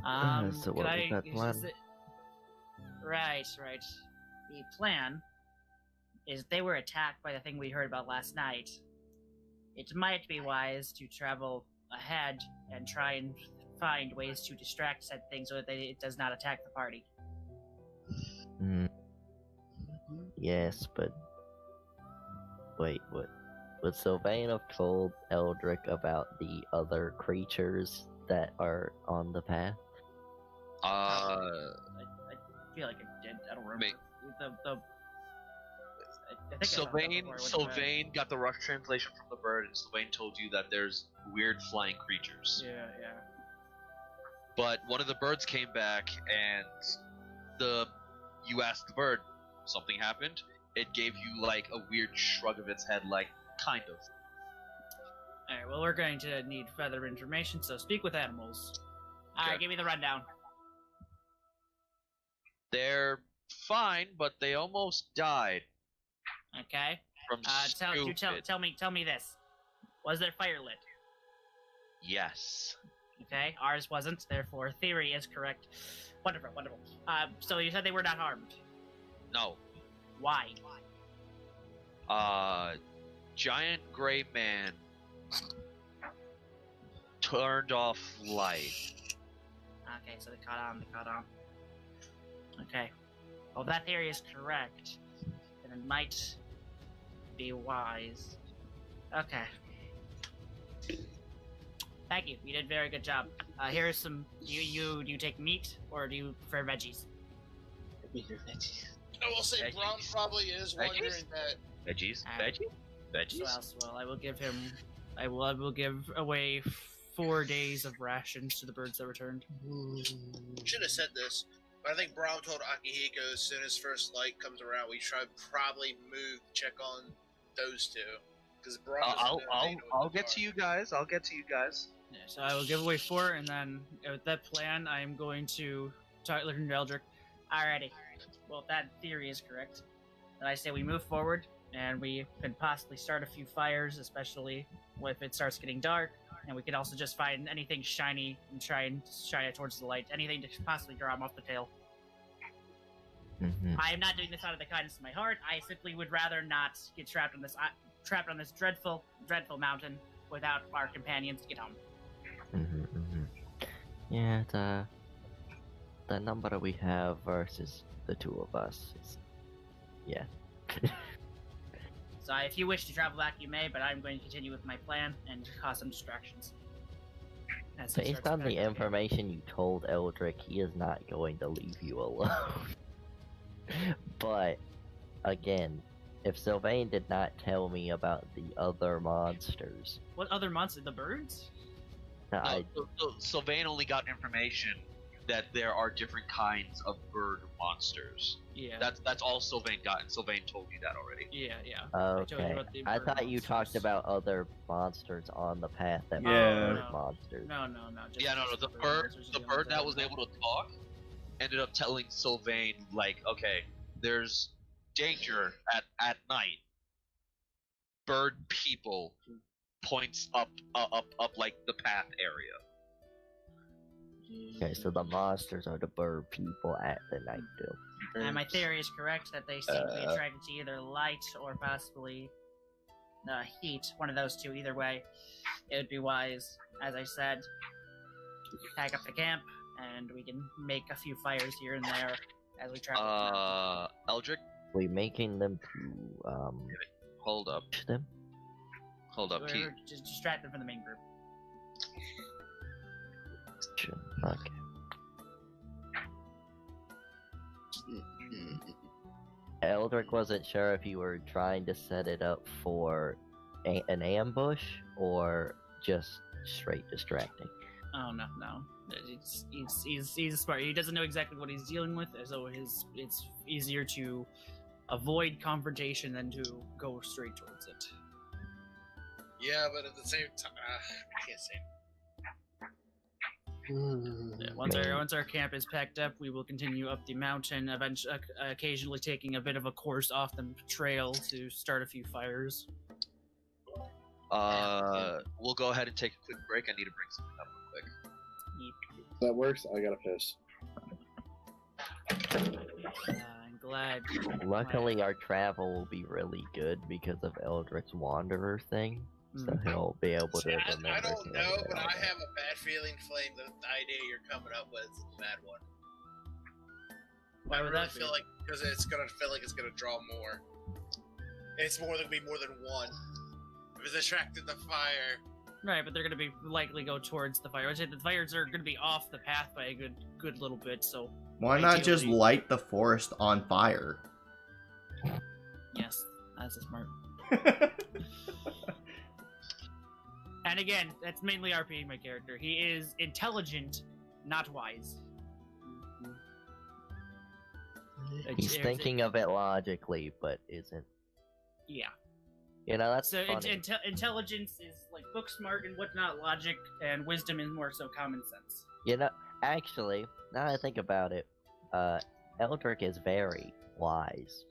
Alright. So what was that plan? Right. The plan is they were attacked by the thing we heard about last night. It might be wise to travel ahead and try and find ways to distract said thing so that it does not attack the party. Yes, but wait, what Would Sylvain have told Eldrick about the other creatures that are on the path? I feel like it did. I don't remember. I think I found out before I went to bed. Sylvain got the rough translation from the bird, and Sylvain told you that there's weird flying creatures. Yeah. But one of the birds came back, and you asked the bird, something happened. It gave you like a weird shrug of its head, like kind of. All right. Well, we're going to need further information, so speak with animals. All right, give me the rundown. They're fine, but they almost died. Okay. From tell me this. Was their fire lit? Yes. Okay. Ours wasn't. Therefore, theory is correct. Wonderful. So you said they were not harmed. No. Why? Giant gray man turned off light. Okay, so they caught on. Okay. Well, if that theory is correct, then it might be wise. Okay. Thank you. You did a very good job. Here's some. Do you take meat or do you prefer veggies? Meat or veggies? I will say Veggies. Brown probably is wondering that. Veggies. So I will give him. I will give away 4 days of rations to the birds that returned. Should have said this, but I think Brown told Akihiko as soon as first light comes around, we should probably move to check on those two. Because Brown. I'll get to you guys. Yeah, so I will give away 4, and then with that plan, I am going to talk to Eldrick. Alrighty. Well, if that theory is correct, then I say we move forward, and we could possibly start a few fires, especially if it starts getting dark. And we could also just find anything shiny and try and shine it towards the light. Anything to possibly draw him off the tail. Mm-hmm. I am not doing this out of the kindness of my heart. I simply would rather not get trapped on this dreadful mountain without our companions to get home. Yeah, the number we have versus the 2 of us is... yeah. So if you wish to travel back, you may, but I'm going to continue with my plan and cause some distractions. Based on the information you told Eldrick, he is not going to leave you alone. But, again, if Sylvain did not tell me about the other monsters... What other monsters? The birds? Sylvain only got information that there are different kinds of bird monsters. Yeah. That's all Sylvain got, and Sylvain told you that already. Yeah. Okay. I thought you talked about other monsters on the path that were bird monsters. No. The bird that was able to talk ended up telling Sylvain, like, okay, there's danger at night. Bird people points up like the path area. Okay, so the monsters are the bird people at the night too. And my theory is correct that they seem to be attracted to either light or possibly heat. One of those two. Either way, it would be wise, as I said, to pack up the camp, and we can make a few fires here and there as we travel. Eldrick? We making them to Hold up. them? Hold up, Pete. Just distract them from the main group. Okay. Eldrick wasn't sure if you were trying to set it up for an ambush or just straight distracting. Oh no. He's smart. He doesn't know exactly what he's dealing with, so it's easier to avoid confrontation than to go straight towards it. Yeah, but at the same time, I can't say. Yeah, once our camp is packed up, we will continue up the mountain, occasionally taking a bit of a course off the trail to start a few fires. We'll go ahead and take a quick break. I need to bring something up real quick. That works. I gotta piss. I'm glad. Luckily, our travel will be really good because of Eldrick's Wanderer thing. So he'll be able to remember. I don't know, but I have a bad feeling, Flame, that the idea you're coming up with is a bad one. Why would that feel like because it's gonna feel like it's gonna draw more. It's gonna be more than one. is attracted to fire. Right, but they're gonna be likely go towards the fire. I would say the fires are gonna be off the path by a good little bit. So Why not just ideally- light the forest on fire? Yes, that's a smart. And again, that's mainly RPing my character. He is intelligent, not wise. He's thinking of it logically, but isn't. Yeah. You know, that's So funny. intelligence is like book smart and whatnot, logic, and wisdom is more so common sense. You know, actually, now that I think about it, Eldrick is very wise.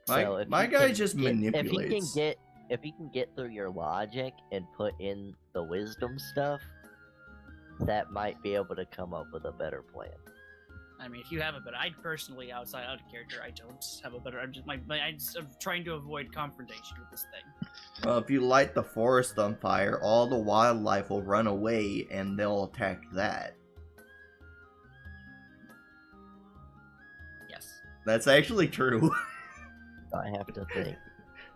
So if My he guy can just get- manipulates. If he can get through your logic and put in the wisdom stuff, that might be able to come up with a better plan. I mean, if you have a better, I personally, outside of character, I don't have a better. I'm trying to avoid confrontation with this thing. Well, if you light the forest on fire, all the wildlife will run away and they'll attack that. Yes. That's actually true. I have to think.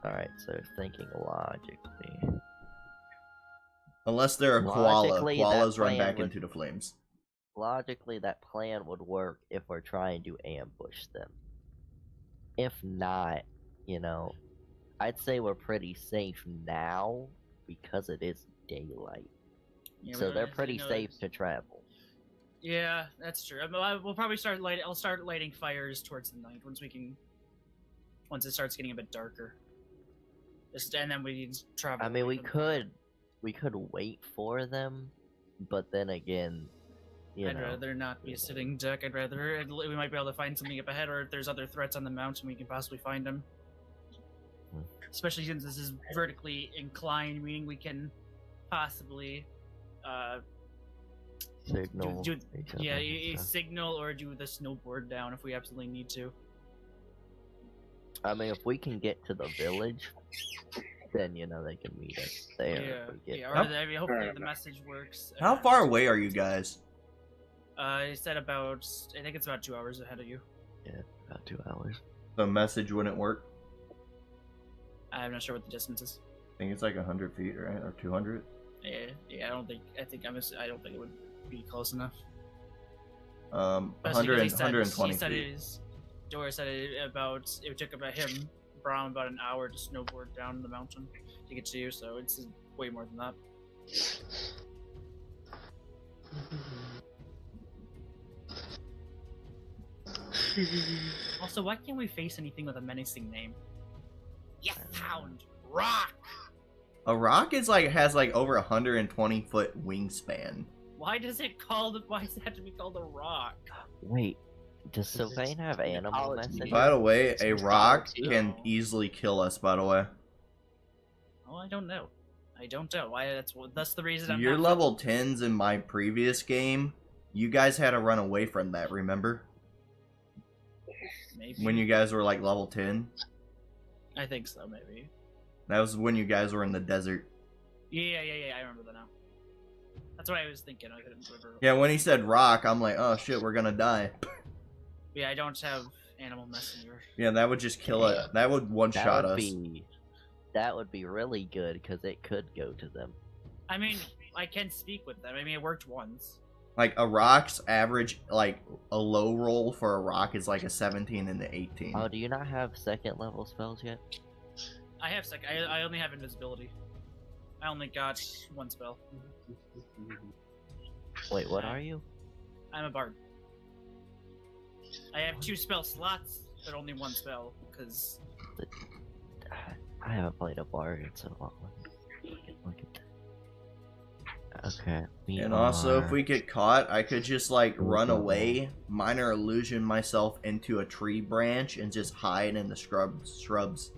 Alright, so thinking logically. Unless they're a koala. Logically, Koalas that run plan back would- into the flames. Logically, that plan would work if we're trying to ambush them. If not, you know, I'd say we're pretty safe now because it is daylight. Yeah, So we they're don't pretty actually know safe to travel. Yeah, that's true. We'll probably start lighting. I'll start lighting fires towards the night once it starts getting a bit darker. And then we travel. I mean, away we from could wait for them, but then again, you I'd know, rather not be sitting duck. We might be able to find something up ahead, or if there's other threats on the mountain, we can possibly find them. Hmm. Especially since this is vertically inclined, meaning we can possibly, signal. do each other yeah, and a stuff. signal or do the snowboard down if we absolutely need to. I mean, if we can get to the village, then you know they can meet us there. Yeah, if we get yeah. there. Or hopefully the message works. How far away are you guys? I said about. I think it's about 2 hours ahead of you. About 2 hours. The message wouldn't work. I'm not sure what the distance is. I think it's like 100 feet, right? Or 200? Yeah. I don't think. I don't think it would be close enough. 100 He said 120 it feet. is. Dora said it took about him, Brown, about an hour to snowboard down the mountain to get to you. So it's way more than that. Also, why can't we face anything with a menacing name? Yes, hound, rock. A rock is like has like over 120 foot wingspan. Why does it have to be called a rock? Wait, does Sylvain have animal Mythology. messages? By the way, a It's rock too. can easily kill us. By the way, Oh, I don't know. Why? That's the reason I'm. you're not level 10s in my previous game. You guys had to run away from that. Remember Maybe. when you guys were like level 10? I think so. Maybe. That was when you guys were in the desert. Yeah. I remember that now. That's what I was thinking. I couldn't remember. Yeah, when he said rock, I'm like, oh shit, we're gonna die. Yeah, I don't have animal messenger. Yeah, that would just kill it. That would one shot us. That would be really good because it could go to them. I mean, I can speak with them. I mean, it worked once. Like a rock's average, like a low roll for a rock is like a 17 and an 18. Oh, do you not have second level spells yet? I have I only have invisibility. I only got one spell. Wait, what are you? I'm a bard. I have 2 spell slots, but only 1 spell because I haven't played a bard in so long. Look at that. Okay. And also, if we get caught, I could just like run away, minor illusion myself into a tree branch, and just hide in the shrubs.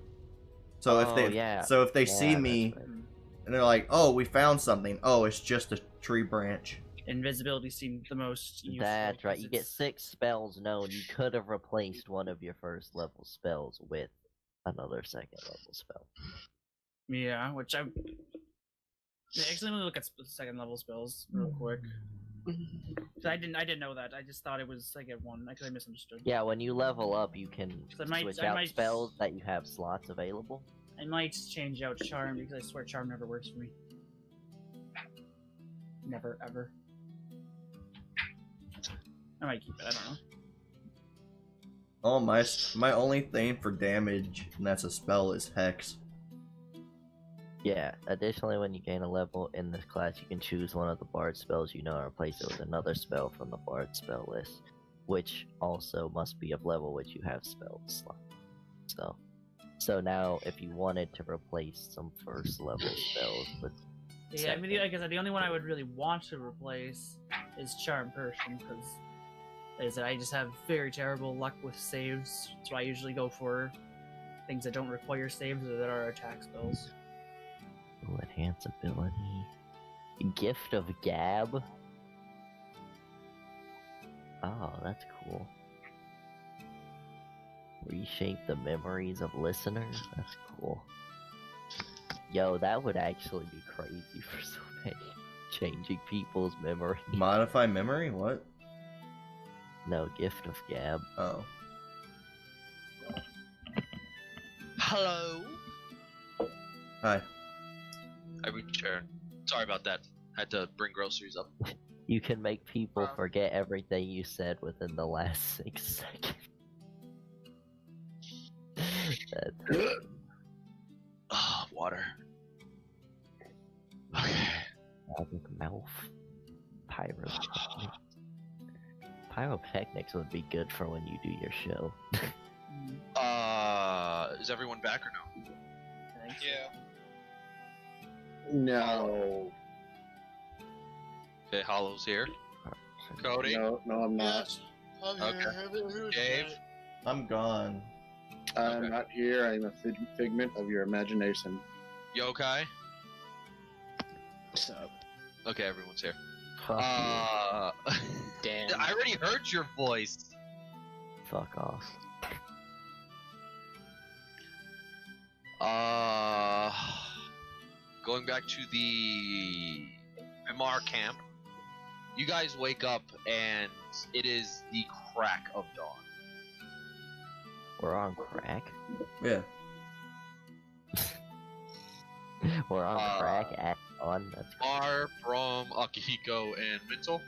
So if they see me and they're like, "Oh, we found something," oh, it's just a tree branch. invisibility seemed the most useful. That's right. 'cause You get it's- 6 spells known. You could have replaced one of your first level spells with another second level spell. Yeah, which I. Yeah, actually, let me look at second level spells real quick. 'Cause I didn't know that. I just thought it was I get 1. I misunderstood. Yeah, when you level up, you can So I might- switch I out might- spells that you have slots available. I might change out Charm because I swear Charm never works for me. Never, ever. I might keep it, I don't know. Oh, my only thing for damage, and that's a spell, is Hex. Yeah, additionally, when you gain a level in this class, you can choose one of the bard spells you know and replace it with another spell from the bard spell list, which also must be of level which you have spell slot. So now, if you wanted to replace some first level spells with Yeah, I mean, like I said, the only one I would really want to replace is Charm Person, because like I said, I just have very terrible luck with saves, so I usually go for things that don't require saves or that are attack spells. Ooh, enhance ability. Gift of Gab. Oh, that's cool. Reshape the memories of listeners. That's cool. Yo, that would actually be crazy for so many. Changing people's memory. Modify memory? What? No, Gift of Gab. Oh. Hello. Hi. I return. Sorry about that. Had to bring groceries up. You can make people forget everything you said within the last 6 seconds. That's Ah, water. Okay. Magic Mouth. Pyrotechnics. Pyrotechnics would be good for when you do your show. Is everyone back or no? Yeah. No. Okay, Hollow's here. Cody? No, I'm not. Yes. I'm here. Okay. Dave? I'm gone. I'm Okay. not here. I'm a figment of your imagination. Yokai? So, Okay, everyone's here. Fuck damn. I already heard your voice. you. Fuck off. Going back to the Mimar camp, you guys wake up and it is the crack of dawn. We're on crack. Yeah. We're on crack at on. That's Mar, Brom, Akihiko, and Mintel.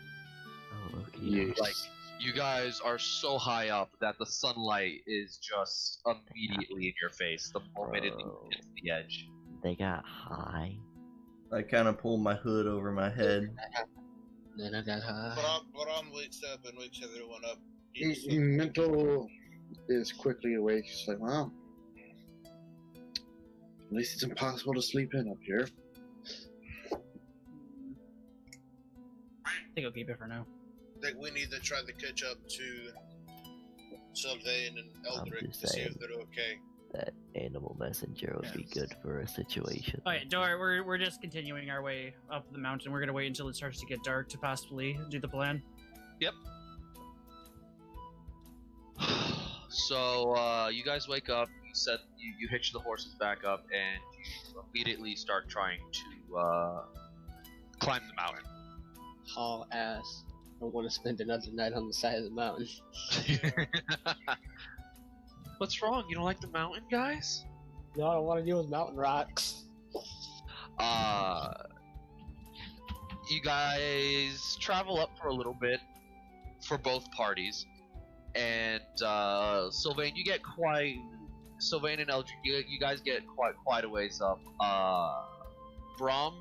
oh, okay. Yes. Like, you guys are so high up that the sunlight is just immediately in your face the moment it Bro. hits the edge. They got high. I kind of pulled my hood over my head. Then I got high. But I'm wakes up and wakes everyone up. Mental is quickly awake. She's like, well, at least it's impossible to sleep in up here. I think I'll keep it for now. I think we need to try to catch up to Sylvain and Eldrick just to see saying. if they're okay. That animal messenger would be good for a situation. Alright, don't worry, we're just continuing our way up the mountain. We're gonna wait until it starts to get dark to possibly do the plan. Yep. So, you guys wake up, you hitch the horses back up, and you immediately start trying to, climb the mountain. Haul ass. I don't want to spend another night on the side of the mountain. What's wrong? You don't like the mountain, guys? No, I don't want to deal with mountain rocks. You guys travel up for a little bit for both parties, and Sylvain, Sylvain and Eldrick, you guys get quite a ways up. Brom,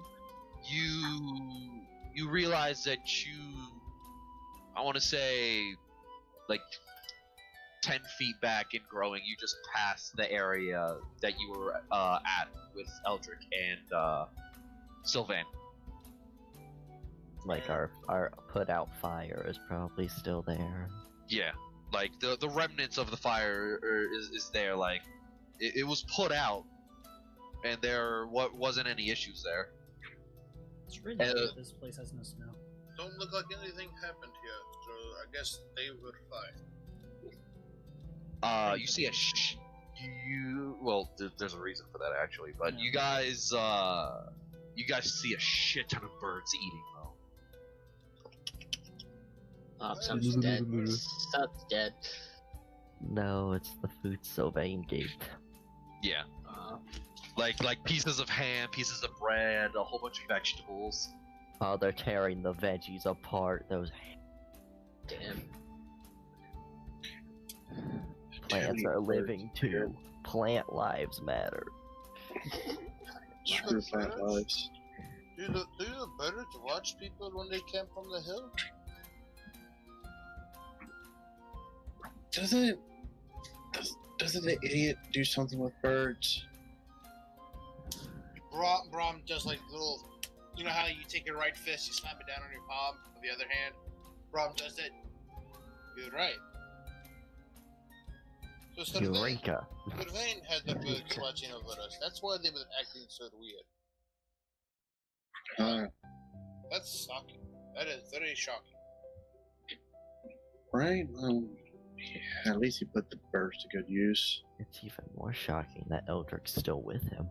you realize that I want to say, like 10 feet back in growing, you just passed the area that you were at with Eldrick and Sylvain. Like our put out fire is probably still there. Yeah, like the remnants of the fire is there. Like it was put out, and there wasn't any issues there. It's really good that this place has no snow. Don't look like anything happened here, so I guess they were fine. You see there's a reason for that actually, but Yeah. you guys see a shit ton of birds eating though. Oh, something's dead. Something's dead. No, it's the food Sylvain gave. Yeah. like pieces of ham, pieces of bread, a whole bunch of vegetables. Oh, they're tearing the veggies apart. Those Damn. plants are living too. Plant lives matter. True plant lives. Do the birds watch people when they camp on the hill? Doesn't the idiot do something with birds? Brom does like little, you know how you take your right fist, you slap it down on your palm with the other hand? Brom does it. Good, right. So Eureka. Sylvain had the birds watching over us. That's why they were acting so weird. That's shocking. That is very shocking. Right? Yeah, at least he put the birds to good use. It's even more shocking that Eldric's still with him.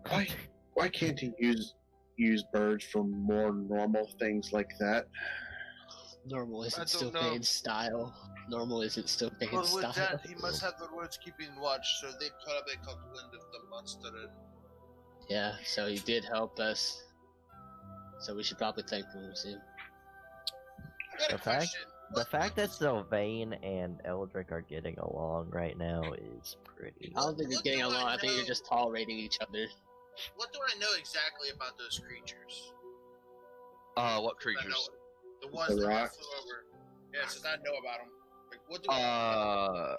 Why can't he use birds for more normal things like that? Normal I isn't don't still know. Bane's style. Normal isn't still But Bane's with style. that, he must have the words keeping watch, so they probably caught wind of the monster. Yeah, so he did help us. So we should probably thank him soon. I got a The fact- question. The fact that Sylvain and Eldric are getting along right now is pretty. I don't think you're What getting do I along. I think you're know? just tolerating each other. What do I know exactly about those creatures? What I creatures? know the ones The that I rocks? flew over. Yeah, since I know about them. Like, what do I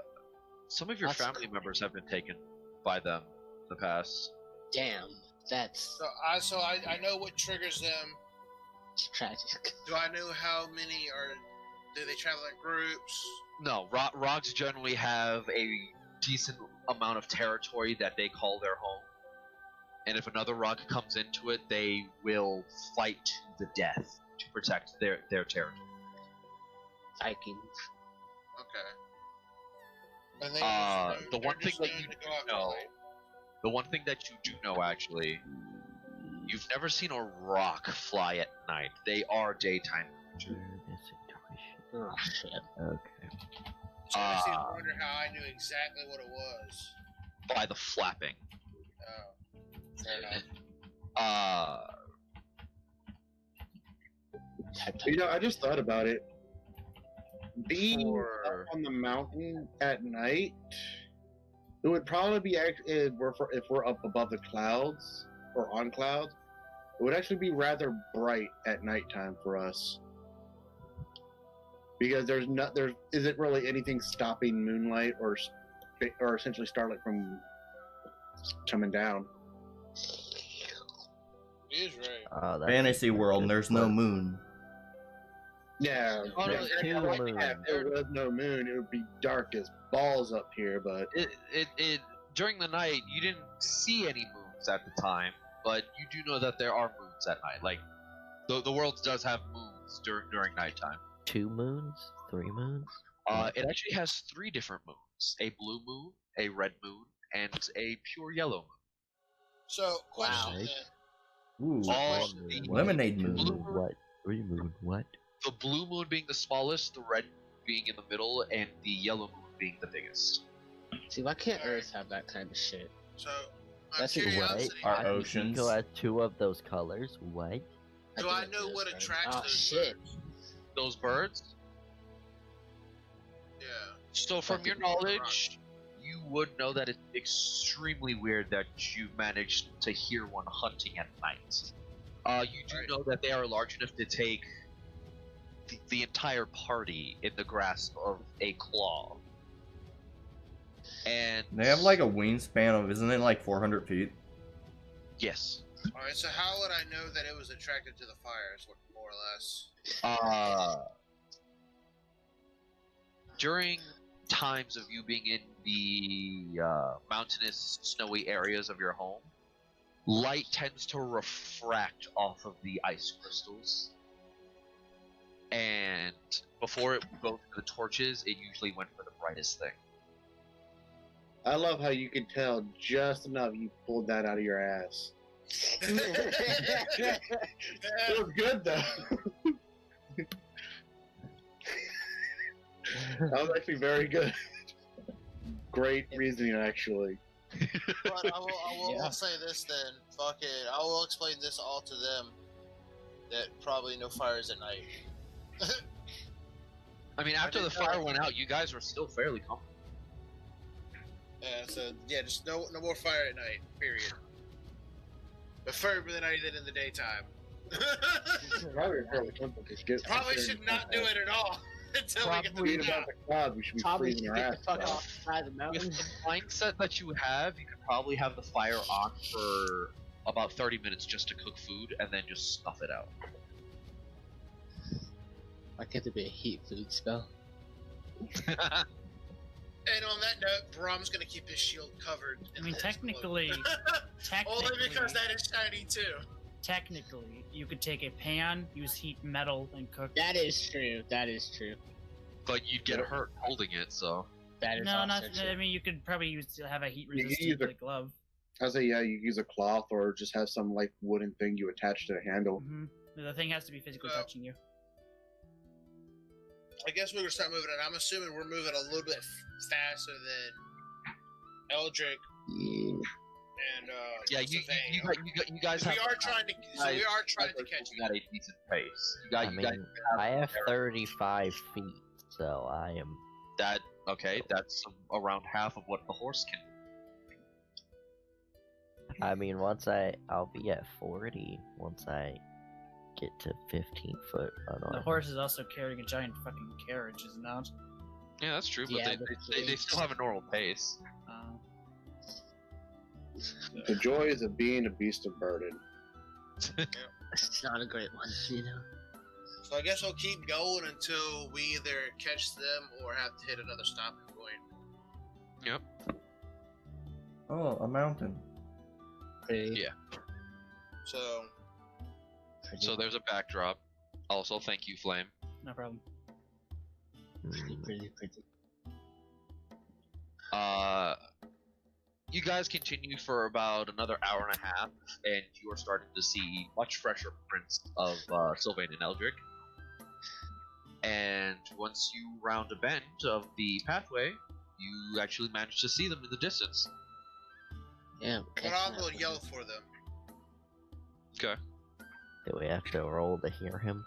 Some of your That's family members have been taken by them in the past. Damn, that's So I know what triggers them. tragic. Do I know how many are? Do they travel in groups? No, rocks generally have a decent amount of territory that they call their home. And if another rock comes into it, they will fight to the death to protect their territory. Vikings. Okay. And they The one they're thing that known you to do go out know, late. the one thing that you do know actually, you've never seen a rock fly at night. They are daytime creatures. Oh shit. Okay. So I just wonder how I knew exactly what it was. By the flapping. Oh, fair enough. You know, I just thought about it. Being For- up on the mountain at night, it would probably be if we're up above the clouds or on clouds. It would actually be rather bright at nighttime for us because there isn't really anything stopping moonlight or essentially starlight from coming down. He is right. That's Fantasy world, and there's no moon. Yeah, Oh, no, if two there was no moon, it would be dark as balls up here. But It during the night you didn't see any moons at the time, but you do know that there are moons at night. Like the world does have moons during nighttime. 2 moons? 3 moons? It actually has 3 different moons: a blue moon, a red moon, and a pure yellow moon. So, question Wow. then. Ooh, All One the moon. lemonade blue moon. moon, What? 3 moon? What? the blue moon being the smallest, the red being in the middle, and the yellow moon being the biggest. See, why can't Earth have that kind of shit? So, That's I'm it, curiosity. Our I think oceans. Nico has 2 of those colors. What? Do I know what attracts Oh those shit. birds? Those birds. Yeah. So, from your knowledge, you would know that it's extremely weird that you managed to hear one hunting at night. You do Right. know that they are large enough to take the entire party in the grasp of a claw. And They have like a wingspan of, isn't it like 400 feet? yes, Alright, so how would I know that it was attracted to the fires, more or less? during times of you being in the mountainous, snowy areas of your home, light tends to refract off of the ice crystals. And before it would go to the torches, it usually went for the brightest thing. I love how you can tell just enough you pulled that out of your ass. It was good though. That was actually very good. Great reasoning, actually. But I'll Yeah. say this then. Fuck it. I will explain this all to them. That probably no fires at night. I mean, after the fire went out, you guys were still fairly comfortable. So yeah, just no more fire at night. Period. But fire for the night than in the daytime. Probably should not do it at all until we get to Read the about top. the cloud, we should be Probably freezing should our get ass the fuck off. off the side of the With mountain. the mindset that you have, you could probably have the fire on for about 30 minutes just to cook food and then just snuff it out. Why can't there be a heat food spell? And on that note, Brahm's gonna keep his shield covered. I mean, technically, Only because that is shiny too. technically, you could take a pan, use heat metal, and cook. That is true. That is true. But you'd get hurt holding it, so. That is No, also not. true. I mean, you could probably have a heat You can use resistant a- like, glove. I say, yeah, you use a cloth or just have some like wooden thing you attach to the handle. Hmm. The thing has to be physically Well, touching you. I guess we're gonna start moving, and I'm assuming we're moving a little bit faster than Eldrick Yeah. and Yeah, you guys have. we are trying to. So we are trying to catch you. Got a decent pace. You I got. You mean, got. I have 35 feet, so I am. That okay? That's around half of what the horse can. I mean, I'll be at 40 once I get to 15 foot unarmed. The horse is also carrying a giant fucking carriage, is it not? Yeah, that's true. But Yeah, they still have a normal pace. The joys of being a beast of burden. It's not a great one, you know. So I guess we'll keep going until we either catch them or have to hit another stopping point. Yep. Oh, a mountain. Pretty, Yeah. So pretty, So there's a backdrop. Also, thank you, Flame. No problem. pretty. You guys continue for about another hour and a half, and you are starting to see much fresher prints of Sylvain and Eldrick. And once you round a bend of the pathway, you actually manage to see them in the distance. Yeah. but I'll go yell for them. Okay. Do we have to roll to hear him?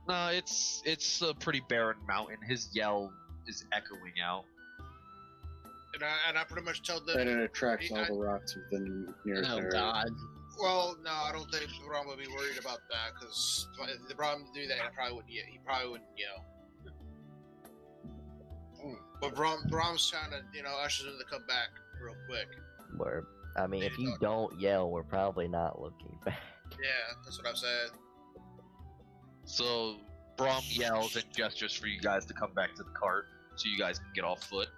No, it's a pretty barren mountain. His yell is echoing out. And I pretty much told them. And it attracts all the rocks within the nearest Oh area. God. Well, no, I don't think Brahm would be worried about that because if the Brahm to do that, he probably wouldn't yell. But Brahm's trying to, usher them to come back real quick. I mean, if you don't yell, we're probably not looking back. Yeah, that's what I'm saying. So Brahm yells and gestures for you guys to come back to the cart, so you guys can get off foot.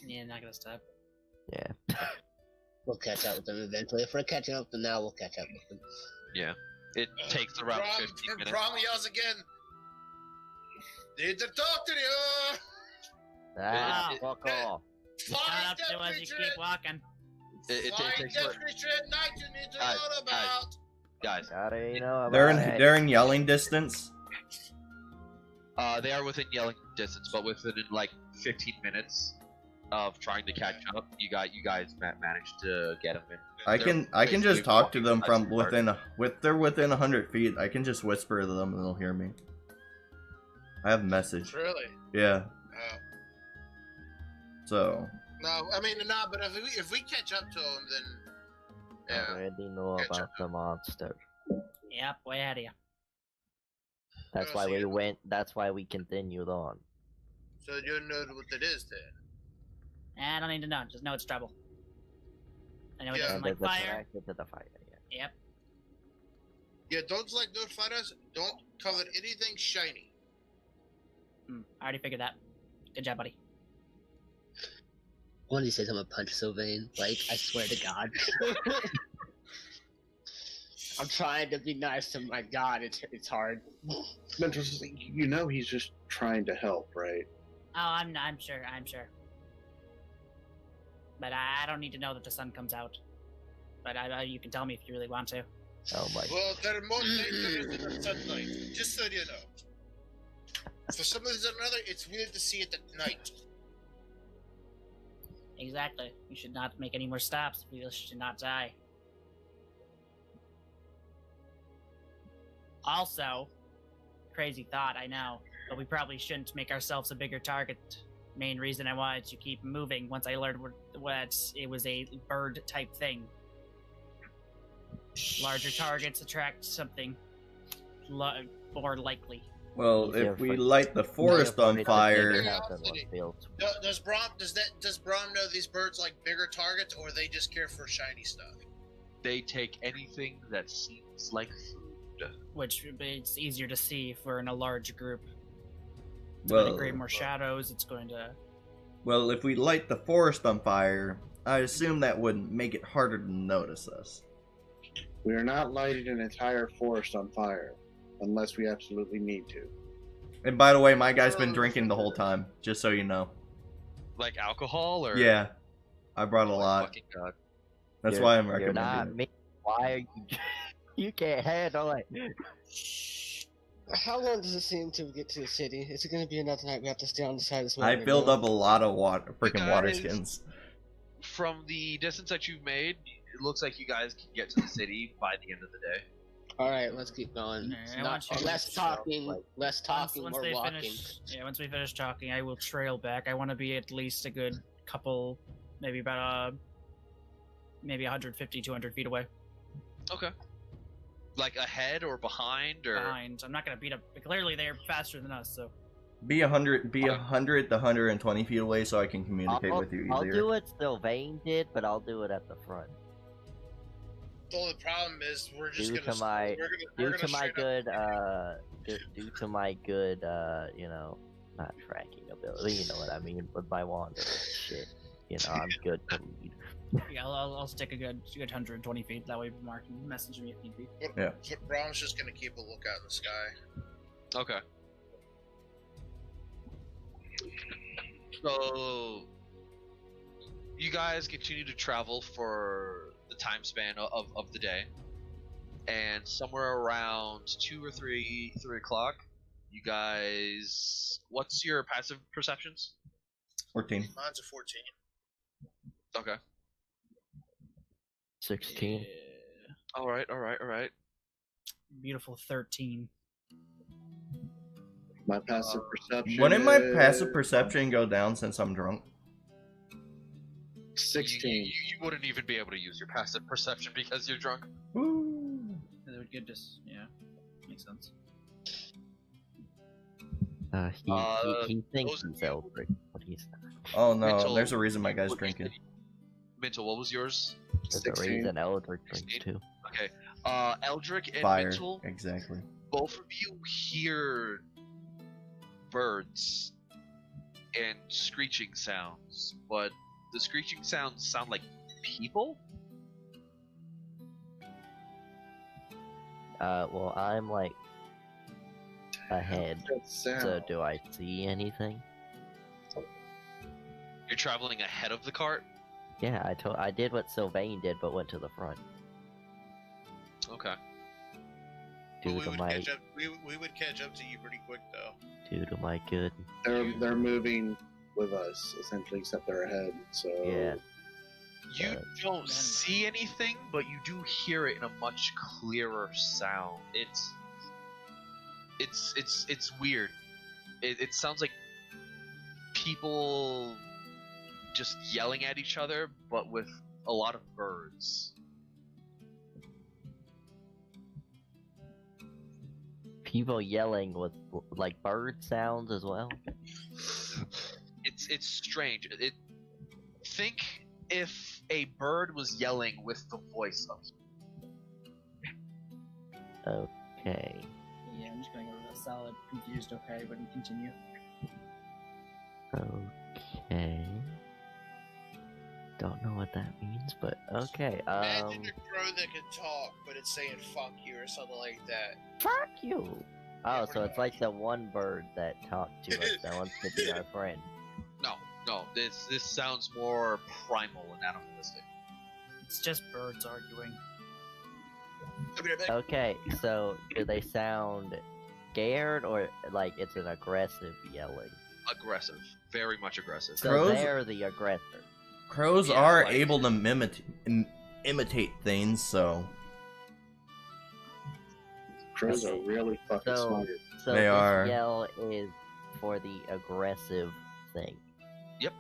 Yeah, not gonna stop. Yeah. We'll catch up with them eventually. If we're catching up with them now, we'll catch up with them. Yeah. It takes around 15 minutes. Brahm yells again. Need to talk to you. Ah, it- fuck off. Shut up to us, you keep walking. It Flying takes Death Creature at night you need to Guys, know about. guys. Gotta know about They're in it. they're in yelling distance. They are within yelling distance, but within like 15 minutes of trying to catch up, you guys managed to get them in. I can just basically talk to walking them beside from the cart. they're within 100 feet. I can just whisper to them and they'll hear me. I have a message. Really? Yeah. Oh. So No, I mean, no, but if we catch up to them, then I yeah. already know Catch about up. the monster. Yep, way ahead of you. That's Oh, why so we you- went. That's why we continued on. So you know what it is then. I don't need to know, just know it's trouble. I know it Yeah. doesn't And like it's fire. attracted to the fire. Yeah. Yep. Yeah, don't notify us. Don't cover anything shiny. I already figured that. Good job, buddy. One of these days I'm gonna punch Sylvain. Like, I swear to God. I'm trying to be nice to my God. It's hard. He's just trying to help, right? Oh, I'm sure. But I don't need to know that the sun comes out. But you can tell me if you really want to. Oh my. Well, there are more dangers in the sunlight. Just so you know. For some reason or another, it's weird to see it at night. Exactly. We should not make any more stops. We should not die. Also, crazy thought, I know, but we probably shouldn't make ourselves a bigger target. Main reason I wanted to keep moving once I learned what it was a bird type thing. Larger targets attract something more likely. Well, if we light the forest on fire, Does Braum know these birds like bigger targets, or they just care for shiny stuff? They take anything that seems like food. Which it's easier to see if we're in a large group. It's going to create more shadows. It's going to. Well, if we light the forest on fire, I assume that would make it harder to notice us. We are not lighting an entire forest on fire, unless we absolutely need to. And by the way, my guy's been drinking the whole time, just so you know. Like alcohol, or yeah, I brought a lot. Fucking God. That's why I'm recommending You're not it. me. Why are you? You can't handle it. How long does it seem to get to the city? Is it going to be another night we have to stay on the side of this I filled up a lot of freaking water skins. From the distance that you've made, it looks like you guys can get to the city by the end of the day. Alright, let's keep going. Less talking, more walking. Once we finish talking, I will trail back. I want to be at least a good couple, maybe about maybe 150, 200 feet away. Okay. Like ahead or behind, or behind. I'm not gonna beat up. Clearly, they're faster than us, so. Be 100 to 120 feet away, so I can communicate with you easier. I'll do what Sylvain did, but I'll do it at the front. The only problem is we're just due to my good, you know, not tracking ability. You know what I mean with my wand shit. You know, I'm good to lead. Yeah, I'll stick a good 120 feet. That way, Mark can message me if need be. Yeah. Braum's just gonna keep a lookout in the sky. Okay. So, you guys continue to travel for the time span of the day, and somewhere around 2 or 3 o'clock, you guys. What's your passive perceptions? 14. Mine's a 14. Okay. 16. Yeah. All right. Beautiful 13. My passive perception. Wouldn't my passive perception go down since I'm drunk? 16. You wouldn't even be able to use your passive perception because you're drunk. Woo. That would get just makes sense. He thinks he's Eldritch, but he's not. Oh no, Mental, there's a reason my guy's drinking. Mental, what was yours? There's a reason Eldritch drinks too. Okay. Eldrick and Fire, Mental, exactly. both of you hear birds and screeching sounds, but the screeching sounds sound like people? Well, I'm like ahead, so do I see anything? You're traveling ahead of the cart? Yeah, I did what Sylvain did, but went to the front. Okay. We would catch up to you pretty quick, though. Due to my good. They're moving with us, essentially, except they're ahead, so... Yeah. You don't see anything, but you do hear it in a much clearer sound. It's weird. It sounds like people just yelling at each other, but with a lot of birds. People yelling with like bird sounds as well. It's strange. Think if a bird was yelling with the voice of. Okay. Yeah, I'm just going over a solid confused. Okay, but you continue. Okay. Don't know what that means, but okay. Imagine a crow that can talk, but it's saying "fuck you" or something like that. Fuck you. Oh, so it's like the one bird that talked to us that wants to be our friend. No. This sounds more primal and animalistic. It's just birds arguing. Okay, so do they sound scared or like it's an aggressive yelling? Aggressive, very much aggressive. So they're the aggressor. Crows Yeah, are like- able to imitate things, so Crows are really fucking So, smart. so They this are. yell is for the aggressive thing. Yep.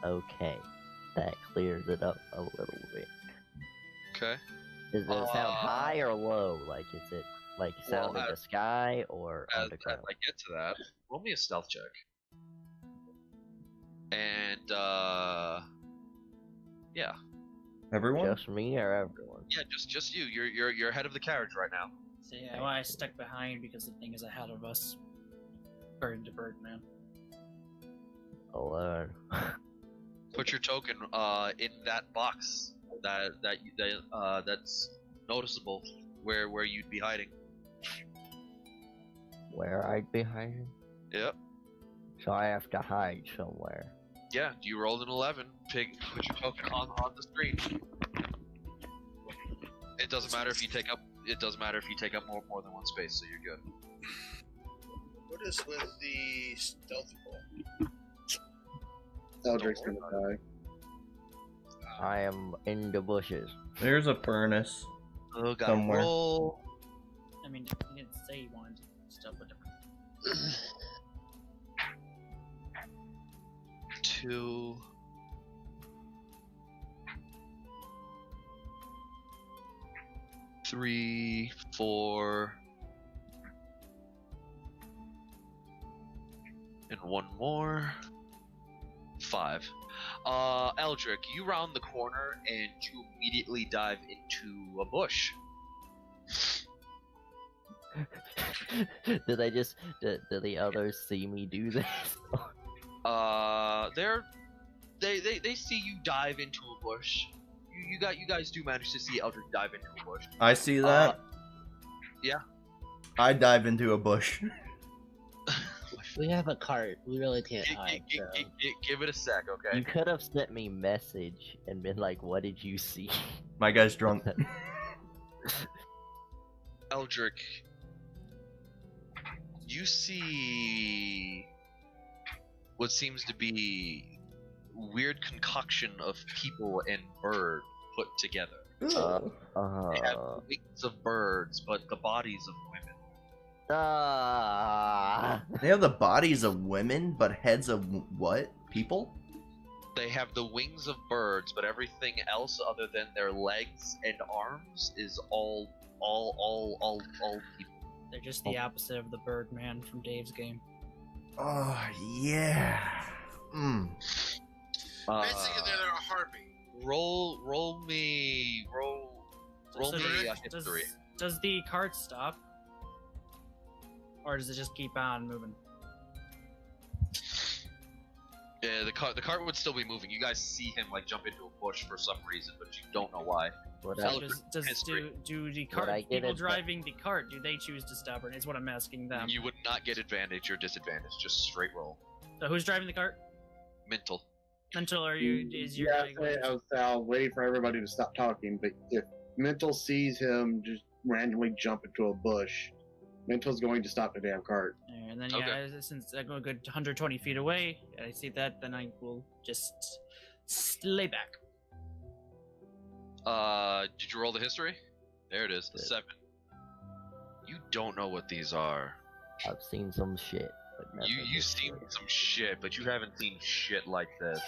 Okay, that clears it up a little bit. Okay. Does it sound high or low? Like, is it like sound in the sky or As underground? I get to that, roll me a stealth check. And yeah, everyone. Just me or everyone? yeah, just you. You're ahead of the carriage right now. So yeah, well, I stuck behind because the thing is ahead of us. Bird to bird, man. Oh Lord. Put your token in that box that's noticeable where you'd be hiding. Where I'd be hiding? Yep. So I have to hide somewhere. Yeah. You rolled an 11. Put your token on the screen. It doesn't matter if you take up. It doesn't matter if you take up more than one space, so you're good. What is with the stealth roll? Eldric's gonna die. I am in the bushes. There's a furnace. Oh, got Somewhere. roll. I mean, he didn't say he wanted stuff, but 2. 3, 4, and one more. 5. Eldrick, you round the corner and you immediately dive into a bush. Did the others see me do this? They see you dive into a bush. You guys do manage to see Eldrick dive into a bush. I see that. Yeah. I dive into a bush. We have a cart. We really can't hide. So. Give it a sec, okay? You could have sent me message and been like, "What did you see?" My guy's drunk. Eldrick, you see what seems to be weird concoction of people and bird put together. They have wings of birds, but the bodies of women. They have the bodies of women, but heads of what? People? They have the wings of birds, but everything else other than their legs and arms is all people. they're just the opposite of the bird man from Dave's game. Oh yeah. Basically, they're a harpy. Roll me So a history. Does the cart stop? Or does it just keep on moving? Yeah, the cart would still be moving. You guys see him like jump into a bush for some reason, but you don't know why. What So I, do the What cart I get people is that- driving the cart, do they choose to stop, or is what I'm asking them? You would not get advantage or disadvantage, just straight roll. So who's driving the cart? Mental. Mental, are you? Is your Yeah, I was waiting for everybody to stop talking, but if Mental sees him just randomly jump into a bush, Mental's going to stop the damn cart. And then Okay. since I go a good 120 feet away, and I see that, then I will just lay back. Did you roll the history? There it is, the Did. 7. You don't know what these are. I've seen some shit. But never You've this seen shit. some shit, but you haven't seen shit like this.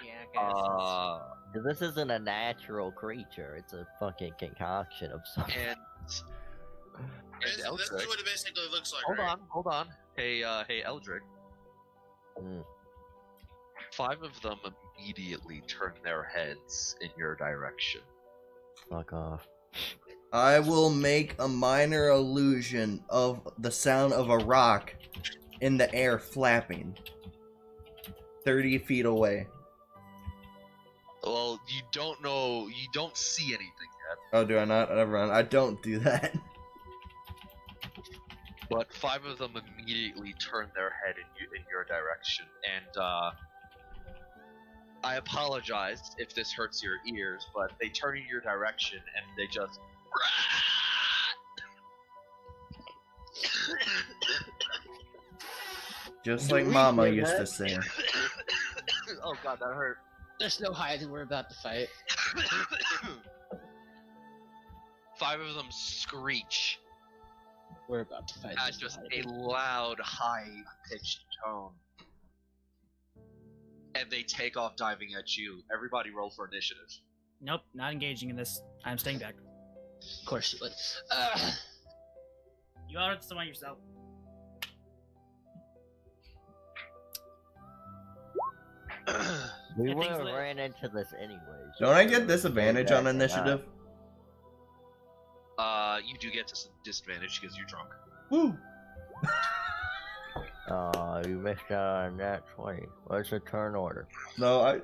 Yeah, guys. This isn't a natural creature. It's a fucking concoction of something. And That's Eldrick. what it basically looks like. Hold on. Hey, Eldrick. Mm. 5 of them immediately turn their heads in your direction. Fuck off. I will make a minor illusion of the sound of a rock in the air flapping 30 feet away. Well, you don't see anything yet. Oh, do I not? Never mind. I don't do that. But 5 of them immediately turn their head in your direction, and I apologize if this hurts your ears, but they turn in your direction and they just. Just like Mama used to say. Oh god, that hurt. There's no hiding. We're about to fight. 5 of them screech We're about to fight. at There's no just a hiding. loud, high-pitched tone. And they take off diving at you. Everybody roll for initiative. Nope, not engaging in this. I'm staying back. Of course you would. You ought to surround yourself. We I would think have so. ran into this anyways. Don't I get disadvantage on initiative? You do get disadvantage because you're drunk. Woo! You missed out on that 20. What's the turn order? No, I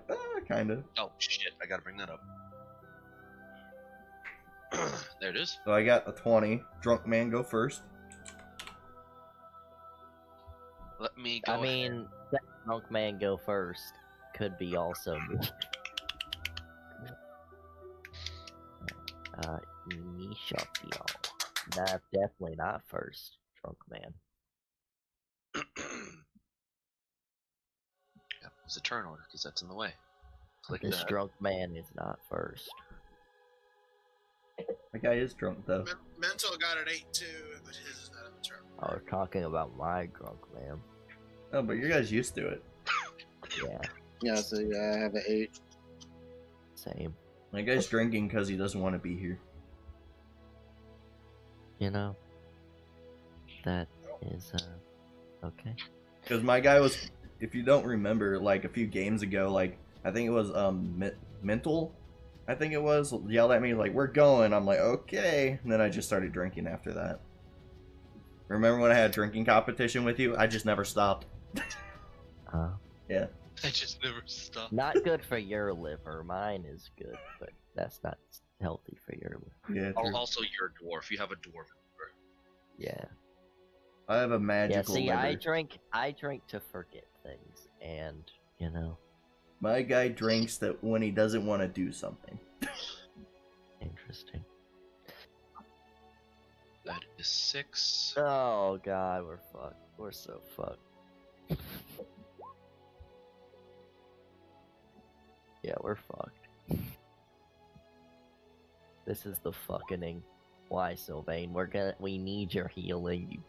kinda. Oh shit! I gotta bring that up. There it is. So I got a 20. Drunk man go first. Let me go. I mean, that drunk man go first could be also me. Me shot y'all. Nah, definitely not first, drunk man. Yeah, it's a turn order because that's in the way. Click This that. drunk man is not first. That guy is drunk though. Mental got an 8 too, but his is not in the turn. I was talking about my drunk man. Oh, but you guys used to it. Yeah, Yeah, so yeah, I have an 8. same. That guy's drinking because he doesn't want to be here. You know, that is, okay. Because my guy was, if you don't remember, like a few games ago, like I think it was Mental, I think it was, yelled at me like, "We're going." I'm like, okay, and then I just started drinking after that. Remember when I had a drinking competition with you? I just never stopped. Yeah. I just never stop. Not good for your liver. Mine is good, but that's not healthy for your liver. Yeah. True. Also, you're a dwarf. You have a dwarf. Yeah. I have a Yeah, magical see, liver. I drink to forget things, and, you know, My guy drinks that when he doesn't want to do something. interesting. That is 6. Oh god, we're fucked. We're so fucked. Yeah, we're fucked. This is the fucking. Why, Sylvain? We need your healing, you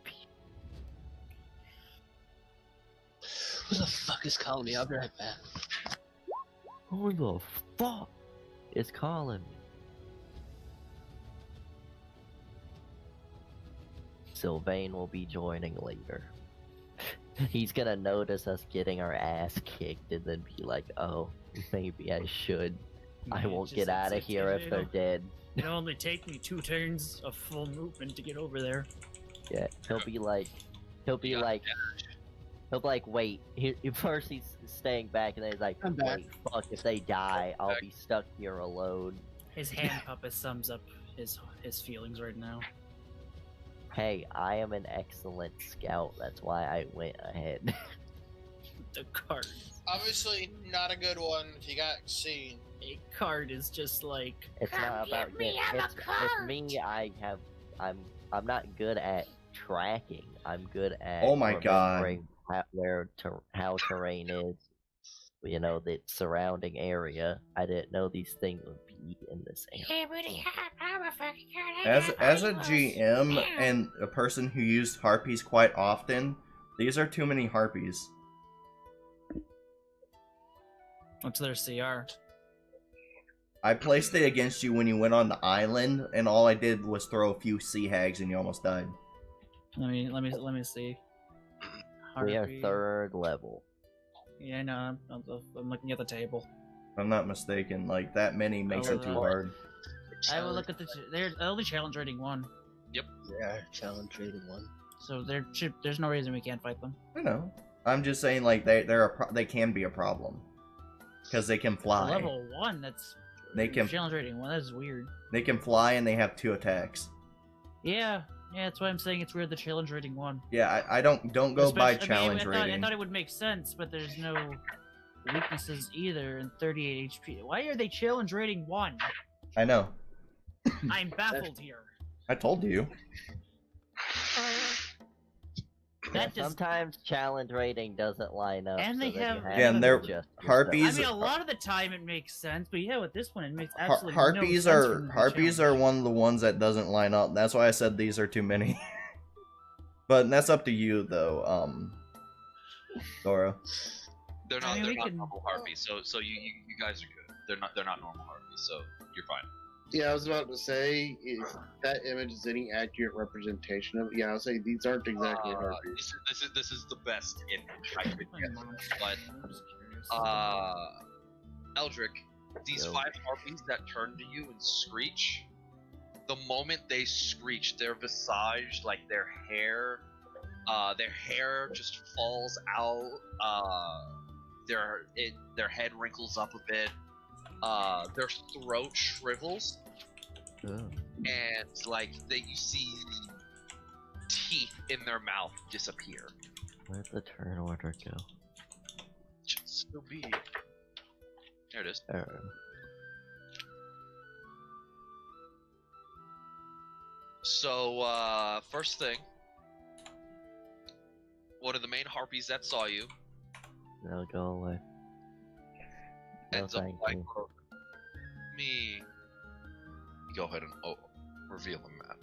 Who the fuck is calling me? I'll be right back. Who the fuck is calling me? Sylvain will be joining later. He's gonna notice us getting our ass kicked and then be like, oh, maybe I should. I won't get out of here if they're dead. It'll only take me 2 turns of full movement to get over there. Yeah, he'll be like, wait. First he's staying back, and then he's like, I'm back. wait, fuck, if they die, I'll be stuck here alone. His hand puppet sums up his feelings right now. Hey, I am an excellent scout. That's why I went ahead. The card. Obviously, not a good one if you got seen. A card is just like. It's not about it's me. I'm not good at tracking. I'm good at Oh my God. remembering how terrain is. You know, the surrounding area. I didn't know these things would be in this area. As a GM and a person who used harpies quite often, these are too many harpies. What's their CR? I placed it against you when you went on the island, and all I did was throw a few sea hags, and you almost died. Let me see. We are Harpy. 3rd level. Yeah, no, I'm looking at the table. If I'm not mistaken, like that many makes it too hard. I will look at they're only challenge rating 1, Yeah, challenge rating 1. so there's no reason we can't fight them. I know. I'm just saying, like they can be a problem because they can fly. Level 1, that's They can challenge rating 1. That's weird. they can fly and they have 2 attacks. Yeah, that's why I'm saying it's weird. The challenge rating 1. Yeah, I don't go by Especially- challenge I rating. thought it would make sense, but there's no weaknesses either in 38 HP. Why are they challenge rating 1? I know. I'm baffled here. I told you. That just Sometimes challenge rating doesn't line up. And so they then you have- have Yeah, and to they're- adjust yourself. harpies- I mean, a lot of the time it makes sense, but yeah, with this one it makes Har- absolutely harpies no sense. are for them to harpies change. are one of the ones that doesn't line up. That's why I said these are too many. But that's up to you, though, Dora. They're not. I mean, they're we not can- normal harpies. So you guys are good. They're not. They're not normal harpies. So you're fine. Yeah, I was about to say, if that image is any accurate representation of, yeah, I'll say these aren't exactly harpies. This is the best image I could My get. mom- But I'm just curious. Eldrick, these Yo. 5 harpies that turn to you and screech, the moment they screech, their visage, like their hair just falls out. Their head wrinkles up a bit. Their throat shrivels, Ugh. and like you see the teeth in their mouth disappear. Where'd the turn order go? Should still be. There it is. So, first thing, one of the main harpies that saw you They'll go away. No, ends up thank like, you. me. Go ahead and reveal the map.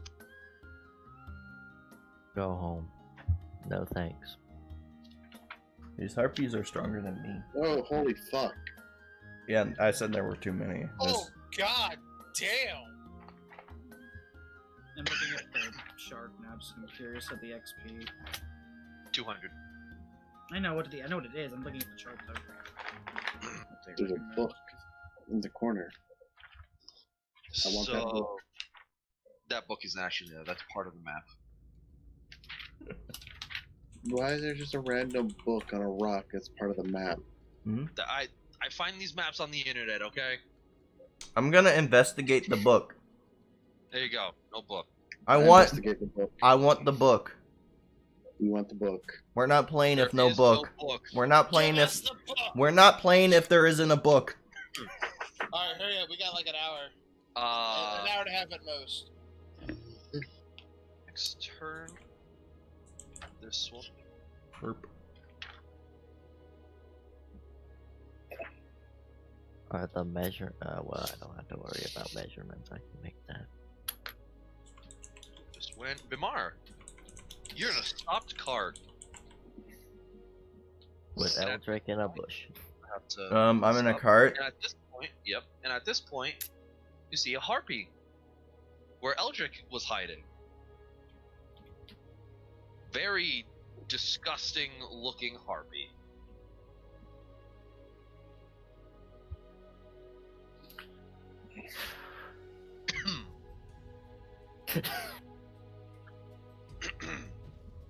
Go home. No thanks. These harpies are stronger than me. Oh, holy fuck. Yeah, I said there were too many. Oh god damn! I'm looking at the shark maps. I'm curious of the XP. 200. I know what it is. I'm looking at the chart though. There's a book in the corner. I want that book. That book isn't actually there. That's part of the map. Why is there just a random book on a rock that's part of the map? I find these maps on the internet. Okay. I'm gonna investigate the book. There you go. No book. I want Investigate the book. the book. We want the book. We're not playing if There no is book. No book. We're not playing Give if us the book! we're not playing if there isn't a book. Alright, hurry up. We got like an hour. An hour and a half at most. Next turn. This one. Herp. Are the measure? Well, I don't have to worry about measurements. I can make that. Just went. Bimar, you're in a stopped card. With Eldrick in a bush. I have to I'm in a stop. cart. And at this point, yep. And at this point, you see a harpy, where Eldrick was hiding. Very disgusting looking harpy.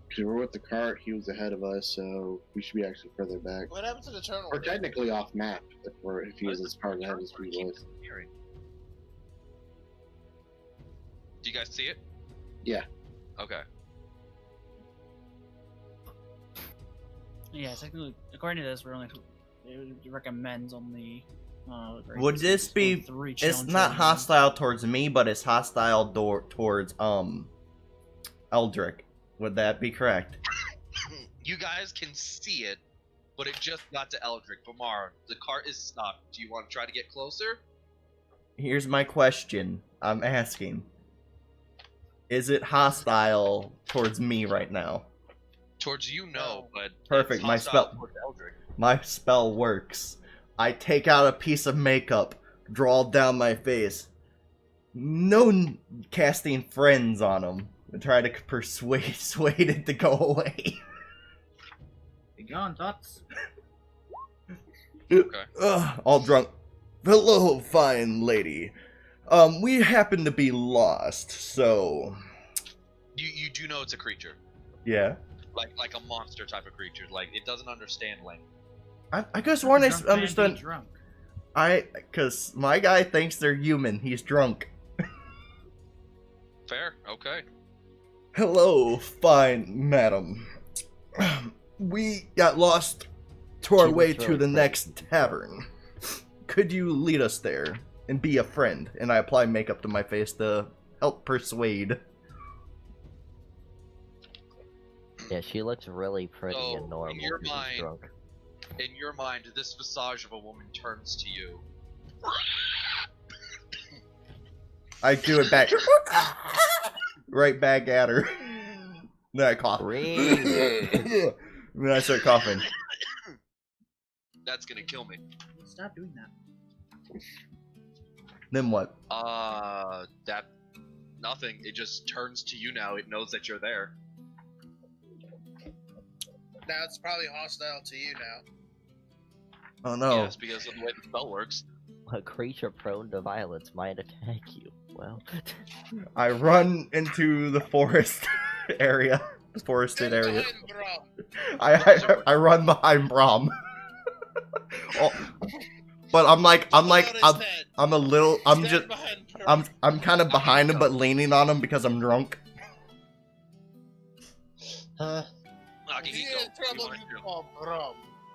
Because we're with the cart, he was ahead of us, so we should be actually further back. What happened to the turn Or order? technically off map, if he was as far ahead as we was. Do you guys see it? Yeah. Okay. Yeah, technically, according to this, we're only it recommends only. Would this be? 3 It's challenge not ratings. hostile towards me, but it's hostile towards Eldrick. Would that be correct? You guys can see it, but it just got to Eldrick. Bamar, the cart is stopped. Do you want to try to get closer? Here's my question. I'm asking. Is it hostile towards me right now? Towards you, no, but Perfect, it's my hostile spell- towards Eldrick. My spell works. I take out a piece of makeup, draw it down my face. Casting friends on him. And try to persuade it to go away. Be gone, thoughts. Okay. All drunk. Hello, fine lady. We happen to be lost, so... You do know it's a creature. Yeah. Like a monster type of creature. Like, it doesn't understand language. I guess one I Drunk man be understood... Drunk. Cause my guy thinks they're human. He's drunk. Fair, okay. Hello, fine madam. We got lost to our way to the next tavern. Could you lead us there and be a friend? And I apply makeup to my face to help persuade. Yeah, she looks really pretty So, and normal. in your 'cause she's mind- drunk. In your mind, this visage of a woman turns to you. I do it back. Right back at her. Then I cough. Then I start coughing. That's gonna kill me. Stop doing that. Then what? That nothing. It just turns to you now. It knows that you're there. Now it's probably hostile to you now. Oh no. Yes, because of the way the spell works. A creature prone to violence might attack you. Well, I run into the forest area. The forested Get area. behind Brom. I run behind Brom. Oh, but I'm a little I'm kind of behind him but leaning on him because I'm drunk. Huh? Akihiko, If you're in what do you trouble, wanna you do? call Brom.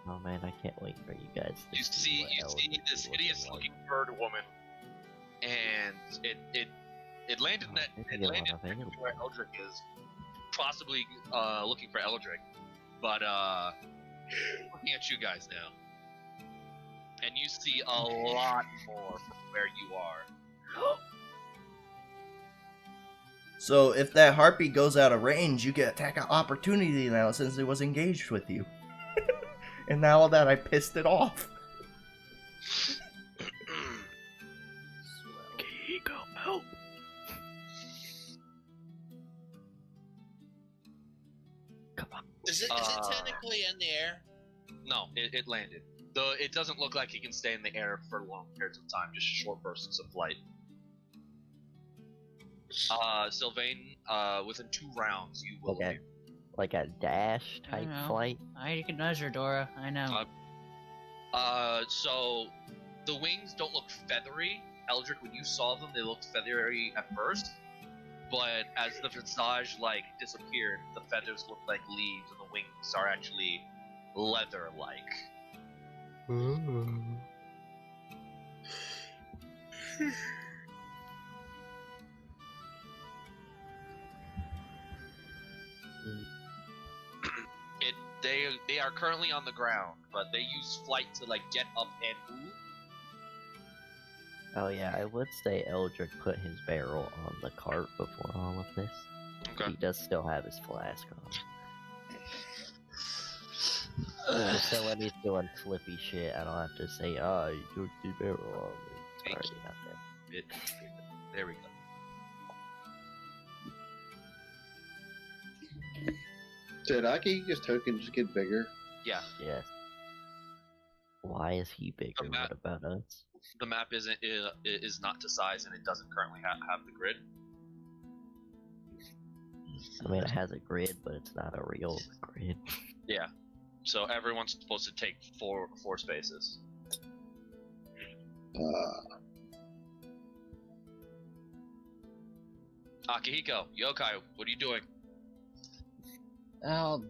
oh man, I can't wait for you guys to You see this hideous looking bird woman, and it landed in that it landed where Eldrick is, possibly looking for Eldrick, but looking at you guys now, and you see a lot more from where you are. So if that harpy goes out of range, you get attack of opportunity now since it was engaged with you. And now that I pissed it off. Go help. Come on. Is it technically in the air? No, it landed. Though it doesn't look like it can stay in the air for long periods of time, just short bursts of flight. Sylvain, within 2 rounds, you will Okay. Like a dash type know. flight. I can measure, Dora. I know. So the wings don't look feathery. Eldrick, when you saw them, they looked feathery at first, but as the visage disappeared, the feathers looked like leaves, and the wings are actually leather-like. They are currently on the ground, but they use flight to get up and move. Oh yeah, I would say Eldrick put his barrel on the cart before all of this. Okay. He does still have his flask on. Just so when he's doing flippy shit, I don't have to say, "Oh, you took the barrel on." It's Thank already you. out there. There we go. Did Aki's token just get bigger? Yeah, Yes. Why is he bigger? map- What about us? the map is not to size, and it doesn't currently have the grid. I mean, it has a grid, but it's not a real grid. Yeah, so everyone's supposed to take four spaces. Akihiko, Yokai, what are you doing? I'll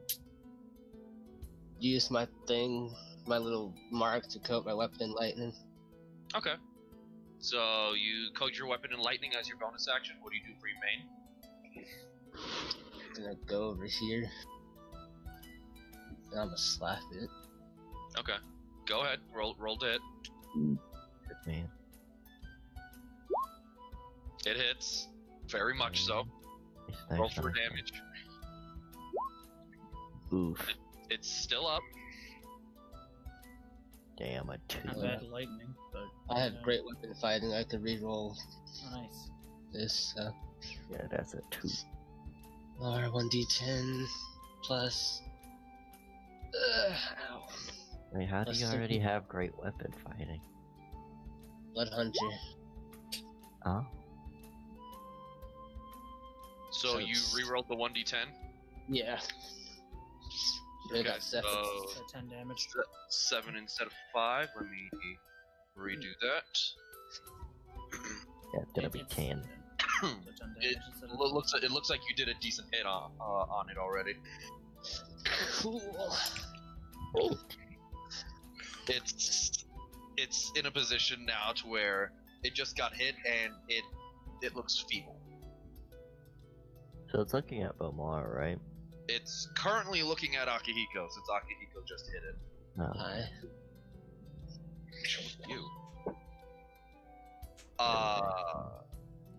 use my thing, my little mark to coat my weapon in lightning. Okay. So you coat your weapon in lightning as your bonus action. What do you do for your main? I'm gonna go over here. And I'm gonna slap it. Okay. Go ahead. Roll to hit. Good man. It hits. Very much so. Nice, Roll nice, for nice. damage. Oof. It's still up. Damn, a 2. Not bad lightning, but I have great weapon fighting. I can reroll oh, nice. this. Yeah, that's a 2. R1d10 plus. Ow. Wait, how do Let's you see. already have great weapon fighting? Blood Hunter. Huh? So So you it's- rerolled the 1d10. Yeah. Made Okay, that 7. so So 10 damage. 7 instead of 5. Let me redo that. Yeah, it's gonna be It's- 10. So 10 damage It instead of looks like you did a decent hit on it already. Cool. It's in a position now to where it just got hit and it looks feeble. So it's looking at Bomar, right? It's currently looking at Akihiko since Akihiko just hit it. No. Hi. You.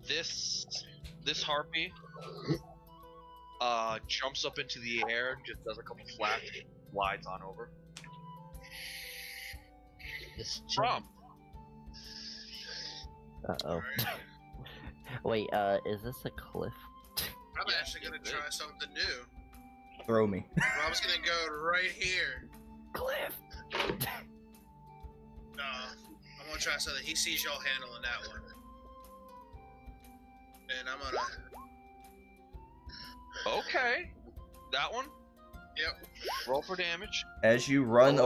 This harpy jumps up into the air and just does a couple flaps, glides on over. This From Uh-oh. Wait, is this a cliff? I'm actually gonna try something new. Throw me. Rob's gonna go right here. Cliff! No, I'm gonna try something. He sees y'all handling that one. And I'm gonna... okay, that one. Yep. Roll for damage. As you run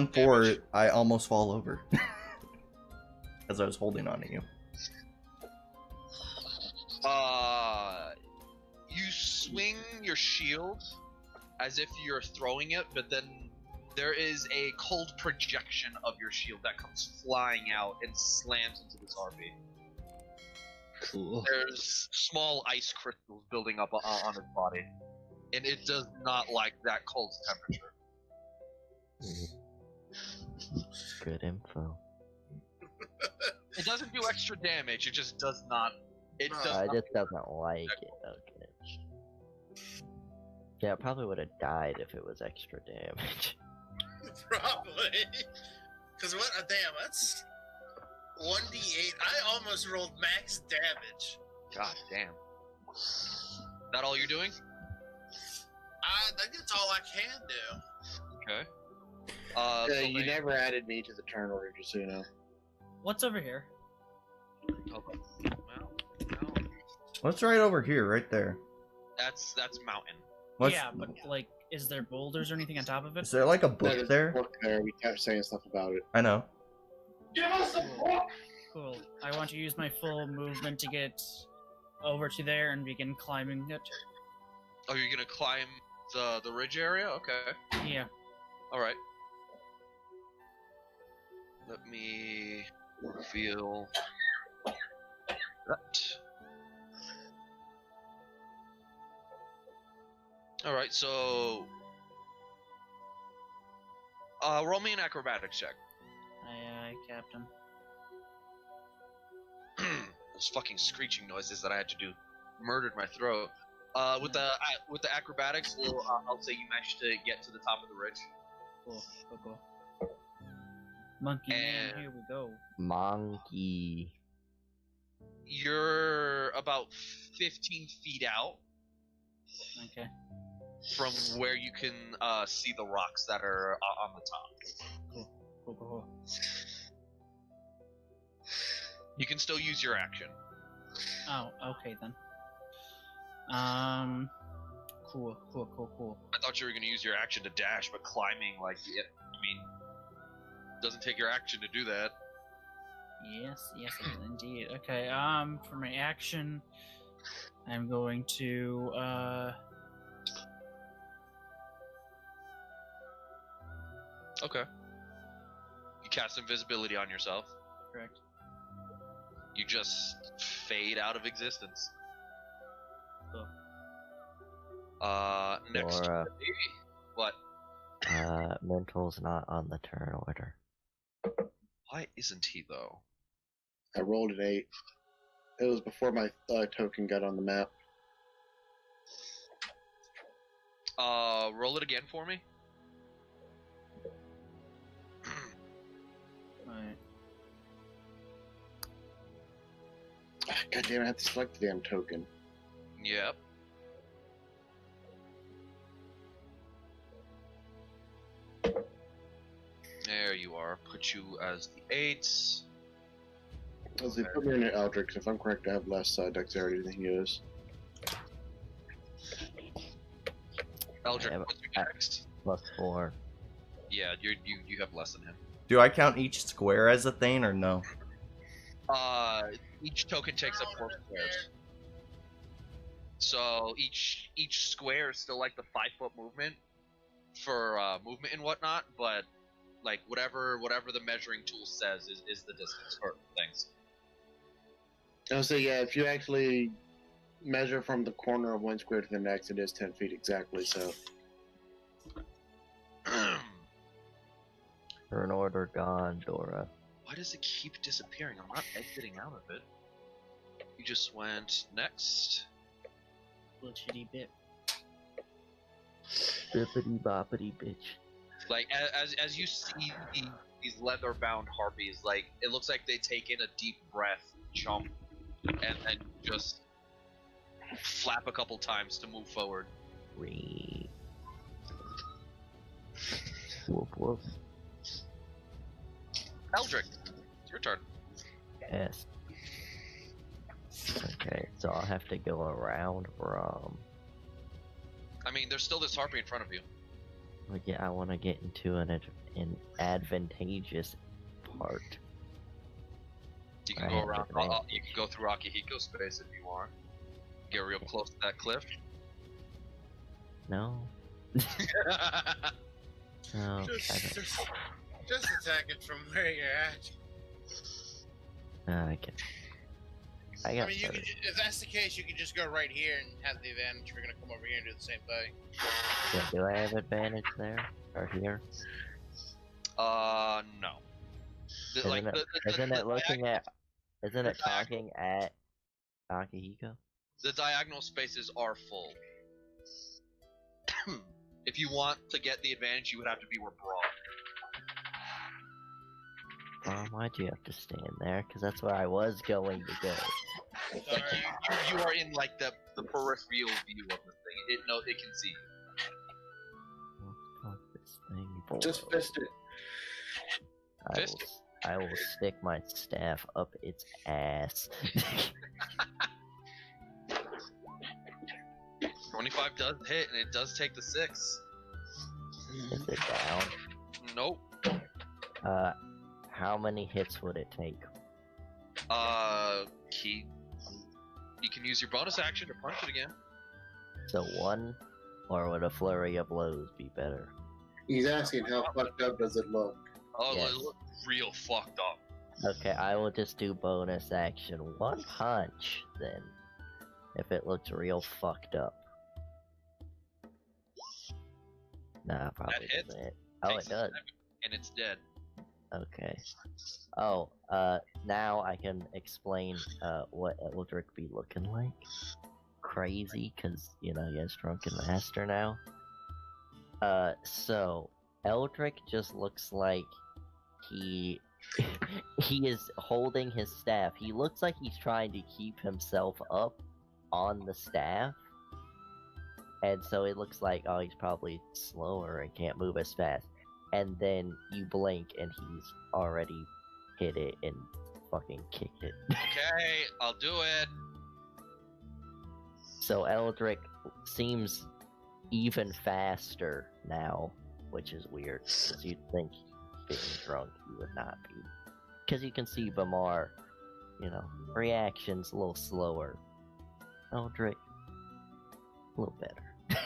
forward, I almost fall over. As I was holding on to you. You swing your shield as if you're throwing it, but then there is a cold projection of your shield that comes flying out and slams into this RP. Cool. There's small ice crystals building up on its body, and it does not like that cold temperature. Good info. It doesn't do extra damage, it just does not. It does I not. just doesn't like it. Okay. Yeah, it probably would have died if it was extra damage. Probably. Because what? Damn, that's 1d8. I almost rolled max damage. God damn. That all you're doing? I think that's all I can do. Okay. Yeah, so you they- never added me to the turn order, just so you know. What's over here? Okay. Well, What's right over here, right there? that's mountain. What's, Yeah, but like, is there boulders or anything on top of it? is there like a Yeah, book there's a there? book there. We kept saying stuff about it. I know. Cool. I want to use my full movement to get over to there and begin climbing it. Oh, you're gonna climb the ridge area? Okay. Yeah. Alright. Let me reveal that. Alright, so roll me an acrobatics check. Aye, aye, Captain. Those fucking screeching noises that I had to do murdered my throat. With the acrobatics, I'll say you managed to get to the top of the ridge. Cool, cool, cool. Monkey man, And- here we go. Monkey. You're about 15 feet out Okay. from where you can see the rocks that are on the top. Cool, cool, cool. You can still use your action. Oh, okay then. Cool, cool, cool, cool. I thought you were going to use your action to dash, but climbing, like, I mean, doesn't take your action to do that. Yes, yes, it is indeed. Okay, for my action, I'm going to, Okay. You cast invisibility on yourself. correct. You just fade out of existence. Cool. Next. Or, What? Mental's not on the turn order. Why isn't he, though? I rolled an 8. It was before my token got on the map. Roll it again for me. Alright. God damn, I had to select the damn token. Yep. There you are. Put you as the 8. Let's see, put me in an Eldritch. If I'm correct, I have less dexterity than he is. Eldritch, Yeah, what's your next? +4. Yeah, you have less than him. Do I count each square as a thing or no? Each token takes up 4 squares. So each square is still like the 5-foot movement for movement and whatnot, but like whatever the measuring tool says is the distance for things. So yeah, if you actually measure from the corner of one square to the next, it is 10 feet exactly. So Turn order gone, Dora. Why does it keep disappearing? I'm not exiting out of it. You just went next. Glitchity bit. Bippity boppity bitch. Like as you see these leather-bound harpies, like it looks like they take in a deep breath, jump, and then just flap a couple times to move forward. Wee. Whoop whoop. Eldrick, it's your turn. Yes. Okay, so I'll have to go around from. I mean, there's still this harpy in front of you. Well, yeah, I want to get into an advantageous part. You can I go have around. advantage. You can go through Akihiko's space if you want. Get real close to that cliff. No. No. I don't. Just attack it from where you're at. I can. I got. I mean, you can, if that's the case, you can just go right here and have the advantage. We're gonna come over here and do the same thing. Yeah, do I have advantage there or here? No. Isn't it looking at? Isn't it talking at Akihiko? The diagonal spaces are full. If you want to get the advantage, you would have to be where Braun. Why'd you have to stand there? Because that's where I was going to go. Like you are in like the peripheral view of the thing. It can see you. Fuck this thing, boy. just fist it. I will stick my staff up its ass. 25 does hit, and it does take the 6. Is it down? Nope. How many hits would it take? You can use your bonus action to punch it again. So 1, or would a flurry of blows be better? He's asking how fucked up does it look? Oh, Yes. it looks real fucked up. Okay, I will just do bonus action 1 punch then. If it looks real fucked up. Nah, probably hits. doesn't. Oh, Takes it does. 7, and it's dead. Okay. Oh, now I can explain what Eldrick be looking like. Crazy, cause he has Drunken Master now. So Eldrick just looks like he is holding his staff. He looks like he's trying to keep himself up on the staff. And so it looks like, oh, he's probably slower and can't move as fast. And then you blink and he's already hit it and fucking kicked it. Okay, I'll do it. So Eldrick seems even faster now, which is weird. Because you'd think being drunk he would not be. Because you can see Bamar, reactions a little slower. Eldrick, a little better.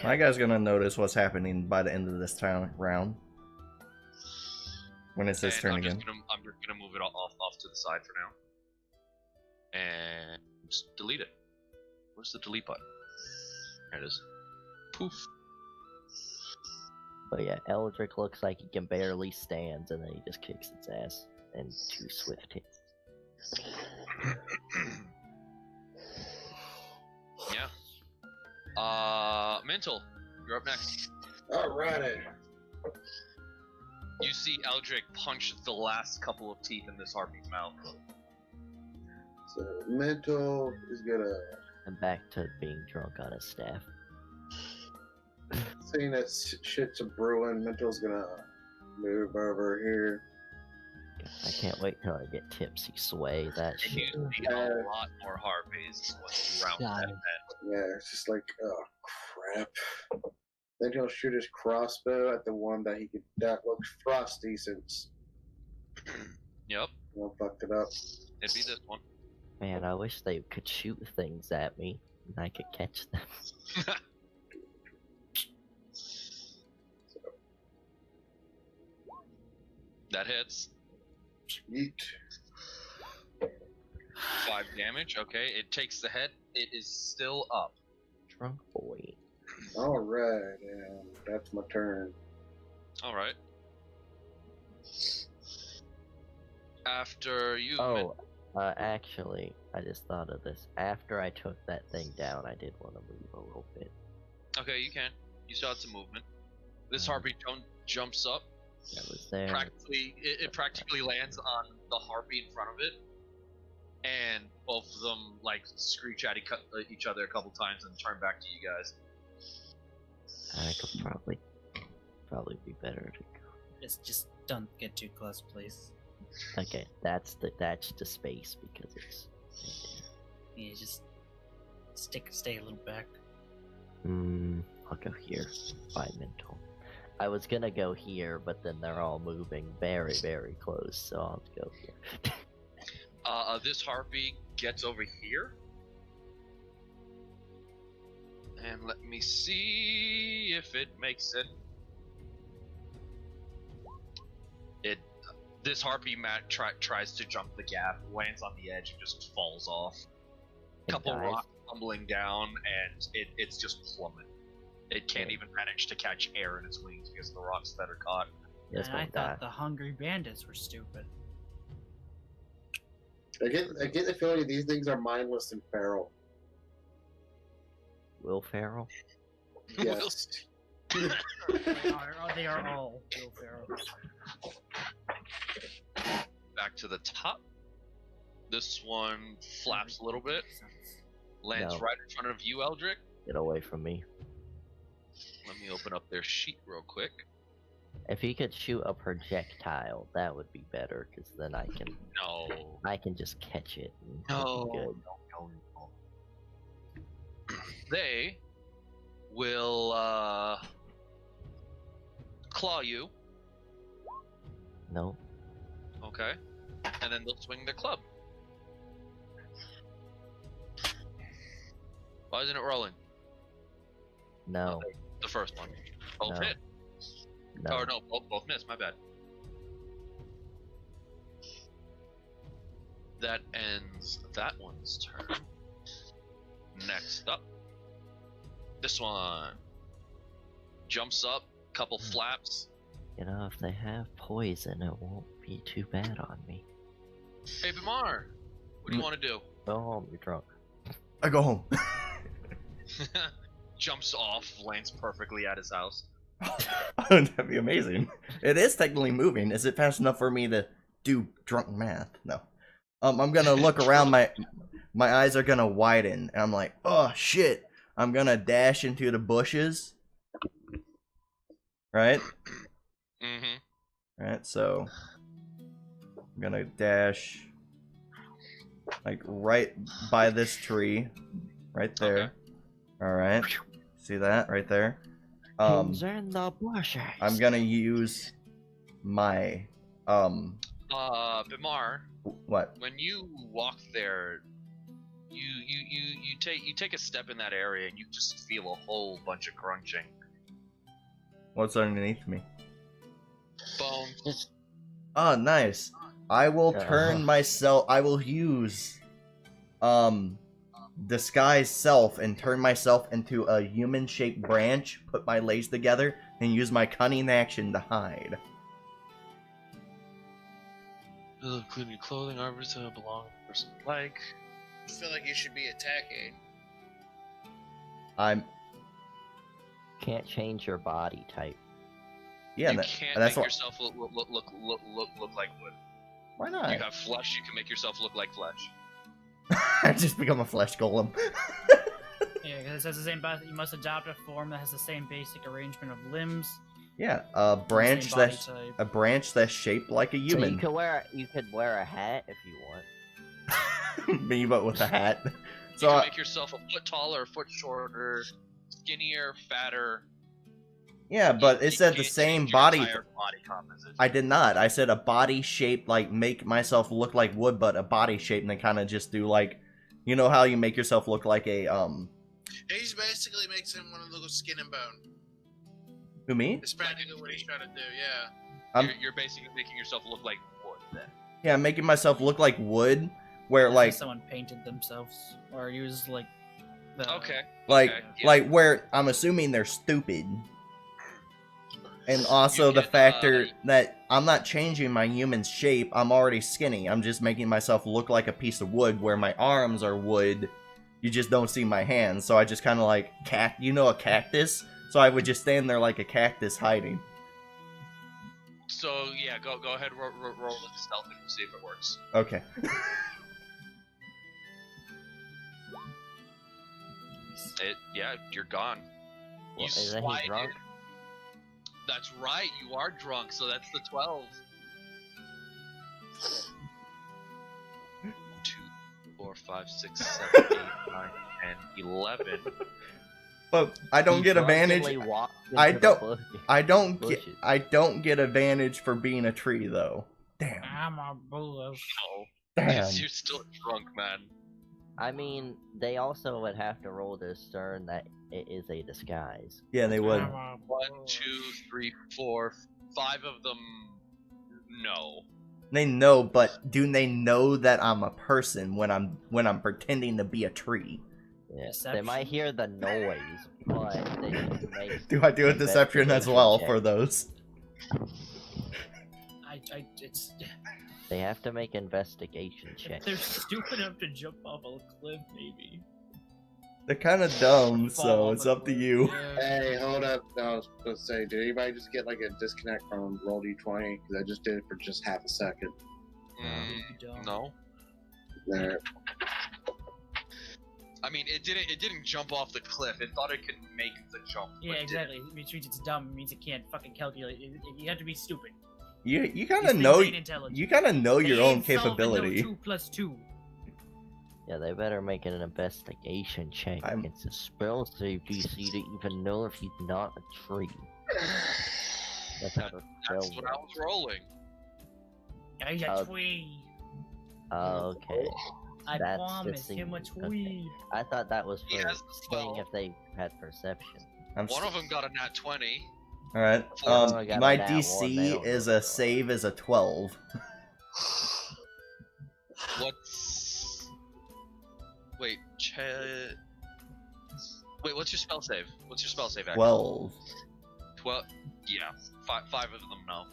My guy's gonna notice what's happening by the end of this round. When it's his turn I'm again. just gonna move it off to the side for now. And just delete it. Where's the delete button? There it is. Poof. But yeah, Eldrick looks like he can barely stand, and then he just kicks its ass in 2 swift hits. Yeah. Mental, you're up next. Alrighty. You see Eldrick punch the last couple of teeth in this harpy's mouth. So Mental is gonna, And back to being drunk on his staff. seeing that shit's a brewing, Mental's gonna move over here. I can't wait till I get tipsy sway that You shit. see a lot more harpies around God. that event. Yeah, it's just like, oh crap. Then he'll shoot his crossbow at the one that looks frosty since Yep, fucked it up. it'd be this one. Man, I wish they could shoot things at me and I could catch them. That hits. Yeet. 5 damage. Okay, it takes the head. it is still up. Drunk boy. All right, and that's my turn. All right. After you. Oh, actually, I just thought of this. After I took that thing down, I did want to move a little bit. Okay, you can. You still have some movement. This harpy jumps up. I was there. It practically lands on the harpy in front of it, and both of them like screech at each other a couple times and turn back to you guys. I could probably be better to go. Just don't get too close, please. Okay, that's the space because it's. Yeah, just stay a little back. I'll go here by mental. I was gonna go here, but then they're all moving very, very close, so I'll go here. This harpy gets over here. And let me see if it makes it. This harpy tries to jump the gap, lands on the edge, and just falls off. A couple rocks tumbling down, and it's just plummet. It can't even manage to catch air in its wings because of the rocks that are caught. And I thought the hungry bandits were stupid. I get the feeling these things are mindless and feral. Will Ferrell? Yes. They are all Will Ferrell. Back to the top. This one flaps a little bit. Lands right in front of you, Eldrick. Get away from me. Let me open up their sheet real quick. If he could shoot a projectile, that would be better, because then I can just catch it. No. They will claw you. No. Okay. And then they'll swing their club. Why isn't it rolling? No. The first one. Both hit. No. Or no, both miss, my bad. That ends that one's turn. Next up. This one. Jumps up, couple flaps. You know, if they have poison, it won't be too bad on me. Hey, Bimar! What do you want to do? Go home, you're drunk. I go home. Jumps off, lands perfectly at his house. That'd be amazing. It is technically moving. Is it fast enough for me to do drunk math? No. I'm gonna look around. My eyes are gonna widen, and I'm like, oh shit! I'm gonna dash into the bushes. Right. Right. So I'm gonna dash like right by this tree, right there. Okay. All right. See that right there? Who's in the bushes? I'm gonna use my Bimar. What? When you walk there, you take a step in that area and you just feel a whole bunch of crunching. What's underneath me? Bones. Oh, nice. I will turn myself. I will use disguise self and turn myself into a human-shaped branch, put my legs together, and use my cunning action to hide. Including your clothing, armor to belong to a person like. I feel like you should be attacking. I'm. Can't change your body type. Yeah, you can't that's make yourself look like wood. Why not? You have flesh. You can make yourself look like flesh. I just become a flesh golem. Yeah, because it says the same. You must adopt a form that has the same basic arrangement of limbs. Yeah, a branch that's shaped like a human. So you could wear a hat if you want. Me, but with a hat. You can make yourself a foot taller, a foot shorter, skinnier, fatter. Yeah, but it said the same body. Body composition. I did not. I said a body shape, like make myself look like wood, but a body shape, and then kind of just do like, you know how you make yourself look like a He's basically makes him one of those skin and bone. Who, me? It's practically what he's trying to do. Yeah. You're basically making yourself look like wood then. Yeah, I'm making myself look like wood, where like someone painted themselves or used like Okay. Like, okay, yeah. like where I'm assuming they're stupid. And also You the can, factor that I'm not changing my human shape. I'm already skinny. I'm just making myself look like a piece of wood where my arms are wood. You just don't see my hands. So I just kind of like you know, a cactus? So I would just stand there like a cactus hiding. So yeah, go ahead, roll with stealth and we'll see if it works. Okay. Yeah, you're gone. Well, You isn't slide he drunk? in. That's right, you are drunk, so that's the 12. 2, 4, 5, 6, 7, 8, 9, 10, 11. But I don't get advantage. I don't get advantage for being a tree though. Damn. I'm a bush. No. Damn. Because you're still drunk, man. I mean, they also would have to roll to discern that it is a disguise. Yeah, they would. I'm a 1, bush. 2, 3, 4, 5 of them. No. They know, but do they know that I'm a person when I'm pretending to be a tree? Yeah, Deception? they might hear the noise, but they need to make Do I do a deception as well for those? It's They have to make investigation checks. they're stupid enough to jump off a cliff, maybe. They're kind of dumb, Fall so off it's a up to cliff. you. Yeah. Hey, hold up. I was supposed to say, did anybody just get like a disconnect from roll d20? Because I just did it for just half a second. You don't. No. There. I mean, it didn't jump off the cliff. It thought it could make the jump. Yeah, but exactly. Which means it's dumb. It means it can't fucking calculate. You have to be stupid. You kind These of things know ain't intelligent. you kind of know They your own ain't solving no capability. 2 + 2. Yeah, they better make an investigation check I'm- against the spell save DC to even know if he's not a tree. That's how the That's spell what I was rolling. I a Uh, tweed. Okay. I that's promise the him a scene. tweed. I thought that was He for has the seeing spell. if they had perception. One of them got a nat 20. All right. Oh, I got My a nat one, they DC don't is know. a save is a 12. What's... Wait, Wait, what's your spell save? What's your spell save, actually? 12. 12? Yeah, five of them, no.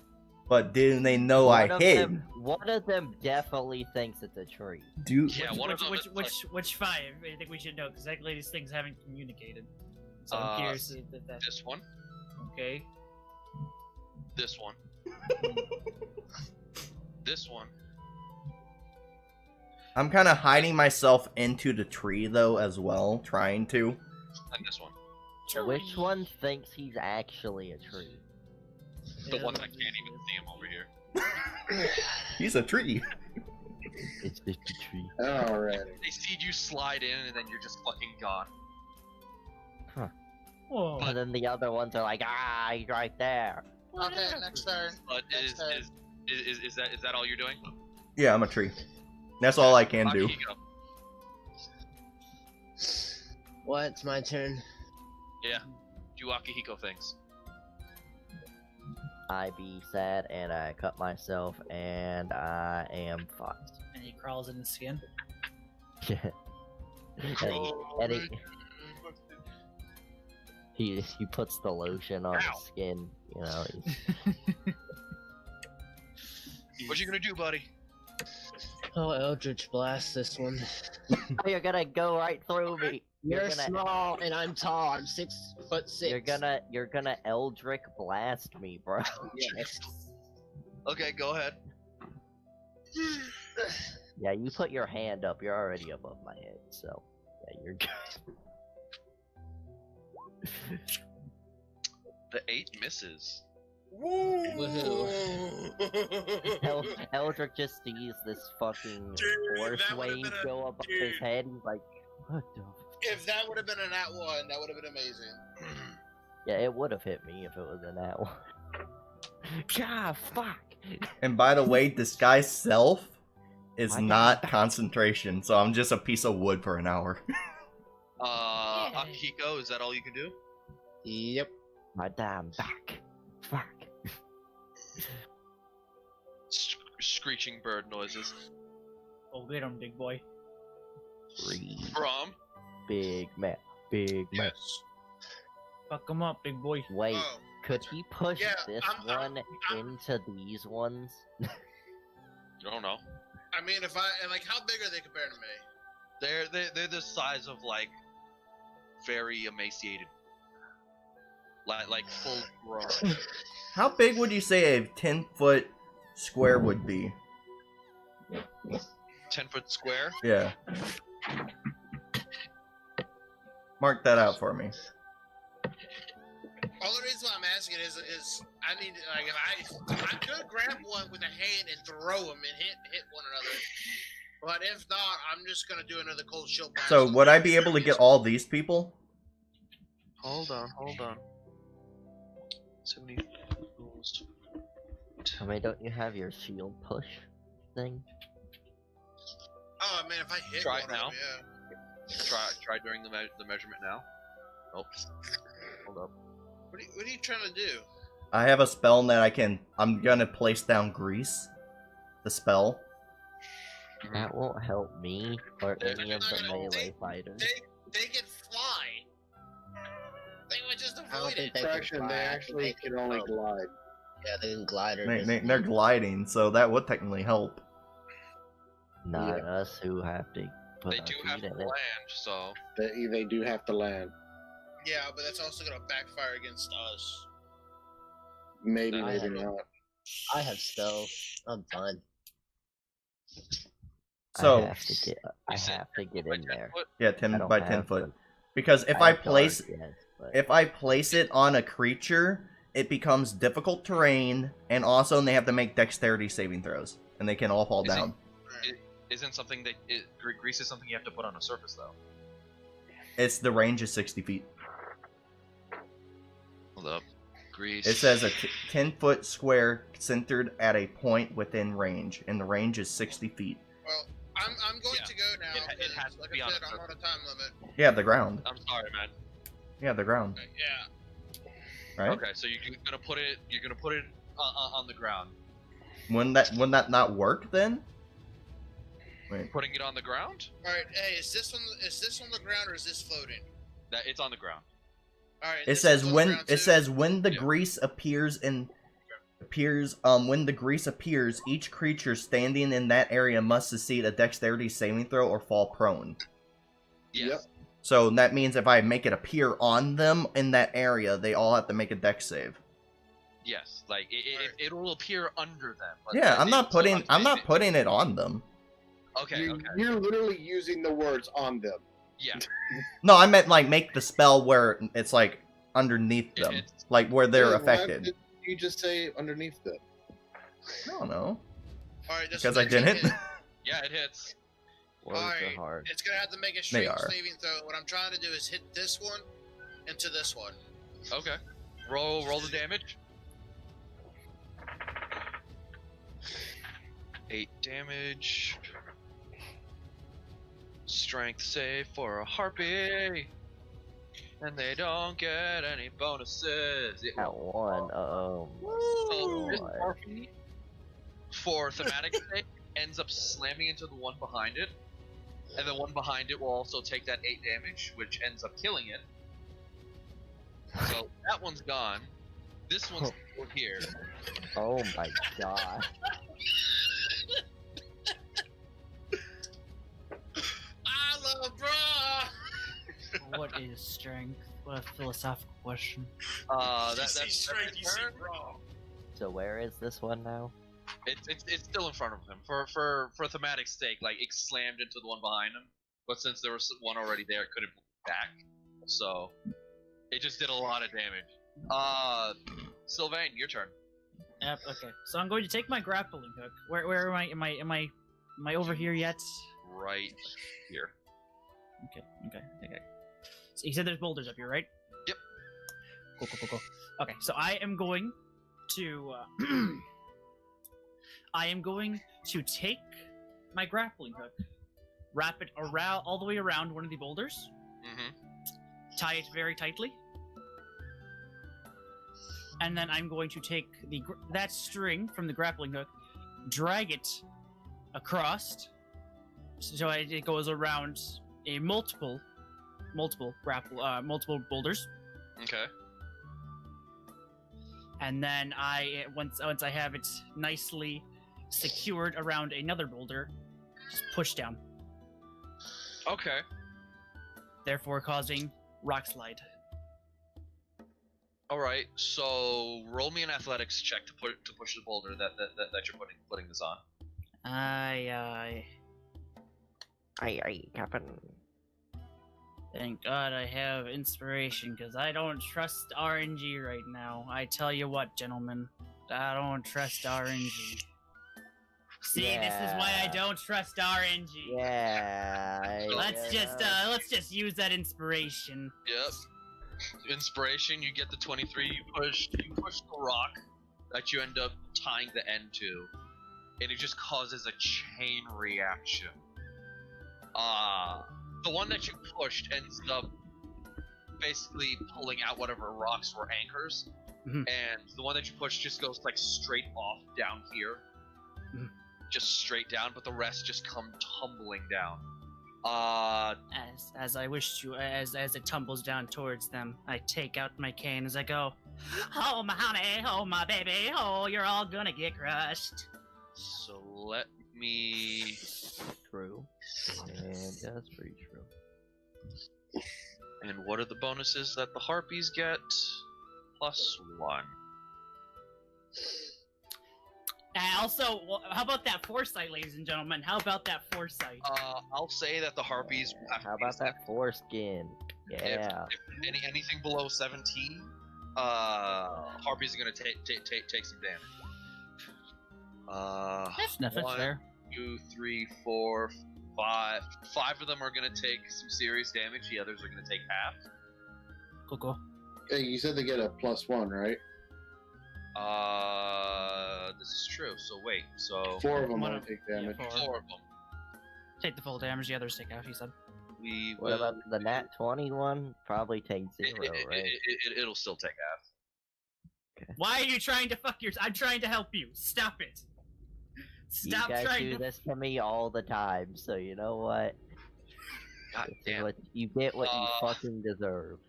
But do they know I hid? One of them definitely thinks it's a tree. Do Yeah, one of them is Which 5? I think we should know, because exactly these things haven't communicated. So I'm curious that. This one, Okay. this one, this one. I'm kind of hiding myself into the tree though as well, trying to. And this one. Which one thinks he's actually a tree? The Yeah, one that I can't even see him over here. He's a tree. It's just a tree. Alright. They see you slide in and then you're just fucking gone. Whoa. And then the other ones are like, he's right there. Okay, next turn. But Next turn. is that all you're doing? Yeah, I'm a tree. That's all I can do. Akihiko. What? It's my turn. Yeah. Do Akihiko things. I be sad and I cut myself and I am fucked. And he crawls in his skin. He puts the lotion on his skin, you know. What you gonna do, buddy? Oh, Eldritch Blast this one. You're gonna go right through me. You're gonna, small and I'm tall. I'm 6'6". You're gonna Eldritch Blast me, bro. Yes. Okay, go ahead. Yeah, you put your hand up. You're already above my head, so yeah, you're good. The 8 misses. Woohoo. Eldrick just sees this fucking Dude, force that would've wave been a- go above his dude. head. He's like, what the? If that would have been a nat 1, that would have been amazing. Yeah, it would have hit me if it was in that one. God, fuck. And by the way, disguise self is Why not not? concentration, so I'm just a piece of wood for an hour. Akihiko, is that all you can do? Yep. My damn back. Fuck. Screeching bird noises. Oh, get him, big boy. Breathe. From Big man. Big man. Yes. Fuck him up, big boy. Wait, Oh. could he push Yeah, this I'm- one into these ones? You don't know. I mean, how big are they compared to me? They're the size of like very emaciated, like full grown. How big would you say a 10-foot square would be? 10-foot square. Yeah. Mark that out for me. All the reason why I'm asking is I need like if I could grab one with a hand and throw them and hit one another, but if not, I'm just gonna do another cold shield. So would I be able to get all these people? Hold on. 70. I mean, don't you have your shield push thing? Oh man, if I hit Try one it of now. them, yeah. Try during the measurement now. Oh, hold up. What are you trying to do? I have a spell that I'm gonna place down grease. The spell. That won't help me or They're any of not the gonna- melee fighters. They can fly. They would just I don't avoid think it. they can Fraction, fly. they I think actually they can only float. glide. Yeah, they can glide or They're gliding, so that would technically help. Not Yeah. us who have to put They our do have feet to in it. land, so They do have to land. Yeah, but that's also gonna backfire against us. Maybe, I maybe have- not. I have stealth. I'm fine. So I have to get in there. yeah, I 10 don't by 10 have foot. the- Because if I I have place guard, yes, but if I place it on a creature, it becomes difficult terrain, and also they have to make dexterity saving throws, and they can all fall Is it- down. isn't something that grease is something you have to put on a surface though. It's the range is 60 feet. Hold up. Grease. It says a 10-foot square centered at a point within range, and the range is 60 feet. Well, I'm going Yeah. to go now. It 'cause, has to like be I on said, a I'm on a time limit. Yeah, the ground. I'm sorry, man. Yeah, the ground. Yeah. Right? Okay, so you're gonna put it on the ground. Wouldn't that not work then? Wait. Putting it on the ground? All right. Hey, is this on the ground or is this floating? That it's on the ground. All right. It this says one's on the when ground, it too? says when the Yeah. grease when the grease appears, each creature standing in that area must succeed a dexterity saving throw or fall prone. Yes. Yep. So that means if I make it appear on them in that area, they all have to make a dex save. Yes. Like it'll appear under them. but Yeah, I'm it- not so putting putting it on them. Okay. Okay. You're literally using the words on them. Yeah. No, I meant like make the spell where it's like underneath them, It's- like where they're Yeah, why affected. did you just say underneath them? I don't know, All right. This because one's I didn't. hit. Yeah, it hits. words are Alright. hard. It's gonna have to make a They strength are. saving throw. What I'm trying to do is hit this one into this one. Okay. Roll the damage. 8 damage. Strength save for a harpy. And they don't get any bonuses. At one, So this What? harpy, for thematic sake, ends up slamming into the one behind it. And the one behind it will also take that 8 damage, which ends up killing it. So that one's gone. This one's still here. oh my god. I love bra. What is strength? What a philosophical question. That's strength. You see turn. bra. So where is this one now? It's still in front of him for thematic sake. Like it slammed into the one behind him, but since there was one already there, it couldn't move back. So it just did a lot of damage. Sylvain, your turn. Yep. Okay. So I'm going to take my grappling hook. Where am I? Am I over here yet? Right here. Okay. So you said there's boulders up here, right? Yep. Cool. Okay, so I am going to I am going to take my grappling hook, wrap it around all the way around one of the boulders, Mm-hmm. tie it very tightly, and then I'm going to take that string from the grappling hook, drag it across, so it goes around a multiple multiple boulders. Okay. And then once I have it nicely secured around another boulder, just push down, Okay. therefore causing rock slide. All right. So roll me an athletics check to push the boulder that you're putting this on. Aye, Captain. thank God I have inspiration, because I don't trust RNG right now. I tell you what, gentlemen, I don't trust RNG. See, this is why I don't trust RNG. Yeah. Let's just use that inspiration. Yep. Inspiration. You get the 23. You push the rock that you end up tying the end to, and it just causes a chain reaction. The one that you pushed ends up basically pulling out whatever rocks were anchors, and the one that you pushed just goes like straight off down here, just straight down, but the rest just come tumbling down. As I wish to, as it tumbles down towards them, I take out my cane as I go, "Oh my honey, oh my baby, oh you're all gonna get crushed." So let me. True. And that's pretty true. And what are the bonuses that the harpies get? +1. And also, how about that foresight, ladies and gentlemen? How about that foresight? I'll say that the harpies. How about that foreskin? Yeah. If anything below 17, harpies are gonna take some damage. That's fair. 2, 3, 4, 5. 5 of them are gonna take some serious damage. The others are gonna take half. Cool. Hey, you said they get a +1, right? This is true. So wait. So 4 of them One want of- to take damage. yeah, 4 of them. Take the full damage, the others take half, he said. We What will. about the nat 21? Probably take 0, right? It'll still take half. Why are you trying to fuck yours? I'm trying to help you. Stop it. Stop you guys trying do to. this to me all the time, so you know what? God This is damn. what you get what you fucking deserve.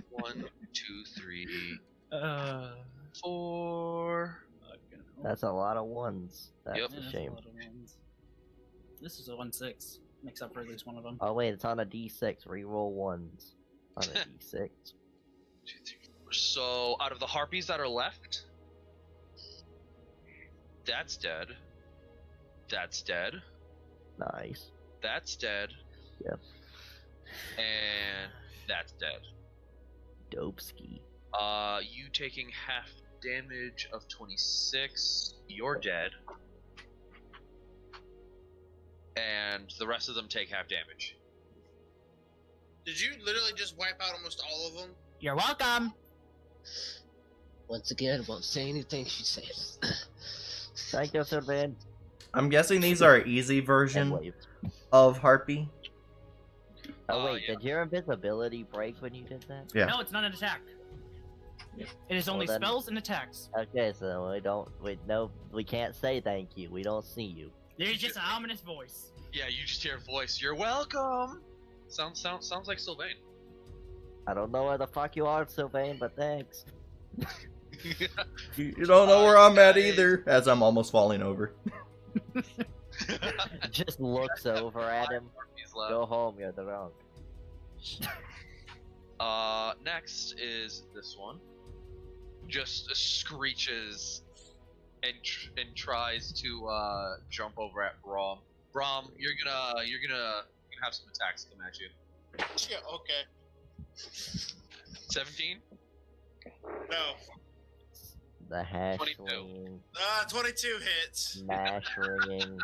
1, 2, 3, Uh, 4. That's a lot of ones. That's Yep. a that's shame. lot of ones. This is a 1/6. Makes up for at least one of them. Oh wait, it's on a D6. Reroll ones on a D6. 2, 3, 4. So out of the harpies that are left, that's dead. That's dead. Nice. That's dead. Yep. And that's dead. Dope ski. You taking half damage of 26. You're dead. And the rest of them take half damage. Did you literally just wipe out almost all of them? You're welcome. Once again, won't say anything she says. Thank you, Sir Ben. I'm guessing these are an easy And version wave. of Harpy. Oh wait, yeah. did your invisibility break when you did that? Yeah. No, it's not an attack. It is only Well, then- spells and attacks. Okay, so we can't say thank you. We don't see you. There's just an ominous voice. Yeah, you just hear a voice. You're welcome. Sounds like Sylvain. I don't know where the fuck you are, Sylvain, but thanks. You don't know where I'm at guys. either, as I'm almost falling over. Just looks over at him. Harpies left. Go home, you're drunk. Next is this one. Just screeches and tries to jump over at Braum. Braum, you're gonna have some attacks come at you. Yeah, okay. 17. No. The hash 22. swinging, 22 hits. mash ringing,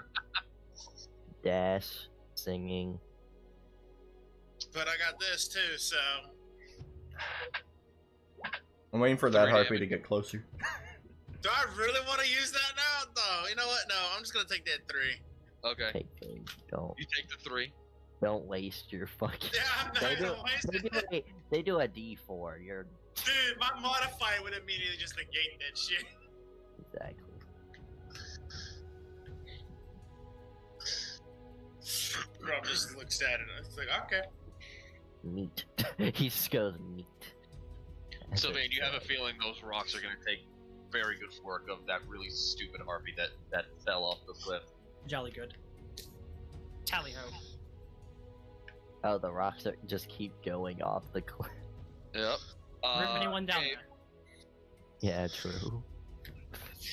dash singing. But I got this too, so. I'm waiting for that 3 Harpy damage. to get closer. Do I really want to use that now? No, you know what? No, I'm just gonna take that 3. Okay. Take things. You take the 3. Don't waste your fucking. Yeah, I'm not gonna waste it. They do a D4. You're Dude, my modifier would immediately just negate that shit. exactly. Rob just looks at it and it's like, okay. meat. He just goes meat. Sylvain, you have a feeling those rocks are going to take very good work of that really stupid harpy that fell off the cliff. Jolly good. Tally ho. Oh, the rocks just keep going off the cliff. Yep. Rip anyone down hey, there. Yeah, true.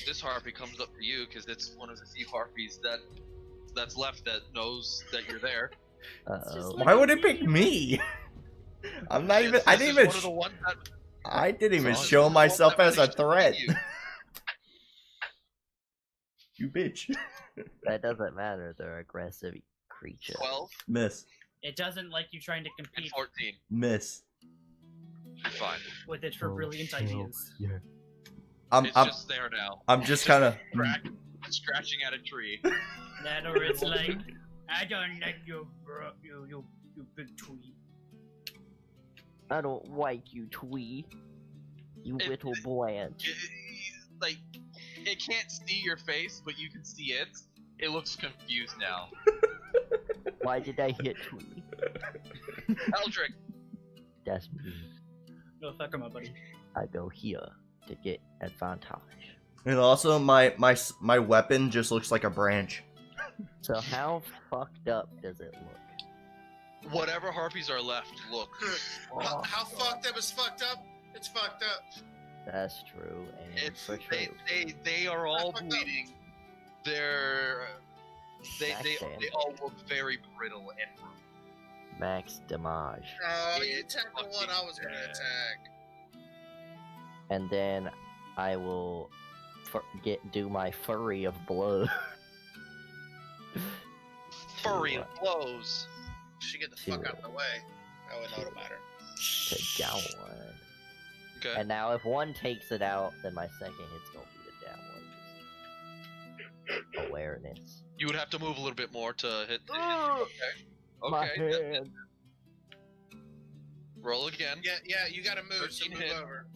This harpy comes up for you because it's one of the few harpies that's left that knows that you're there. Uh-oh. Why would it pick me? I'm not even. I didn't even. One of the ones that, I didn't even This is show one myself that as a managed to threat. beat you. You bitch. That doesn't matter, they're aggressive creatures. 12 Miss. It doesn't like you trying to and compete 14. Miss. You're fine. with it for brilliant ideas. I'm It's just there now. I'm just kind of. Scratching at a tree. That or it's like, I don't like you, bro, you big tweet. I don't like you, Twee. You little bland. Like, it can't see your face, but you can see it. It looks confused now. Why did I hit Twee? Eldrick, That's me. No, fuck him up, buddy. I go here to get advantage. And also, my weapon just looks like a branch. So how fucked up does it look? whatever harpies are left look. How fucked up is fucked up? It's fucked up. That's true, and It's for true. they are all Fucked up. bleeding. They all look very brittle and ruined. Max damage. Oh, you It's attacked the one I was gonna fucking attack. And then I will do my flurry of blow. Furry and blows. She get the fuck out of the way. I wouldn't know about her. To down one. Okay. And now if one takes it out, then my second hit's gonna be the down one. Just awareness. You would have to move a little bit more to hit. Okay. My Okay. hand. Roll again. Yeah, you gotta move, so 13 move hit. over.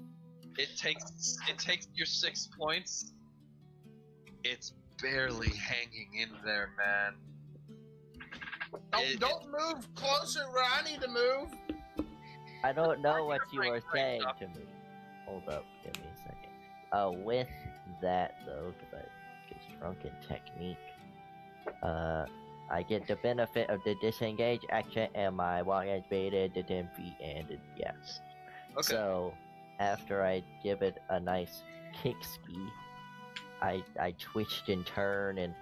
It takes your 6 points. It's barely hanging in there, man. Don't move closer where I need to move. I don't know what you Break, were break saying up. to me. Hold up, give me a second. With that though, because drunken technique, I get the benefit of the disengage action and my walk edge beta, the 10 feet, and yes. Okay. So after I give it a nice kick ski, I twitched and turned, and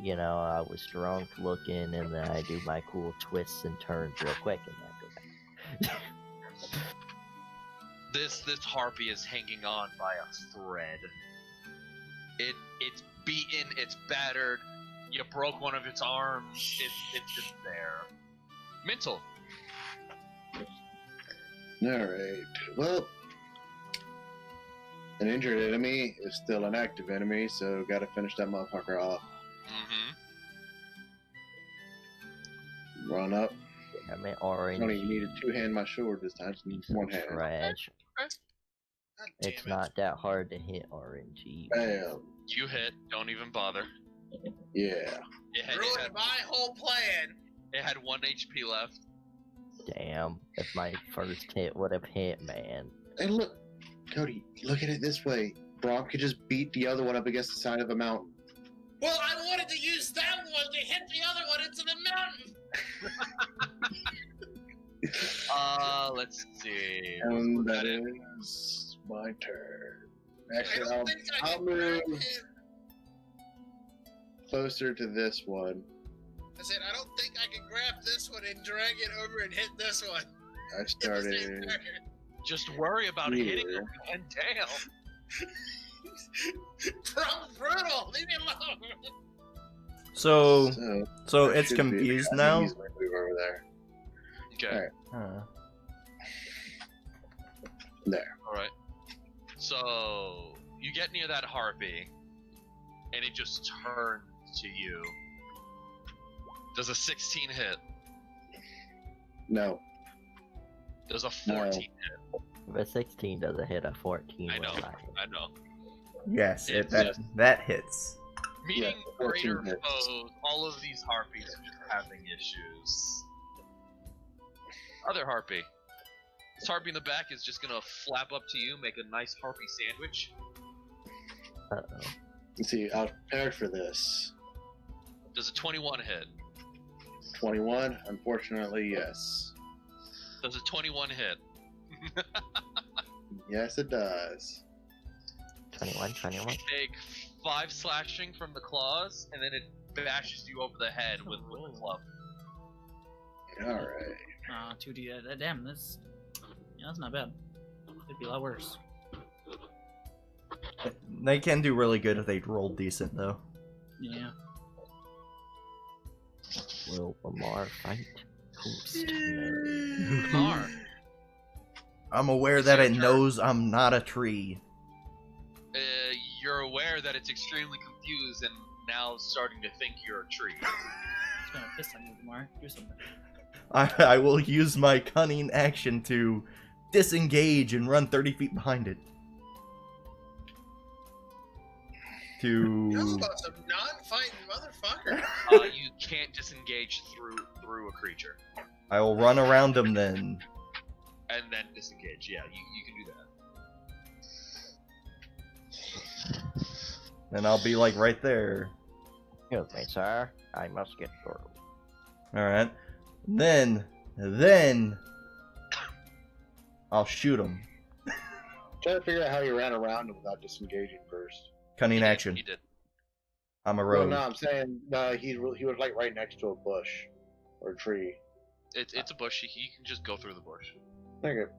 you know I was drunk looking, and then I do my cool twists and turns real quick, and then I go back. This harpy is hanging on by a thread. It's beaten, it's battered. You broke one of its arms. It's just there. Mental. Alright. Well, an injured enemy is still an active enemy, so gotta finish that motherfucker off. Mm-hmm. Run up. I mean, I orange. don't even need to two-hand my sword this time, just need one hand. Trash. God damn It's it. not that hard to hit RNG. Bam. You hit. Don't even bother. Yeah. Ruined my whole plan. It had 1 HP left. Damn, if my first hit would have hit, man. And look, Cody, look at it this way. Brom could just beat the other one up against the side of a mountain. Well, I wanted to use that one to hit the other one into the mountain. Let's see. And Got that it. is my turn. I Actually, don't think I I'll can move grab him. closer to this one. I said, I don't think I can grab this one and drag it over and hit this one. I At the same started turn. Just worry about Here. hitting him and damn. From brutal. Leave me alone. So so it's should be- confused I can now. easily move over there. Okay. Alright. Huh. There. Alright. So, you get near that harpy, and it just turns to you. Does a 16 hit? No. Does a 14 hit? If a 16 doesn't hit, a 14 I will know. not hit. I know. Yes, It's that hits. Meeting Yeah, 14 greater hits. foes, all of these harpies are just having issues. Other harpy. This harpy in the back is just gonna flap up to you, make a nice harpy sandwich. Uh-oh. Let's see, I was prepared for this. Does a 21 hit? 21, unfortunately, yes. Does a 21 hit? Yes, it does. 21. Take 5 slashing from the claws, and then it bashes you over the head with the club. Alright. 2d. Damn, that's not bad. It'd be a lot worse. They can do really good if they roll decent, though. Yeah. Will Lamar fight? Lamar. I'm aware that it knows I'm not a tree. You're aware that it's extremely confused and now starting to think you're a tree. It's gonna piss on you, Lamar. Do something. I will use my cunning action to disengage and run 30 feet behind it. You To... about some non-fighting motherfucker. You can't disengage through a creature. I will run around him then. And then disengage. Yeah, you can do that. And I'll be like right there. Excuse me, sir. I must get through. Alright. Then I'll shoot him. Try to figure out how you ran around him without disengaging first. Cunning action. He did. I'm a No, rogue. no, I'm saying he was like right next to a bush or a tree. It's a bush. He can just go through the bush. Okay.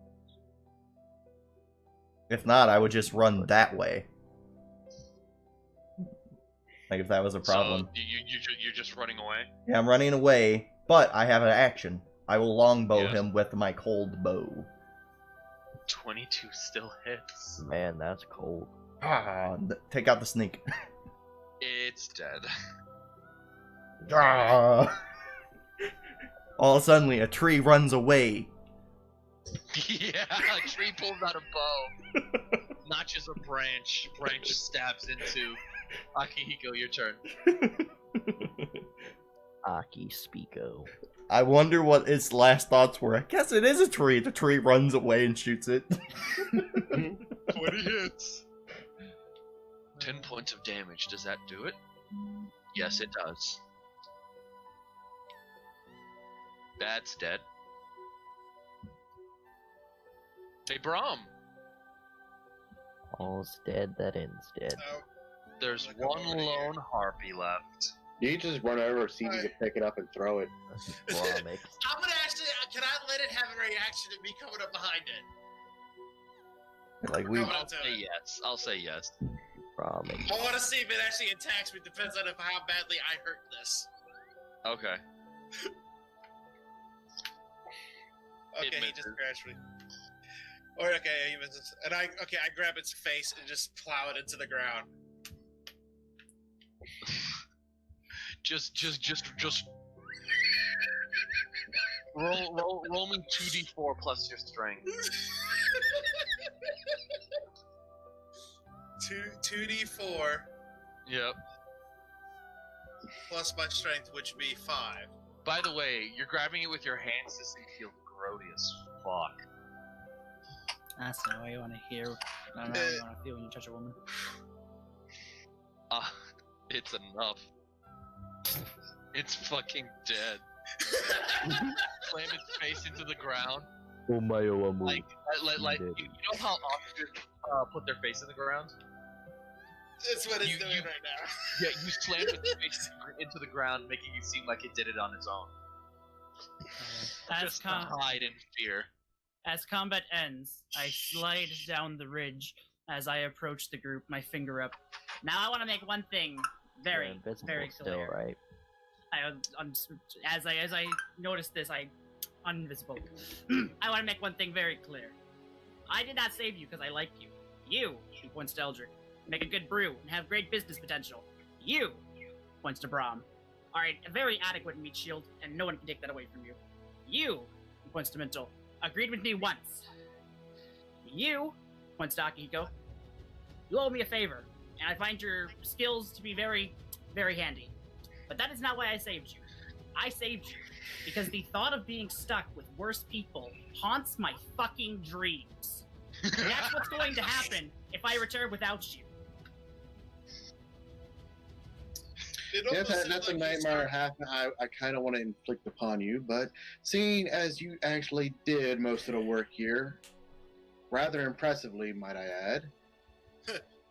If not, I would just run that way. Like if that was a problem. So you're just running away? Yeah, I'm running away, but I have an action. I will longbow Yes. him with my cold bow. 22 still hits. Man, that's cold. Take out the sneak. It's dead. All of a sudden, a tree runs away. Yeah, a tree pulls out a bow. Notches a branch. Branch stabs into Akihiko. Your turn. Aki Speako. I wonder what its last thoughts were. I guess it is a tree. The tree runs away and shoots it. 20 hits. 10 points of damage. Does that do it? Yes, it does. That's dead. Hey, Brahm. All's dead that ends dead. So, There's I'm gonna one come over here. lone harpy left. You just run over, see if you can pick it up and throw it. Brahmic. I'm gonna actually. Can I let it have a reaction to me coming up behind it? Like we. Come on. I'll say yes. I'll say yes. Brahmic. I want to see if it actually attacks me. Depends on how badly I hurt this. Okay. Okay, It he misses. just scratched me. Or okay, he misses. And I grab its face and just plow it into the ground. Just roll me 2d4 plus your strength. 2d4 Yep. plus my strength, which would be 5. By the way, you're grabbing it with your hands. This thing feels grody as fuck. That's not what you want to hear. I don't know what you want to feel when you touch a woman. It's enough. It's fucking dead. Slam its face into the ground. Like you know how ostriches put their face in the ground? That's what it's You- doing you- right now. Yeah, you slammed its face into the ground, making it seem like it did it on its own. Just to hide in fear. As combat ends, I slide down the ridge as I approach the group, my finger up. Now I want to make one thing You're very, invisible very still, clear. right? As I notice this, I invisible. I want to make one thing very clear. I did not save you because I like you. You, he points to Eldrick, make a good brew and have great business potential. You, points to Brahm, are a very adequate meat shield, and no one can take that away from you. You, he points to Mental, agreed with me once. You, points to Akihiko, you owe me a favor, and I find your skills to be very, very handy. But that is not why I saved you. I saved you because the thought of being stuck with worse people haunts my fucking dreams. And that's what's going to happen if I return without you. Yeah, that's a nightmare I kind of want to inflict upon you, but seeing as you actually did most of the work here, rather impressively, might I add.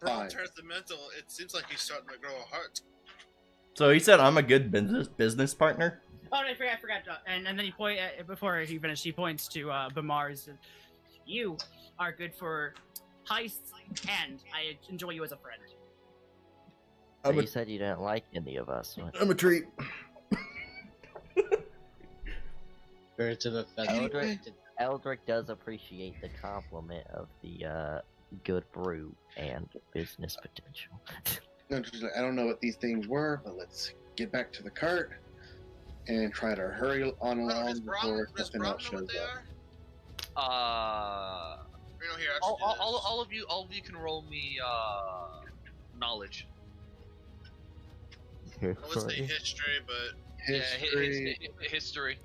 Braun turns to mental. It seems like he's starting to grow a heart. So he said I'm a good business partner? Oh, I forgot. And then he before he finished, he points to Bamar. He said, "You are good for heists, and I enjoy you as a friend." So you said you didn't like any of us. I'm a treat. Birds of a feather. Eldrick does appreciate the compliment of the good brew and business potential. I don't know what these things were, but let's get back to the cart and try to hurry on along before something else shows up. All of you can roll me knowledge. I would say history, but History.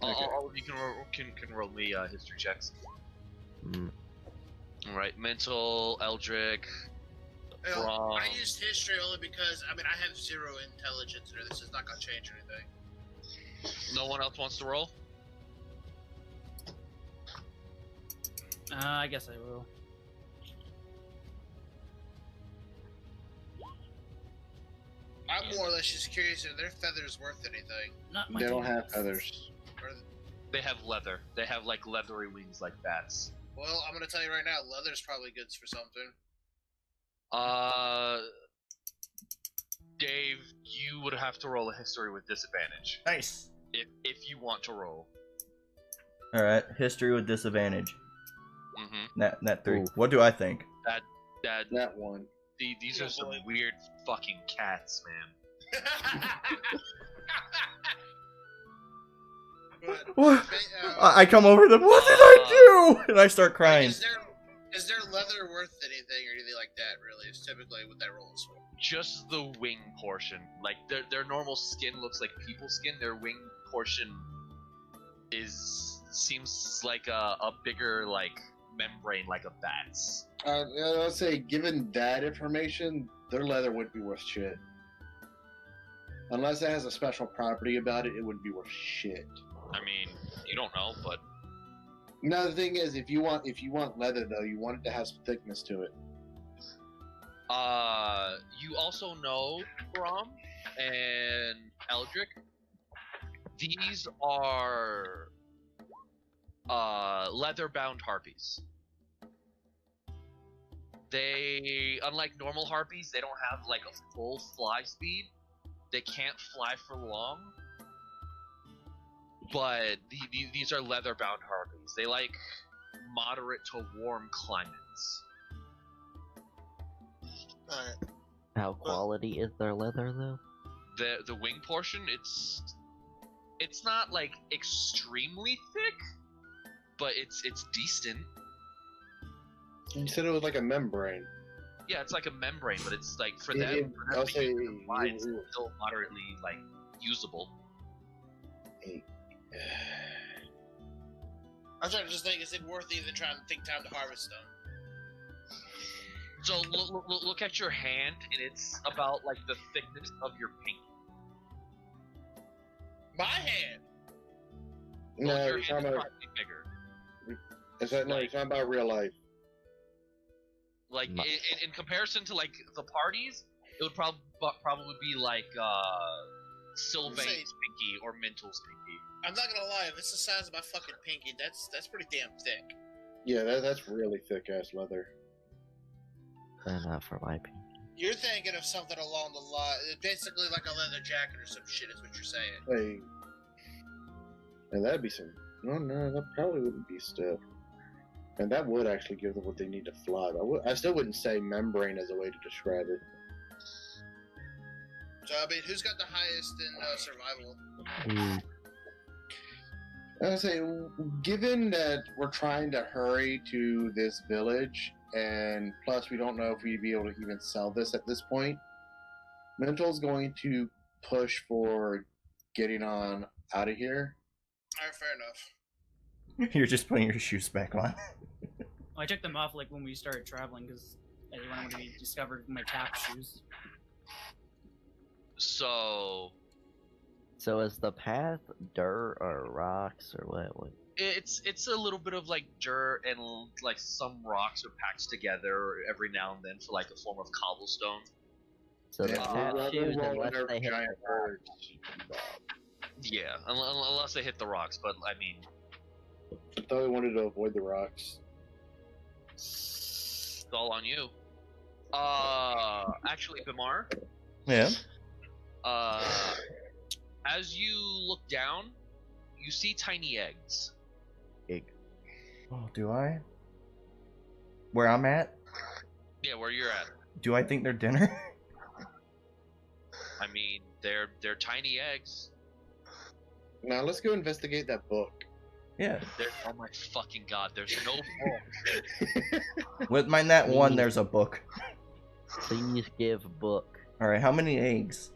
Okay. All of you can roll me history checks. All right, mental, Eldrick. I used history only because I have 0 intelligence, and this is not gonna change anything. No one else wants to roll? I guess I will. I'm more or less just curious if their feathers worth anything. They don't have feathers. They have leather. They have like leathery wings like bats. Well, I'm gonna tell you right now, leather's probably good for something. Dave, you would have to roll a history with disadvantage. Nice. If you want to roll. All right, history with disadvantage. Mm-hmm. Nat 3. Ooh. What do I think? That one. These are some weird fucking cats, man. What? I come over them. What did I do? And I start crying. Is their leather worth anything or anything like that? Really, is typically what that rolls for. Just the wing portion. Like their normal skin looks like people skin. Their wing portion seems like a bigger like membrane like a bat's. I'll say, given that information, their leather wouldn't be worth shit. Unless it has a special property about it, it wouldn't be worth shit. I mean, you don't know, but No, the thing is, if you want leather though, you want it to have some thickness to it. you also know, Brom and Eldrick, these are leather-bound harpies. They, unlike normal harpies, they don't have like a full fly speed. They can't fly for long. But these are leather-bound harpies. They like moderate to warm climates. Alright. How quality is their leather, though? The wing portion, it's not like extremely thick, but it's decent. You said it was like a membrane. Yeah, it's like a membrane, but it's like for them I'll to say use it fly, it's still moderately like usable. I'm trying to just think, is it worth even trying to take time to harvest them? So look at your hand, and it's about like the thickness of your pinky. My hand! No, Well, your you're hand talking is about, probably bigger. you're talking about real life. Like in comparison to like the parties, it would probably be like Sylvain's pinky or Mental's pinky. I'm not gonna lie, if it's the size of my fucking pinky, that's pretty damn thick. Yeah, that's really thick ass leather. Not for my pinky. You're thinking of something along the line, basically like a leather jacket or some shit is what you're saying. Hey, and that'd be some. No, that probably wouldn't be stiff. And that would actually give them what they need to fly. I still wouldn't say membrane as a way to describe it. So, I mean, who's got the highest in survival? I would say, given that we're trying to hurry to this village, and plus we don't know if we'd be able to even sell this at this point, Mental's going to push for getting on out of here. Alright, fair enough. You're just putting your shoes back on. I took them off like when we started traveling because I didn't want to be discovered with my tap shoes. So is the path dirt or rocks or what? it's a little bit of like dirt and like some rocks are packed together every now and then for like a form of cobblestone. So the Yeah, tap we're shoes rolling unless over they hit giant the rocks. birds. Yeah, unless they hit the rocks. But I mean, I thought we wanted to avoid the rocks. it's all on you. Actually, Bimar, Yeah. as you look down, you see tiny eggs. Egg. Oh, do I? Where I'm at? Yeah, where you're at. Do I think they're dinner? I mean, they're tiny eggs. Now let's go investigate that book. Yeah. Oh my fucking god! There's no book. With my nat 1, there's a book. Please give book. Alright, how many eggs?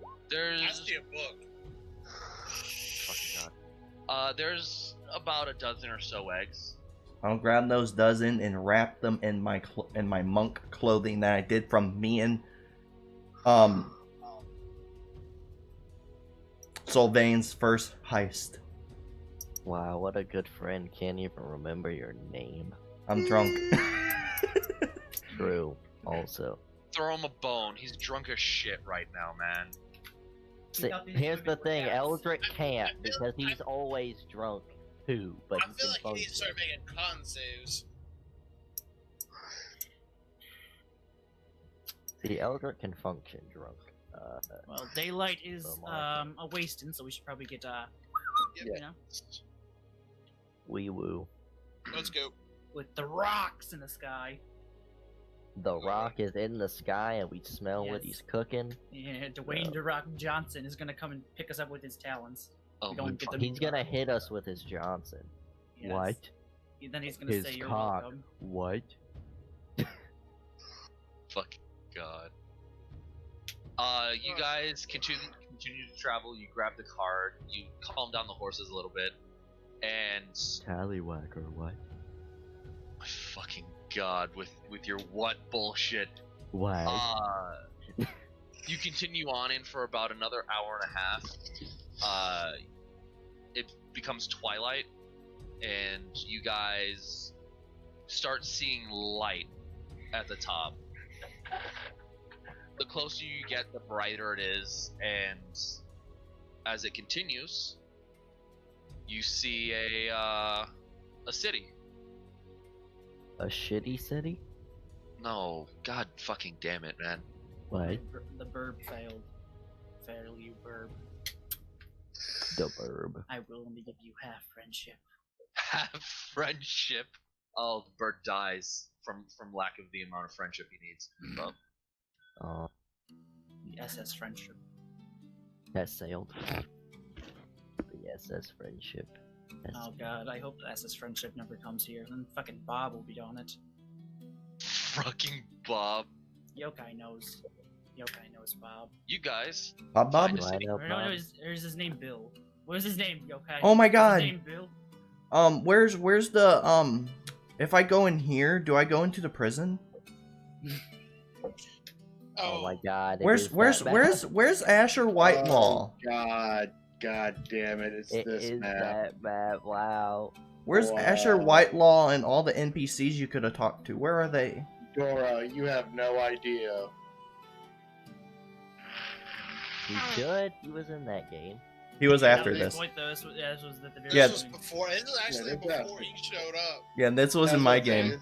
I There's see a book. fucking god. There's about a dozen or so eggs. I'll grab those dozen and wrap them in my monk clothing that I did from me and Sylvain's first heist. Wow, what a good friend. Can't even remember your name. I'm drunk. True, also. Throw him a bone. He's drunk as shit right now, man. See, here's the thing, Eldrick can't because he's always drunk too, but I he feel can like he needs to function. start making con saves. See, Eldrick can function drunk. Well, daylight is So Mark. a wasting, so we should probably get you know, Wee woo. Let's go. with the rocks in the sky. The rock is in the sky and we smell what Yes. he's cooking. Yeah, Dwayne The Rock Johnson is gonna come and pick us up with his talons. Oh We my don't get fuck. the He's gonna hit us with his Johnson. Yes. What? Then he's gonna His say you're cock. welcome. What? Fucking god. You guys continue to travel. You grab the cart. You calm down the horses a little bit, and Tallywhack or what? my fucking god, with your what bullshit. Why? You continue on in for about another hour and a half. It becomes twilight, and you guys start seeing light at the top. The closer you get, the brighter it is, and as it continues, you see a city. A shitty city? No, god fucking damn it, man. What? The burb failed. Fail you, burb. The burb. I will only give you half friendship. Have friendship. Oh, the bird dies from lack of the amount of friendship he needs. So, Oh, The SS friendship. that sailed. The SS friendship. Oh god, I hope the SS friendship never comes here. Then fucking Bob will be on it. fucking Bob. Yokai knows. Yokai knows Bob. You guys. Bob? Find a Line city. up, Or no, Bob. there's his name Bill. What is his name, Yokai? Oh my Is god. his name Bill? Where's the if I go in here, do I go into the prison? Oh my god. it Where's is that map. where's Asher Whitelaw? Oh, God damn it! It's It this is map. that map. Wow. Where's Wow. Asher Whitelaw and all the NPCs you could have talked to? Where are they? Dora, you have no idea. He should. He was in that game. He was after At this. Point, though, this was at the very Yeah. This was before. This was actually Yeah, that's before he showed up. Yeah, this was in my game.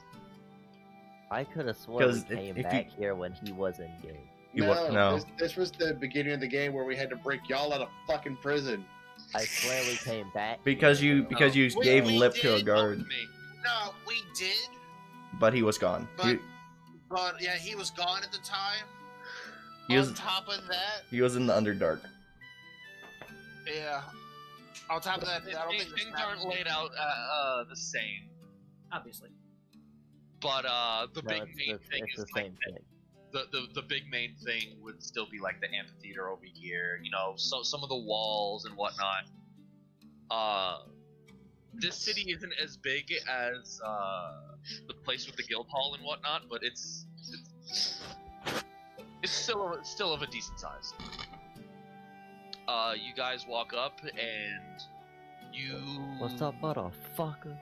I could have sworn we 'Cause came if back here when he was in game. No. This was the beginning of the game where we had to break y'all out of fucking prison. I swear we came back Because here, you though. because you We- gave we lip to a did, guard, Me. No, we did, but he was gone. but but yeah, he was gone at the time. He was On top of that, he was in the Underdark. yeah. On top of that, I don't think Things this map- aren't laid out the same. obviously. But the No, big it's main the, thing it's is the like same that thing. the big main thing would still be like the amphitheater over here. You know, so some of the walls and whatnot. This city isn't as big as the place with the guild hall and whatnot, but it's still of a decent size. You guys walk up and you. What's up, motherfucker?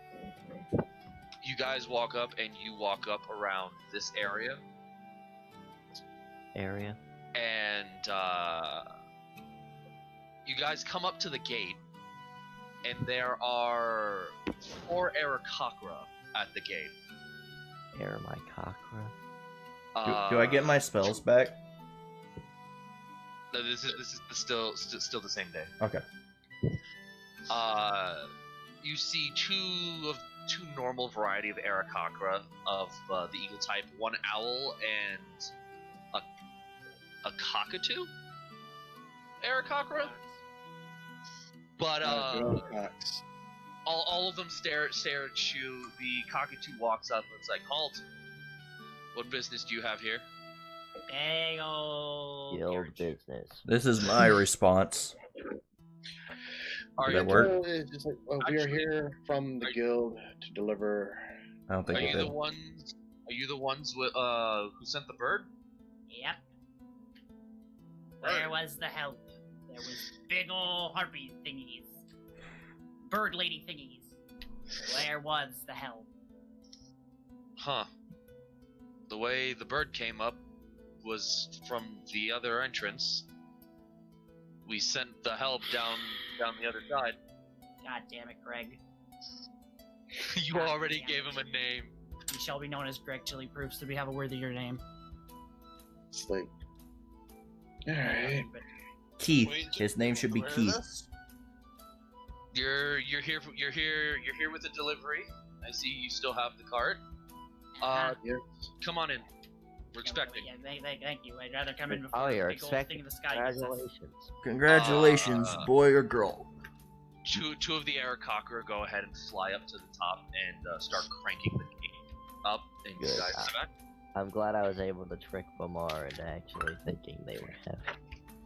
You guys walk up and you walk up around this area. And you guys come up to the gate, and there are 4 Aarakocra at the gate. Aarakocra. Do I get my spells back? No, this is still the same day. Okay. You see two normal variety of Aarakocra of the eagle type, 1 owl and a cockatoo Aarakocra. But all of them stare at you. The cockatoo walks up and it's like, "Halt! What business do you have here?" Big ol' Guild business. This is my response. Are Did that you work? It's just like, well, we are here from the guild to deliver. I don't think Are it you did. the ones? Are you the ones who sent the bird? Yep. Where was the help? There was big ol' harpy thingies. Bird lady thingies. Where was the help? Huh. The way the bird came up was from the other entrance. We sent the help down the other side. God damn it, Greg. You already gave him a name. He shall be known as Greg till he proves to have a worthier name. It's like, alright. Keith. Wait, His name should be where is Keith. this? You're here with the delivery. I see you still have the cart. Yes. Come on in. We're expecting. Yeah, thank you. I'd rather come in before Oh, the you're big old thing expecting. in the sky hits us. Congratulations. Congratulations, boy or girl. Two of the Aarakocra go ahead and fly up to the top and start cranking the gate up, and you Good. guys come back. I'm glad I was able to trick Bamar into actually thinking they were heavy.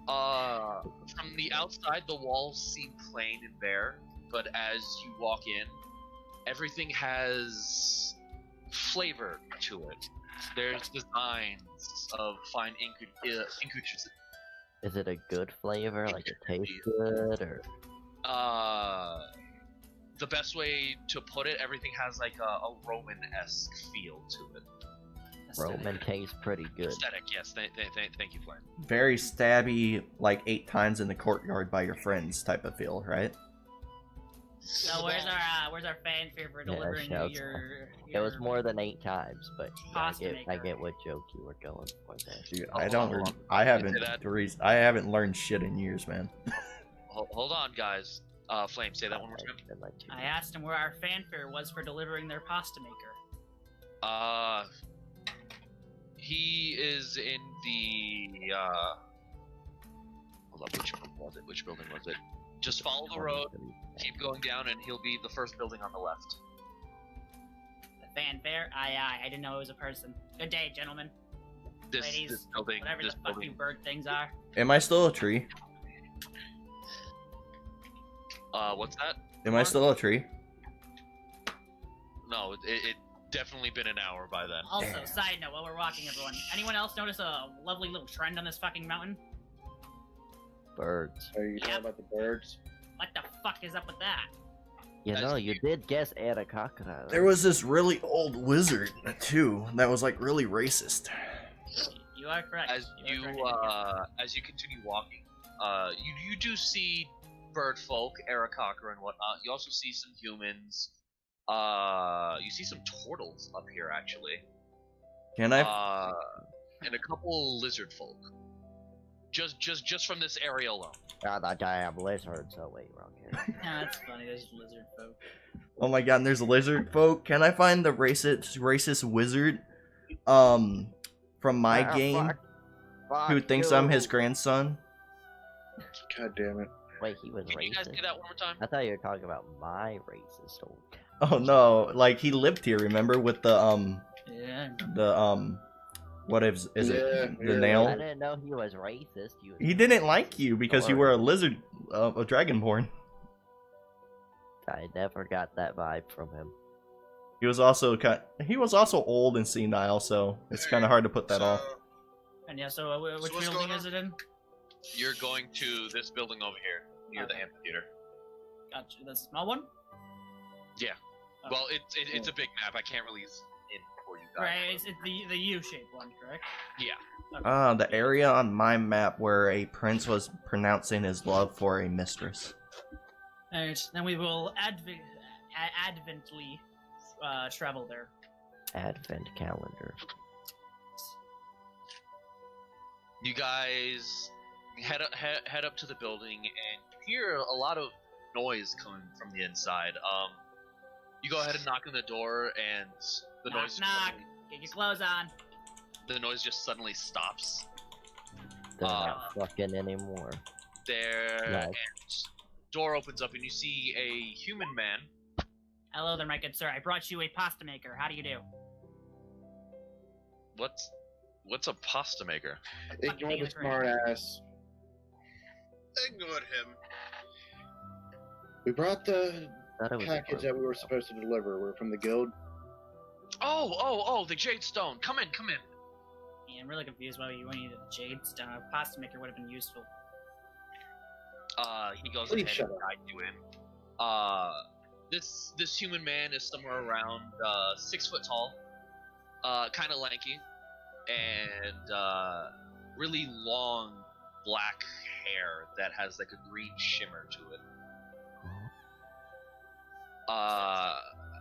From the outside, the walls seem plain and bare, but as you walk in, everything has flavor to it. There's designs of fine intricacies. Is it a good flavor? Like it tastes good, or? The best way to put it, everything has like a Roman-esque feel to it. Roman tastes pretty good. Aesthetic, yes. Thank you, Flynn. Very stabby, like 8 times in the courtyard by your friends type of feel, right? So where's our fanfare for delivering shouts. your It was more than 8 times, but Pasta I maker. get what joke you were going for there. Dude, Oh, I don't. hold on. I haven't. Say that. I haven't learned shit in years, man. Hold on, guys. Flame, say that one more time. I asked him where our fanfare was for delivering their pasta maker. He is in the hold up, which building was it? Just follow the road, keep going down, and he'll be the first building on the left. The fanfare? I didn't know it was a person. Good day, gentlemen. This Ladies, building, whatever this the fucking building. bird things are. Am I still a tree? What's that? Am I still a tree? No, it definitely been an hour by then. Also, Damn. side note, while we're walking, everyone, anyone else notice a lovely little trend on this fucking mountain? Birds. Are you talking Yep. about the birds? What the fuck is up with that? You know, you did guess Aarakocra. There was this really old wizard too that was like really racist. You are correct. As You you are correct. as you continue walking, you do see bird folk, Aarakocra and whatnot. You also see some humans. You see some turtles up here actually. Can I? And a couple lizard folk. Just from this area alone. God, that damn lizard. So wait, wrong here. Yeah, that's funny. There's lizard folk. Oh my god, and there's lizard folk. Can I find the racist wizard from my game who thinks I'm his grandson? God damn it. Wait, he was Can you guys racist. do that one more time? I thought you were talking about my racist old. Oh no, like he lived here, remember, with the Yeah. What is it? Yeah, The yeah. nail? I didn't know he was racist. He didn't like you because you were a lizard, a dragonborn. I never got that vibe from him. He was also old and senile, so it's kind of hard to put that off. And yeah, so which what's building going on? is it in? You're going to this building over here, near the Okay. amphitheater. Gotcha. That's a small one? Yeah. Okay. Well, it's a big map. I can't really zoom in for you guys. Right, it's the U-shaped one, correct? Yeah. The area on my map where a prince was pronouncing his love for a mistress. Alright, then we will advently travel there. Advent calendar. You guys head up to the building and you hear a lot of noise coming from the inside. You go ahead and knock on the door, and the noise. Knock. Get your clothes on. The noise just suddenly stops. They're not fucking anymore. There, Right. and door opens up, and you see a human man. Hello there, my good sir. I brought you a pasta maker. How do you do? What's a pasta maker? Ignore the smart ass. Ignore him. We brought the Thought it was a package that we were supposed to deliver. We're from the guild. Oh, the Jade Stone. Come in. Yeah, I'm really confused why you needed a jade stone. A pasta maker would have been useful. He goes Please ahead shut and up. guides you in. This human man is somewhere around 6 foot tall, kind of lanky, and really long black hair that has like a green shimmer to it.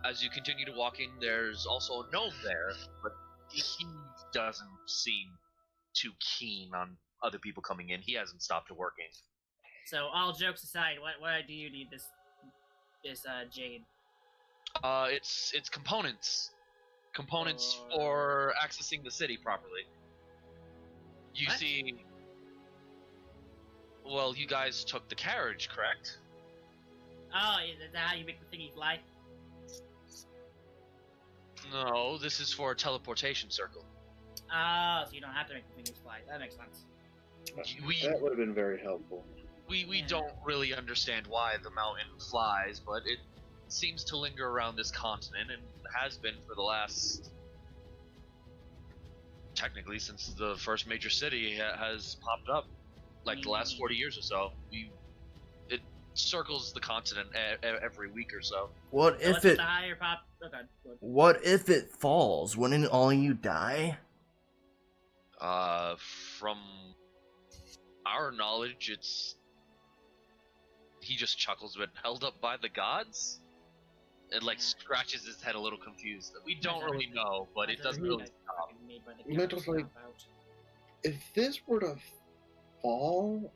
As you continue to walk in, there's also a gnome there, but he doesn't seem too keen on other people coming in. He hasn't stopped working. So, all jokes aside, why do you need this jade? It's components for accessing the city properly. You What? see, well, you guys took the carriage, correct? Oh, is that how you make the thingy fly? No, this is for a teleportation circle. Oh, so you don't have to make the thingies fly. That makes sense. That would have been very helpful. We don't really understand why the mountain flies, but it seems to linger around this continent and has been for the last, technically, since the first major city has popped up, like the last 40 years or so. It circles the continent every week or so. What So if what's it? the higher pop? Okay, good. What if it falls? Wouldn't all you die? From our knowledge, it's... He just chuckles, but held up by the gods? It like scratches his head a little confused. We don't really know, but it doesn't really stop. Mental's like, if this were to fall,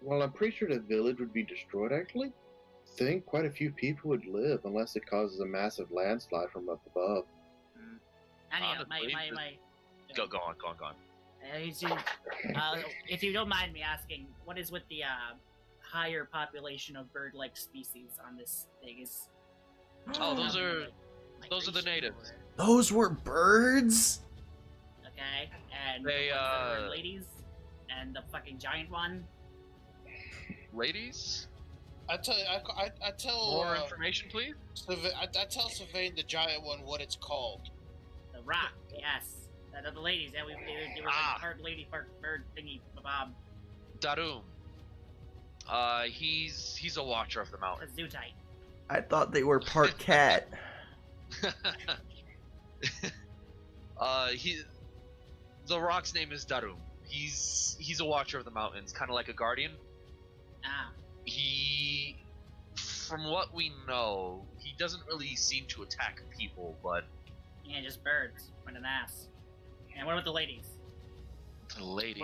well, I'm pretty sure the village would be destroyed. Actually, I think quite a few people would live unless it causes a massive landslide from up above. Anyhow, Honestly, my Go on. if you don't mind me asking, what is with the higher population of bird-like species on this thing? Is Oh, those are the migration natives. Those were birds? Okay, and They, the ones that are ladies, and the fucking giant one. Ladies? I tell More information, please? I tell Sylvain the giant one what it's called. The rock, yes. The ladies, yeah, they were like part lady, part bird thingy, bob. Darum. He's a watcher of the A mountain. zoo type. I thought they were part cat. The rock's name is Darum. He's a watcher of the mountains, kind of like a guardian. Ah, He, from what we know, he doesn't really seem to attack people, but yeah, just birds with an ass. And what about the ladies? the ladies.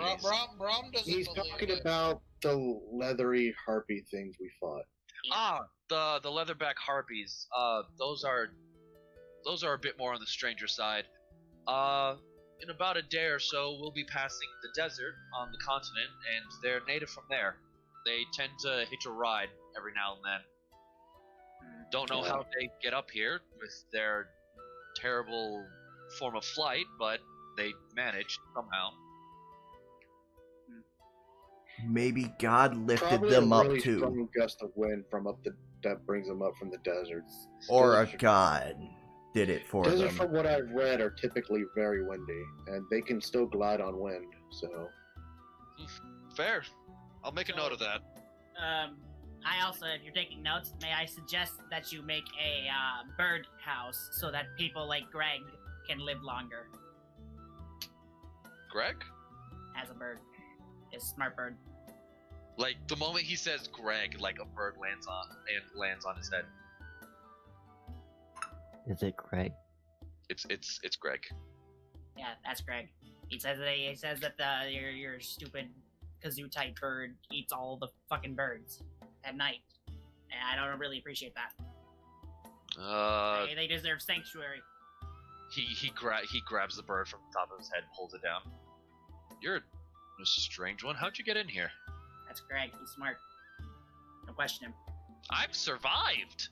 Brom doesn't He's believe talking it. about the leathery harpy things we fought. The leatherback harpies. Those are a bit more on the stranger side. In about a day or so, we'll be passing the desert on the continent, and they're native from there. They tend to hitch a ride every now and then. Don't know how they get up here with their terrible form of flight, but they managed somehow. Maybe God lifted Probably them a up really too. strong gust of wind from up that brings them up from the deserts. Or a Deserts are- god did it for Deserts, them. from what I've read, are typically very windy, and they can still glide on wind. So Fair. I'll make a note of that. I also, if you're taking notes, may I suggest that you make a bird house so that people like Greg can live longer Greg? as a bird. A smart bird. Like the moment he says Greg, like a bird lands on his head. Is it Greg? It's Greg. Yeah, that's Greg. He says that your stupid kazoo type bird eats all the fucking birds at night, and I don't really appreciate that. They deserve sanctuary. He grabs the bird from the top of his head, pulls it down. You're a strange one. How'd you get in here? That's Greg. He's smart. Don't question him. I've survived.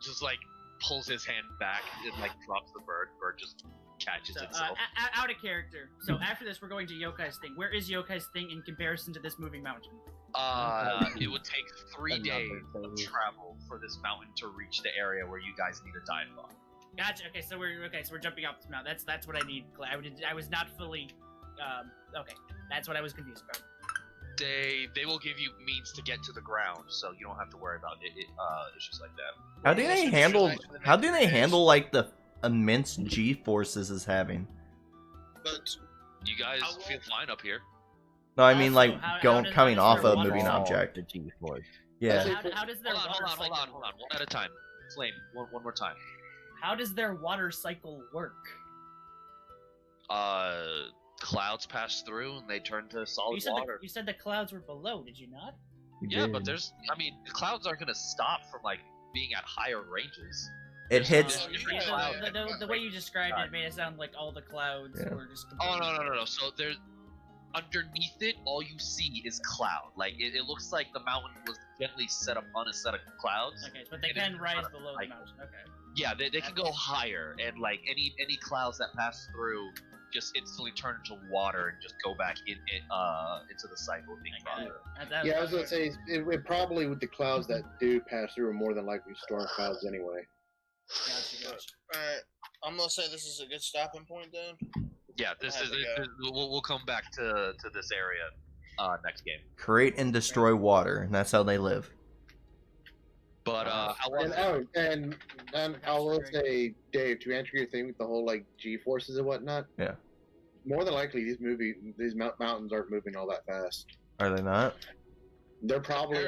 Just like pulls his hand back and like drops the bird. Bird just catches So, itself. out of character. So after this, we're going to Yokai's thing. Where is Yokai's thing in comparison to this moving mountain? It would take 3 Another days of thing. travel for this mountain to reach the area where you guys need to dive from. Gotcha. Okay, so we're jumping off this mountain. That's what I need. I was not fully. Okay, that's what I was confused about. They will give you means to get to the ground, so you don't have to worry about issues like that. How do they handle like the immense G forces is having? But You guys I will- feel fine up here. No, I mean Also, like how coming does off their a water moving fall? object. The G-force. Yeah. How does their Hold water on, cycle one at a time. Flame, one more time. How does their water cycle work? Clouds pass through and they turn to solid You said water. you said the clouds were below. Did you not? Yeah, but the clouds aren't gonna stop from like being at higher ranges. It hits. There's You- different the- clouds. the way you described it made it sound like all the clouds Yeah. were just. Oh completely- no. So there's underneath it, all you see is cloud. Like it looks like the mountain was gently set up on a set of clouds. Okay, but they It can is rise kind of below like- the mountain. Okay. Yeah, they can go higher, and like any clouds that pass through just instantly turn into water and just go back into the cycle of being I got it. water. yeah, I was gonna say it probably with the clouds that do pass through are more than likely storm clouds anyway. Gotcha. alright, I'm gonna say this is a good stopping point then. Yeah, we'll come back to this area next game. Create and destroy water, and that's how they live. But And I will say, Dave, to answer your thing with the whole like G forces and whatnot. Yeah. More than likely, these mountains aren't moving all that fast. Are they not? They're probably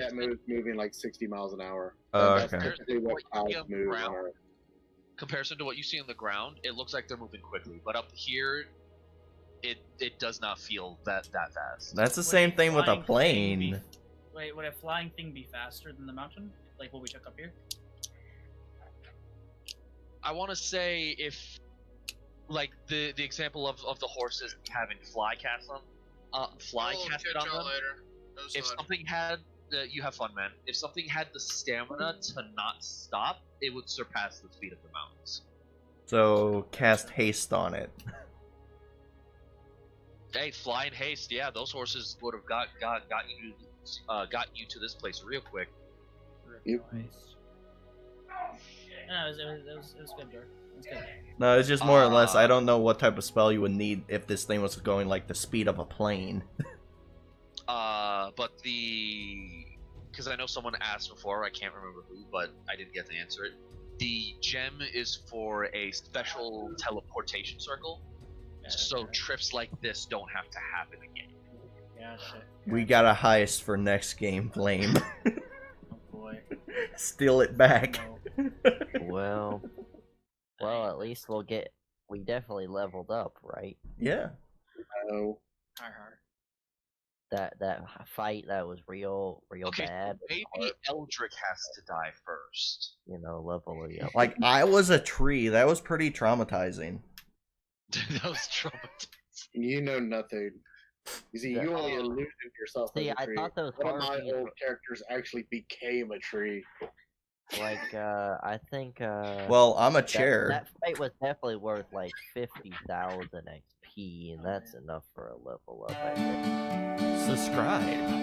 moving like 60 miles an hour. Oh, That's okay. typically what clouds move on Earth. comparison to what you see on the ground, it looks like they're moving quickly. But up here, it does not feel that fast. That's the same thing with a plane. Wait, would a flying thing be faster than the mountain? Like what we took up here? I want to say if, like the example of the horses having fly casted on them. Later. That was If fun. something had, you have fun, man. If something had the stamina to not stop, it would surpass the speed of the mountains. So cast haste on it. Hey, fly in haste. Yeah, those horses would have got you to this place real quick. Yep. No, it was good, Dork. It was good. No, it's just more or less. I don't know what type of spell you would need if this thing was going like the speed of a plane. But because I know someone asked before, I can't remember who, but I didn't get to answer it. The gem is for a special teleportation circle, so trips like this don't have to happen again. Gotcha. We got a heist for next game, Flame. Oh boy. Steal it back. Well, at least we definitely leveled up, right? Yeah. So, Har. That fight that was real Okay, bad. maybe Eldrick has to die first. Leveling up. Like, I was a tree. That was pretty traumatizing. That was traumatizing. you know nothing. You see, you only illusioned yourself as See, a I tree. thought those One of my Harpies old characters actually became a tree. Like, I think, Well, I'm a chair. That fight was definitely worth, like, 50,000 XP, and that's enough for a level up, I think. Subscribe.